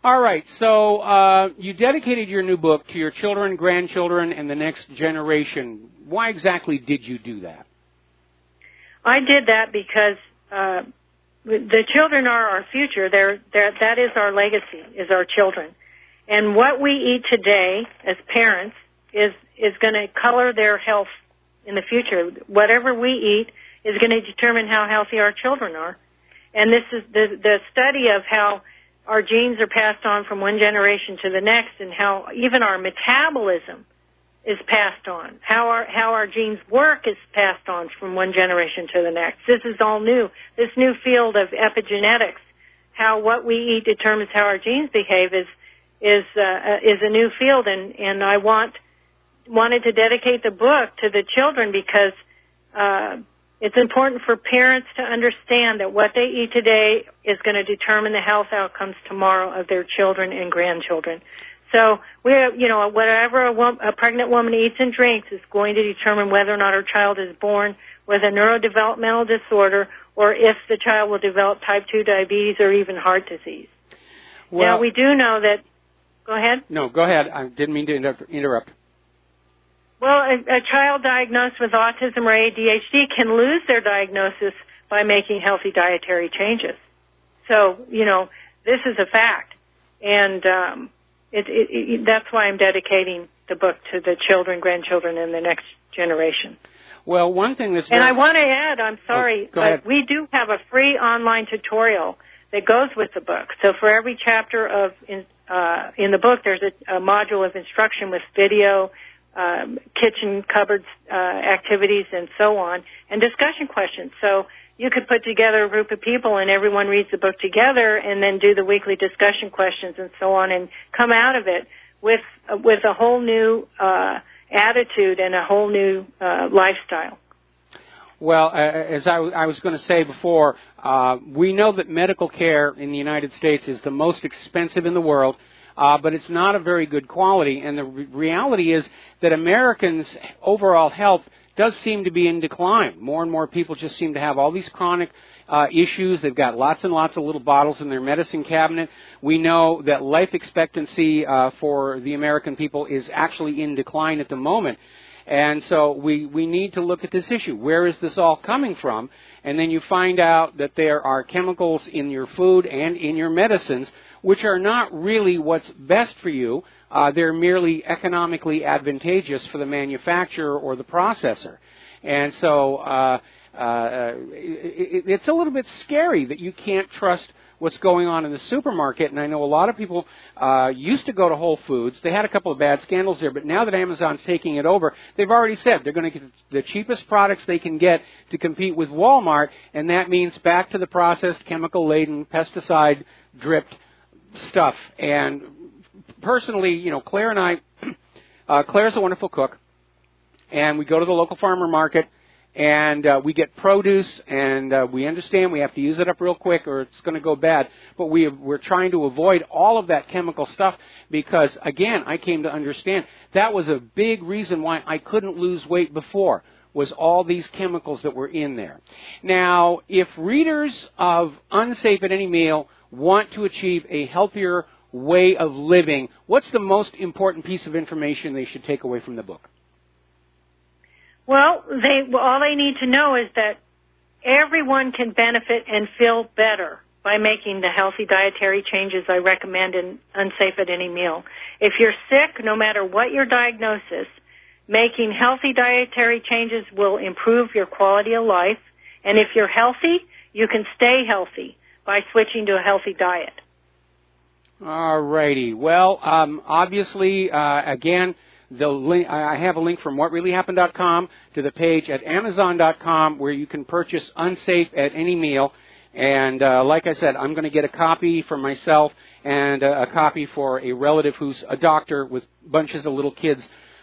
All right, so you dedicated your new book to your children, grandchildren, and the next generation. Why exactly did you do that? I did that because the children are our future. That is our legacy, is our children. And what we eat today as parents is going to color their health in the future. Whatever we eat is going to determine how healthy our children are. And this is the study of how our genes are passed on from one generation to the next, and how even our metabolism is passed on. How our genes work is passed on from one generation to the next. This is all new. This new field of epigenetics, how what we eat determines how our genes behave, is a new field. And I wanted to dedicate the book to the children because it's important for parents to understand that what they eat today is going to determine the health outcomes tomorrow of their children and grandchildren. So whatever a pregnant woman eats and drinks is going to determine whether or not her child is born with a neurodevelopmental disorder, or if the child will develop type 2 diabetes or even heart disease. Well, now, we do know that... Go ahead. No, go ahead. I didn't mean to interrupt. Well, a child diagnosed with autism or ADHD can lose their diagnosis by making healthy dietary changes. So, this is a fact. And that's why I'm dedicating the book to the children, grandchildren, and the next generation. Well, one thing that's... And I want to add, I'm sorry, go ahead. but we do have a free online tutorial that goes with the book. So for every chapter in the book, there's a module of instruction with video, kitchen cupboards activities, and so on, and discussion questions. So you could put together a group of people and everyone reads the book together and then do the weekly discussion questions and so on, and come out of it with a whole new attitude and a whole new lifestyle. Well, as I was going to say before, we know that medical care in the United States is the most expensive in the world, but it's not a very good quality. And the reality is that Americans' overall health does seem to be in decline. More and more people just seem to have all these chronic issues. They've got lots and lots of little bottles in their medicine cabinet. We know that life expectancy for the American people is actually in decline at the moment. And so we need to look at this issue. Where is this all coming from? And then you find out that there are chemicals in your food and in your medicines which are not really what's best for you. They're merely economically advantageous for the manufacturer or the processor. And so it's a little bit scary that you can't trust what's going on in the supermarket. And I know a lot of people used to go to Whole Foods. They had a couple of bad scandals there, but now that Amazon's taking it over, they've already said they're going to get the cheapest products they can get to compete with Walmart, and that means back to the processed, chemical-laden, pesticide-dripped stuff. And personally, Claire and I, Claire's a wonderful cook, and we go to the local farmer market, and we get produce, and we understand we have to use it up real quick or it's going to go bad. But we're trying to avoid all of that chemical stuff because, again, I came to understand that was a big reason why I couldn't lose weight before, was all these chemicals that were in there. Now, if readers of Unsafe at Any Meal want to achieve a healthier way of living, what's the most important piece of information they should take away from the book? Well, all they need to know is that everyone can benefit and feel better by making the healthy dietary changes I recommend in Unsafe at Any Meal. If you're sick, no matter what your diagnosis, making healthy dietary changes will improve your quality of life. And if you're healthy, you can stay healthy by switching to a healthy diet. All righty. Well, obviously, again, the link, I have a link from whatreallyhappened.com to the page at amazon.com where you can purchase Unsafe at Any Meal. And like I said, I'm going to get a copy for myself and a copy for a relative who's a doctor with bunches of little kids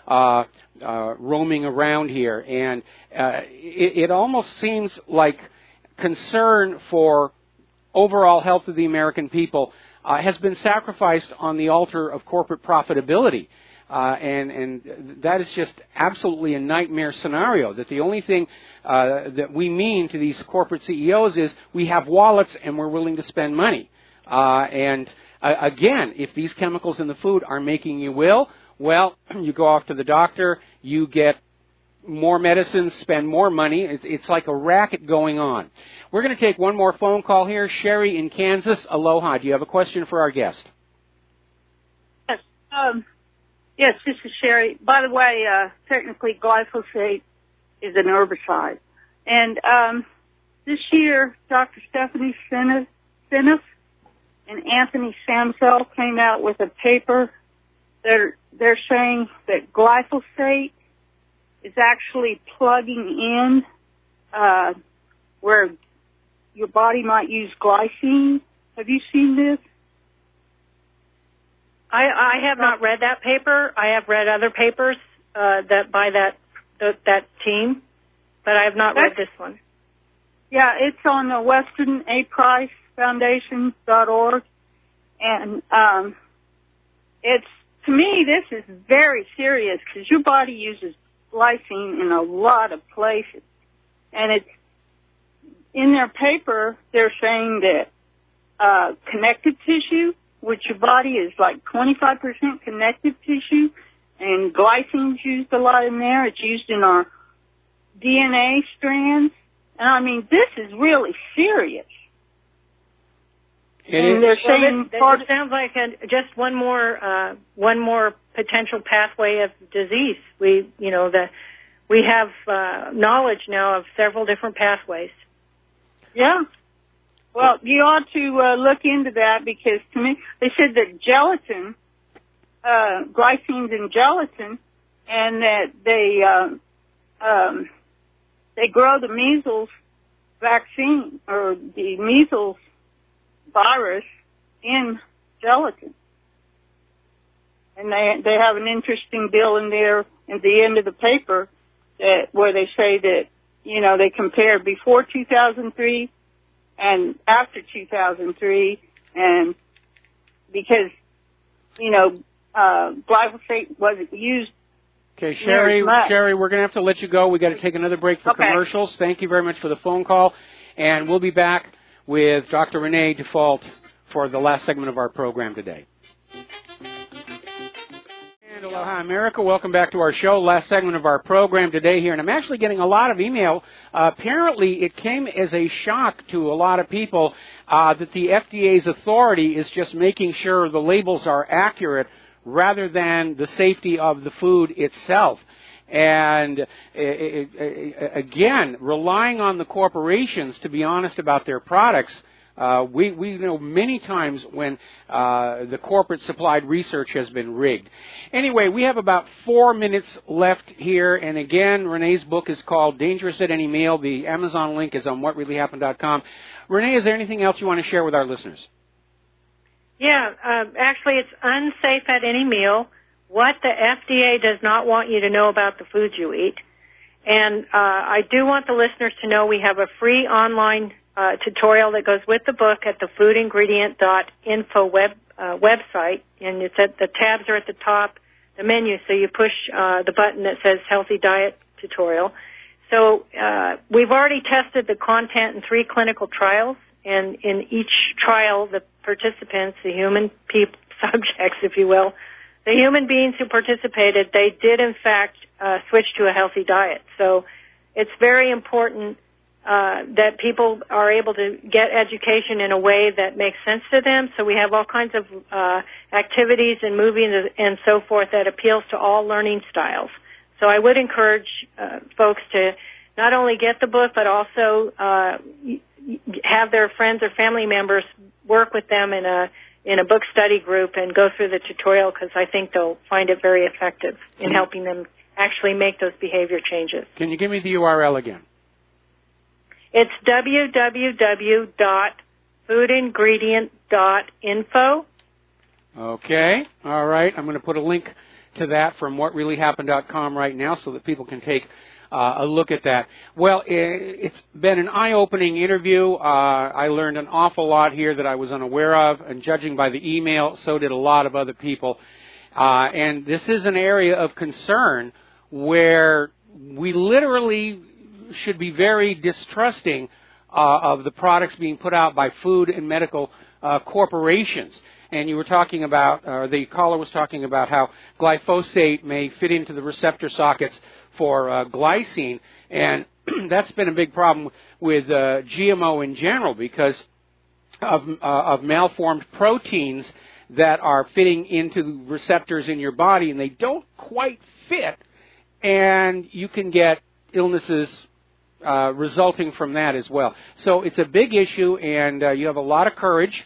roaming around here. And it almost seems like concern for overall health of the American people has been sacrificed on the altar of corporate profitability. And that is just absolutely a nightmare scenario, that the only thing that we mean to these corporate CEOs is we have wallets and we're willing to spend money. And again, if these chemicals in the food are making you ill, well, you go off to the doctor, you get more medicines, spend more money. It's like a racket going on. We're going to take one more phone call here. Sherry in Kansas, aloha. Do you have a question for our guest? Yes. Yes, this is Sherry. By the way, technically glyphosate is an herbicide. And this year, Dr. Stephanie Seneff and Anthony Samsel came out with a paper. They're saying that glyphosate is actually plugging in where your body might use glycine. Have you seen this? I have not read that paper. I have read other papers that by that team, but I have not read this one. Yeah, it's on the WesternAPriceFoundation.org, and it's, to me, this is very serious because your body uses glycine in a lot of places, and it's in their paper. They're saying that connective tissue, which your body is like 25% connective tissue, and glycine's used a lot in there. It's used in our DNA strands. And I mean, this is really serious. And they're saying it sounds like just one more potential pathway of disease. We have knowledge now of several different pathways. Yeah. Well, you ought to look into that because to me, they said that gelatin, glycine's in gelatin, and that they grow the measles vaccine or the measles virus in gelatin. And they have an interesting bill in there at the end of the paper where they say that, they compared before 2003 and after 2003, and because, glyphosate wasn't used. Okay, Sherry, we're going to have to let you go. We've got to take another break for commercials. Thank you very much for the phone call, and we'll be back with Dr. Renee Dufault for the last segment of our program today. And aloha, America. Welcome back to our show, last segment of our program today here. And I'm actually getting a lot of email. Apparently, it came as a shock to a lot of people that the FDA's authority is just making sure the labels are accurate rather than the safety of the food itself. And again, relying on the corporations to be honest about their products, we know many times when the corporate supplied research has been rigged. Anyway, we have about 4 minutes left here, and again, Renee's book is called Dangerous at Any Meal. The Amazon link is on whatreallyhappened.com. Renee, is there anything else you want to share with our listeners? Yeah, actually it's unsafe at any meal, what the FDA does not want you to know about the foods you eat. And I do want the listeners to know we have a free online tutorial that goes with the book at the foodingredient.info website, and it's the tabs are at the top, the menu, so you push the button that says Healthy Diet Tutorial. So we've already tested the content in 3 clinical trials, and in each trial, the participants, the human subjects, if you will, the human beings who participated, they did, in fact, switch to a healthy diet. So it's very important that people are able to get education in a way that makes sense to them. So we have all kinds of activities and movies and so forth that appeals to all learning styles. So I would encourage folks to not only get the book, but also have their friends or family members work with them in a book study group and go through the tutorial, because I think they'll find it very effective in helping them actually make those behavior changes. Can you give me the URL again? It's www.foodingredient.info. Okay. All right. I'm going to put a link to that from whatreallyhappened.com right now so that people can take a look at that. Well, it's been an eye-opening interview. I learned an awful lot here that I was unaware of, and judging by the email, so did a lot of other people. And this is an area of concern where we literally should be very distrusting of the products being put out by food and medical corporations. And you were talking about, or the caller was talking about how glyphosate may fit into the receptor sockets for glycine, and that's been a big problem with GMO in general because of malformed proteins that are fitting into receptors in your body, and they don't quite fit, and you can get illnesses resulting from that as well. So it's a big issue, and you have a lot of courage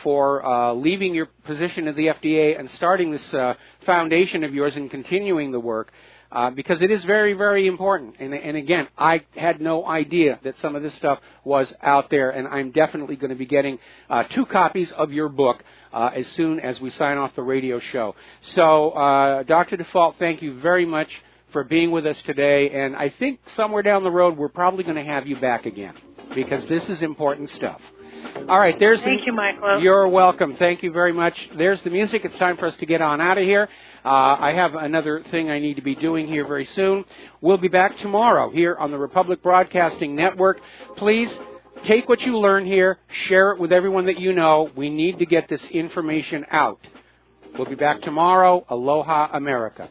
for leaving your position at the FDA and starting this foundation of yours and continuing the work, because it is very, very important. And again, I had no idea that some of this stuff was out there, and I'm definitely going to be getting 2 copies of your book as soon as we sign off the radio show. So, Dr. Default, thank you very much for being with us today, and I think somewhere down the road we're probably going to have you back again, because this is important stuff. All right, Thank you, Michael. You're welcome. Thank you very much. There's the music. It's time for us to get on out of here. I have another thing I need to be doing here very soon. We'll be back tomorrow here on the Republic Broadcasting Network. Please take what you learn here, share it with everyone that you know. We need to get this information out. We'll be back tomorrow. Aloha, America.